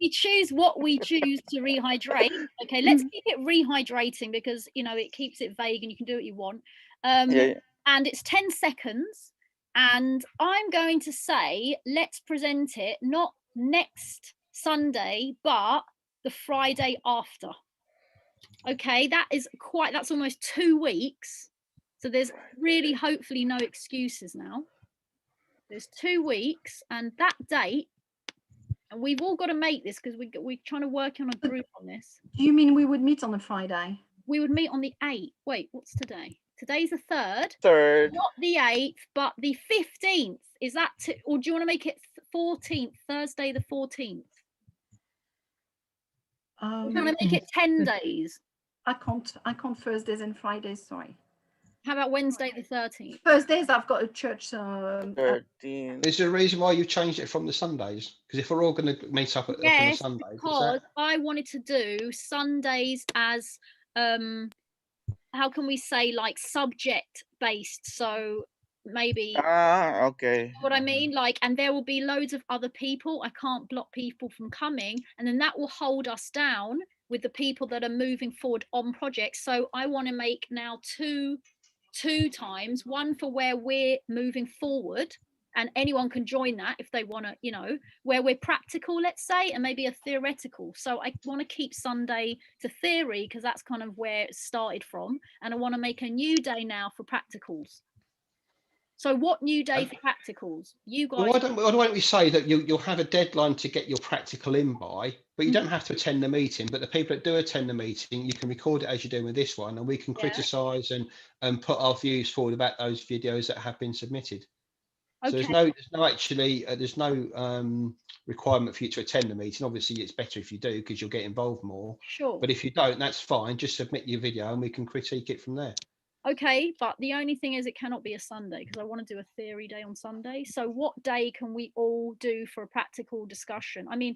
we choose what we choose to rehydrate. Okay, let's keep it rehydrating because, you know, it keeps it vague and you can do what you want. Yeah. And it's 10 seconds, and I'm going to say let's present it not next Sunday but the Friday after. Okay, that's almost 2 weeks, so there's really hopefully no excuses now. There's 2 weeks, and that date, and we've all got to make this because we're trying to work on a group on this. Do you mean we would meet on a Friday? We would meet on the 8th. Wait, what's today? Today's the 3rd. 3rd. Not the 8th, but the 15th. Is that, or do you want to make it 14th, Thursday the 14th? We're going to make it 10 days. I can't Thursdays and Fridays, sorry. How about Wednesday the 13th? Thursdays I've got a church. 13. Is there a reason why you changed it from the Sundays? Because if we're all going to meet up on the Sundays, because I wanted to do Sundays as how can we say, like, subject based, so maybe okay, what I mean, like, and there will be loads of other people. I can't block people from coming, and then that will hold us down with the people that are moving forward on projects. So I want to make now two times, one for where we're moving forward and anyone can join that if they want to, you know, where we're practical, let's say, and maybe a theoretical. So I want to keep Sunday to theory because that's kind of where it started from, and I want to make a new day now for practicals. So what new day for practicals? You guys. Well, why don't we say that you'll have a deadline to get your practical in by, but you don't have to attend the meeting. But the people that do attend the meeting, you can record it as you're doing with this one, and we can criticise and put our views forward about those videos that have been submitted. So there's no requirement for you to attend the meeting. Obviously, it's better if you do because you'll get involved more. Sure. But if you don't, that's fine. Just submit your video and we can critique it from there. Okay, but the only thing is it cannot be a Sunday because I want to do a theory day on Sunday. So what day can we all do for a practical discussion? I mean,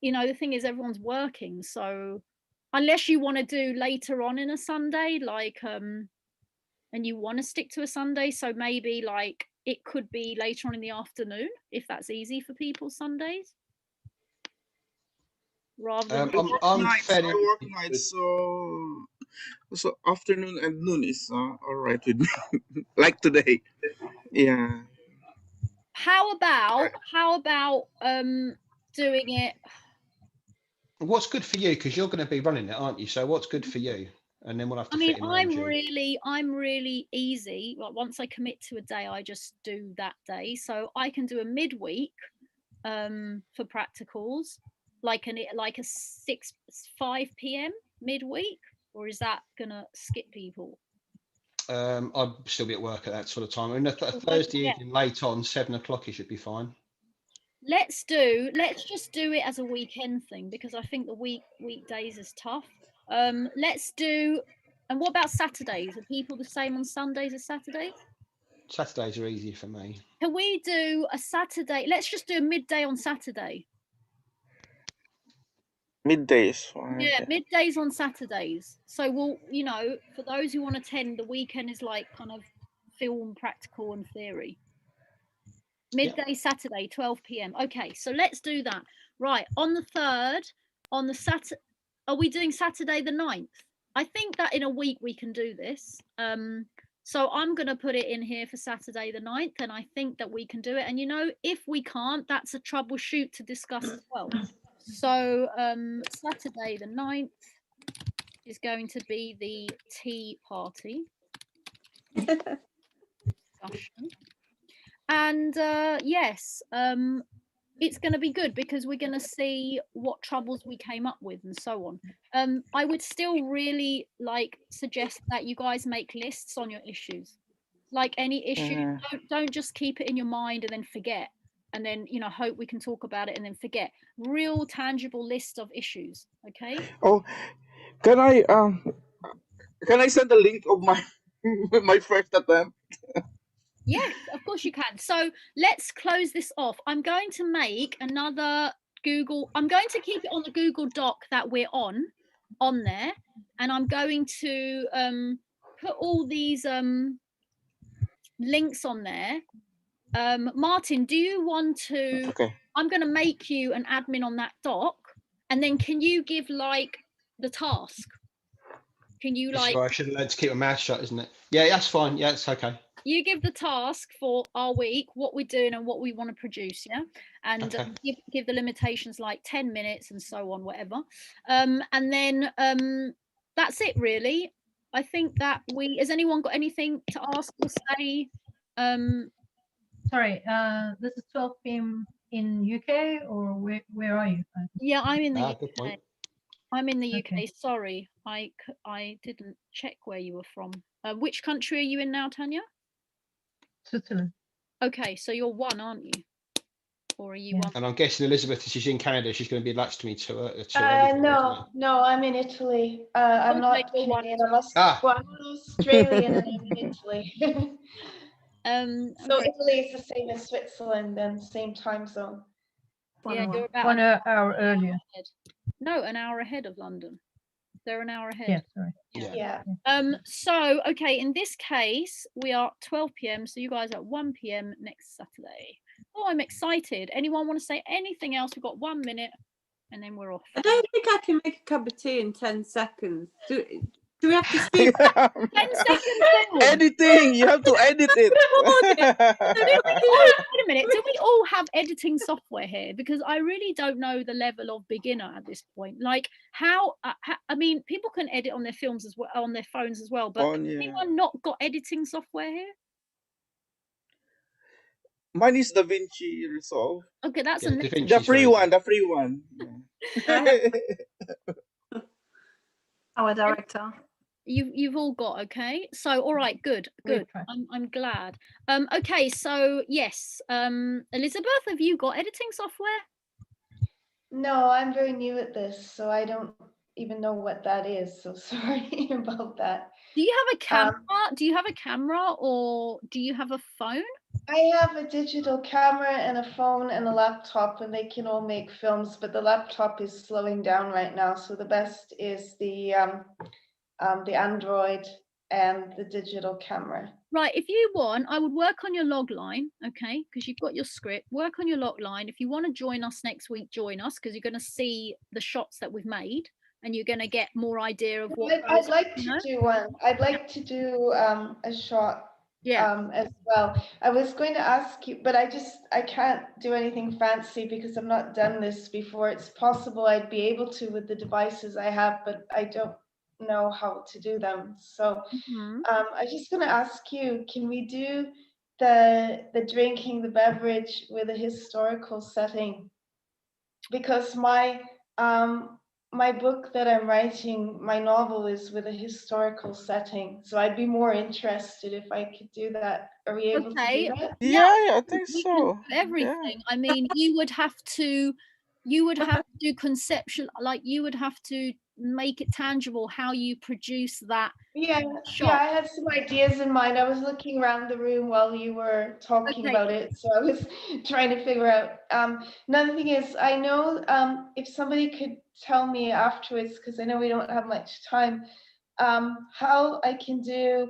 you know, the thing is everyone's working. So unless you want to do later on in a Sunday, like, and you want to stick to a Sunday, so maybe like it could be later on in the afternoon, if that's easy for people Sundays. Rather than I'm fairly work nights, so afternoon and noon is all right with me. Like today. Yeah. How about doing it? What's good for you? Because you're going to be running it, aren't you? So what's good for you? And then we'll have to fit in around you. I'm really easy. Like once I commit to a day, I just do that day. So I can do a midweek for practicals, like a 5 p.m. midweek, or is that gonna skip people? I'd still be at work at that sort of time. I mean, a Thursday evening late on 7 o'clock, it should be fine. Let's just do it as a weekend thing because I think the weekdays is tough. Let's do, and what about Saturdays? Are people the same on Sundays as Saturdays? Saturdays are easier for me. Can we do a Saturday? Let's just do a midday on Saturday. Middays. Yeah, middays on Saturdays. So we'll, you know, for those who want to attend, the weekend is like kind of film, practical and theory. Midday Saturday, 12 p.m. Okay, so let's do that. Right, on the 3rd, on the Saturday, are we doing Saturday the 9th? I think that in a week we can do this. So I'm going to put it in here for Saturday the 9th, and I think that we can do it. And, you know, if we can't, that's a troubleshoot to discuss as well. So Saturday the 9th is going to be the tea party. And yes, it's going to be good because we're going to see what troubles we came up with and so on. I would still really suggest that you guys make lists on your issues. Like any issue, don't just keep it in your mind and then forget, and then hope we can talk about it and then forget. Real tangible list of issues. Okay. Oh, can I send the link of my my first attempt? Yes, of course you can. So let's close this off. I'm going to make another Google. I'm going to keep it on the Google Doc that we're on there, and I'm going to put all these links on there. Martin, do you want to? Okay. I'm going to make you an admin on that doc, and then can you give the task? Can you I should have learned to keep my mouth shut, isn't it? Yeah, that's fine. Yeah, it's okay. You give the task for our week, what we're doing and what we want to produce, yeah? And Okay. give the limitations like 10 minutes and so on, whatever. And then that's it, really. I think that has anyone got anything to ask or say? Sorry, this is 12 p.m. in UK, or where are you? Yeah, I'm in the Good UK. point. I'm in the UK. Okay. Sorry, I didn't check where you were from. Which country are you in now, Tanya? Switzerland. Okay, so you're one, aren't you? Or are you one? And I'm guessing Elizabeth, if she's in Canada, she's going to be latched to me to everything, No, I'm in Italy. I'm not Canadian. I'm Australian and I'm in Italy. So Italy is the same as Switzerland and same time zone. Yeah, you're about 1 hour earlier. No, an hour ahead of London. They're an hour ahead. Yeah, sorry. Yeah. So okay, in this case we are 12 p.m. so you guys are at 1 p.m. next Saturday. Oh, I'm excited. Anyone want to say anything else? We've got 1 minute and then we're off. I don't think I can make a cup of tea in 10 seconds. Do we have to speak? 10 seconds. Editing, you have to edit it. Wait a minute, do we all have editing software here? Because I really don't know the level of beginner at this point. Like how I mean, people can edit on their films as well, on their phones as well, but has anyone not got editing software here? Mine is DaVinci Resolve. Okay, that's the free one. The free one. Our director. You've all got, okay, so all right, good. I'm glad. Okay, so yes, Elizabeth, have you got editing software? No, I'm very new at this, so I don't even know what that is, so sorry about that. Do you have a camera? Do you have a camera or do you have a phone? I have a digital camera and a phone and a laptop, and they can all make films, but the laptop is slowing down right now, so the best is the Android and the digital camera. Right, if you want, I would work on your log line, okay, because you've got your script. Work on your log line. If you want to join us next week, join us, because you're going to see the shots that we've made and you're going to get more idea of what I'd like to do one. I'd like to do a shot as well. I was going to ask you, but I can't do anything fancy because I've not done this before. It's possible I'd be able to with the devices I have, but I don't know how to do them. So I'm just going to ask you, can we do the drinking the beverage with a historical setting? Because my book that I'm writing, my novel, is with a historical setting, so I'd be more interested if I could do that. Are we able to do that? Yeah, I think so. Everything. I mean, you would have to do conceptual, like you would have to make it tangible how you produce that shot. I had some ideas in mind. I was looking around the room while you were talking about it, so I was trying to figure out. Another thing is, I know if somebody could tell me afterwards, because I know we don't have much time, how I can do.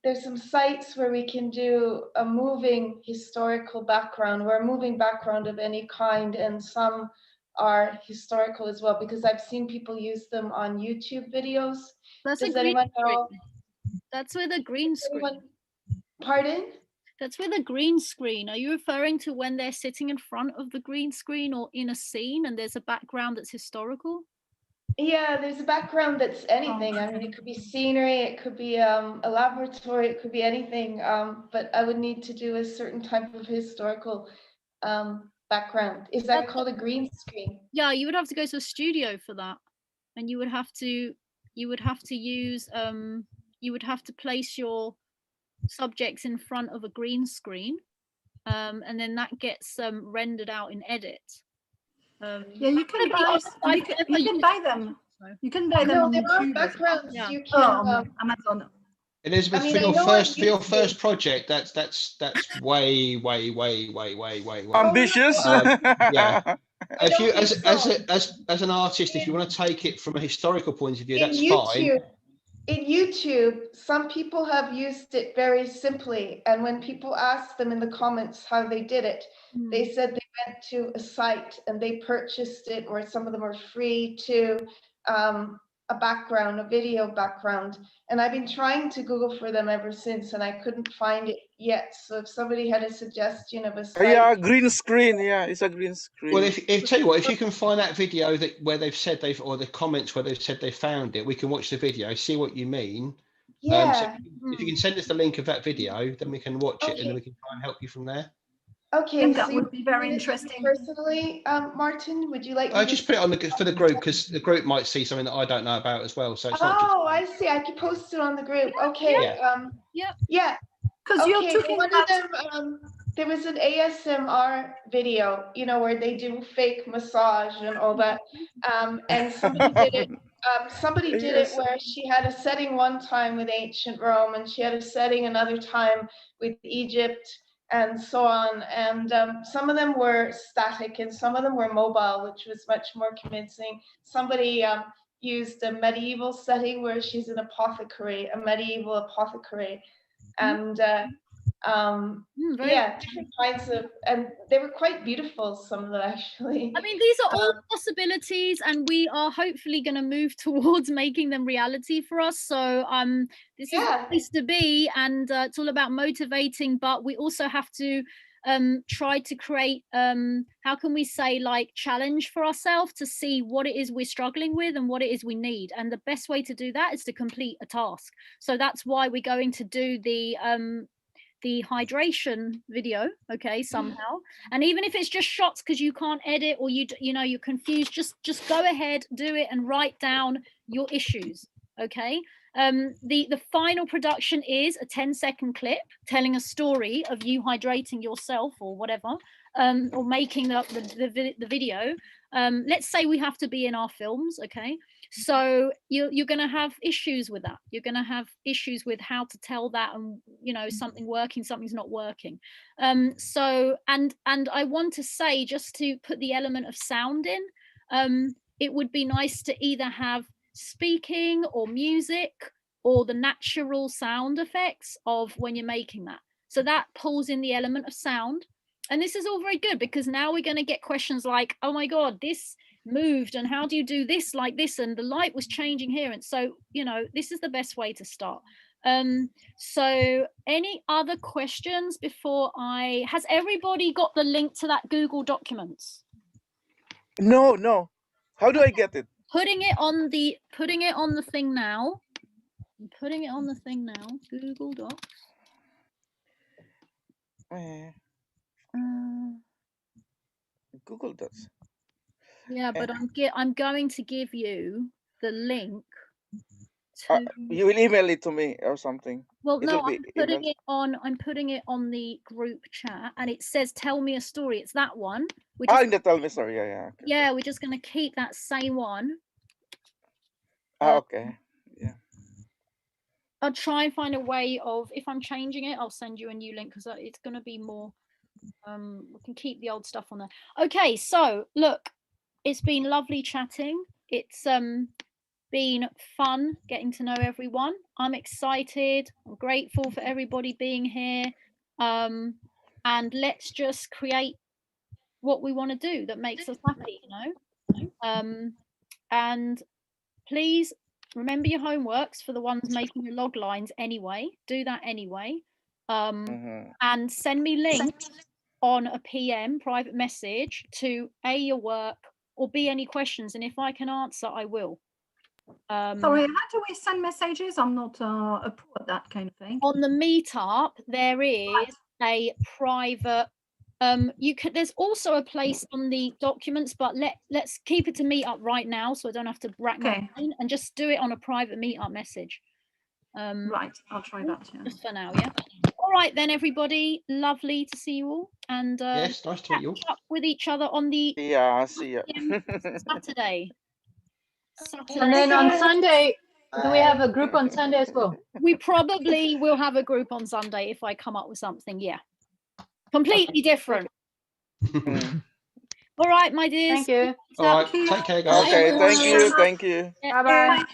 There's some sites where we can do a moving historical background, or a moving background of any kind, and some are historical as well, because I've seen people use them on YouTube videos. Does anyone know? That's with a green screen. Pardon? That's with a green screen. Are you referring to when they're sitting in front of the green screen or in a scene and there's a background that's historical? Yeah, there's a background that's anything. I mean, it could be scenery, it could be a laboratory, it could be anything. But I would need to do a certain type of historical background? Is that called a green screen? Yeah, you would have to go to a studio for that, and you would have to use you would have to place your subjects in front of a green screen, and then that gets rendered out in Edit. Yeah, you can buy. You can buy them. You can buy them No, on there are YouTube. backgrounds Yeah. you Oh, can. on Amazon. Elizabeth, I mean, for I your know on first YouTube- project, that's way. Ambitious. Yeah. I If don't you think as an artist, if you want to take it from a historical point of view, in that's YouTube, fine. in YouTube, some people have used it very simply, and when people ask them in the comments how they did it, they said they went to a site and they purchased it, or some of them are free to a background, a video background. And I've been trying to Google for them ever since, and I couldn't find it yet. So if somebody had a suggestion of a site, Yeah, green screen. Yeah, it's a green screen. Well, if tell you what, if you can find that video where they've said or the comments where they've said they found it, we can watch the video, see what you mean. yeah. So if you can send us the link of that video, then we can watch it, and then we can try and help you from there. Okay, I think that so you would be very want me to do it interesting. Personally, Martin, would you like me I to just put it on for the group, because the group might see something that I don't know about as well. So it's not just. Oh, I see. I could post it on the group. Okay. Yeah. Yeah. Because you're Okay. talking One about. of them, there was an ASMR video, where they do fake massage and all that. And somebody did it. Somebody did it Yes. where she had a setting one time with ancient Rome, and she had a setting another time with Egypt, and so on. And some of them were static and some of them were mobile, which was much more convincing. Somebody used a medieval setting where she's an apothecary, a medieval apothecary. And yeah, different kinds of, and they were quite beautiful, some of them actually. I mean, these are all possibilities, and we are hopefully going to move towards making them reality for us. So this is a place to be, and it's all about motivating, but we also have to try to create, how can we say, like, challenge for ourselves to see what it is we're struggling with and what it is we need. And the best way to do that is to complete a task. So that's why we're going to do the hydration video, okay, somehow. And even if it's just shots because you can't edit, or you're confused, just go ahead, do it, and write down your issues, okay. The final production is a 10-second clip telling a story of you hydrating yourself or whatever, or making the video. Let's say we have to be in our films, okay. So you're going to have issues with that. You're going to have issues with how to tell that, and something working, something's not working. So and I want to say, just to put the element of sound in, it would be nice to either have speaking or music or the natural sound effects of when you're making that. So that pulls in the element of sound. And this is all very good, because now we're going to get questions like, oh my God, this moved, and how do you do this like this, and the light was changing here. And so this is the best way to start. So any other questions before has everybody got the link to that Google Documents? No. How do I get it? Putting it on the thing now. I'm putting it on the thing now. Google Docs. Google Docs. Yeah, but I'm going to give you the link. You will email it to me or something. Well, no, I'm putting it on the group chat, and it says "Tell me a story." It's that one. In the Tell Me Story. Yeah. Okay. Yeah, we're just going to keep that same one. Okay. Yeah. I'll try and find a way of, if I'm changing it, I'll send you a new link, because it's going to be more. We can keep the old stuff on there. Okay, so look, it's been lovely chatting. It's been fun getting to know everyone. I'm excited. I'm grateful for everybody being here. And let's just create what we want to do that makes us happy, and please remember your homeworks for the ones making your log lines anyway. Do that anyway. And send me links on a PM, private message, to your work, or any questions, and if I can answer, I will. Sorry, how do we send messages? I'm not a pro at that kind of thing. On the meetup, there is a private You can. There's also a place on the documents, but let's keep it to meetup right now, so I don't have to rack my brain, and just do it on a private meetup message. Right, I'll try that. Yeah. Just for now, yeah. All right then, everybody. Lovely to see you all, and Yes, nice to meet you all. catch up with each other on the Yeah, see ya. Saturday. And then on Sunday, do we have a group on Sunday as well? We probably will have a group on Sunday if I come up with something. Yeah, completely different. All right, my dears. Thank you. All right, take care, guys. Okay, thank you. Bye Bye-bye. bye.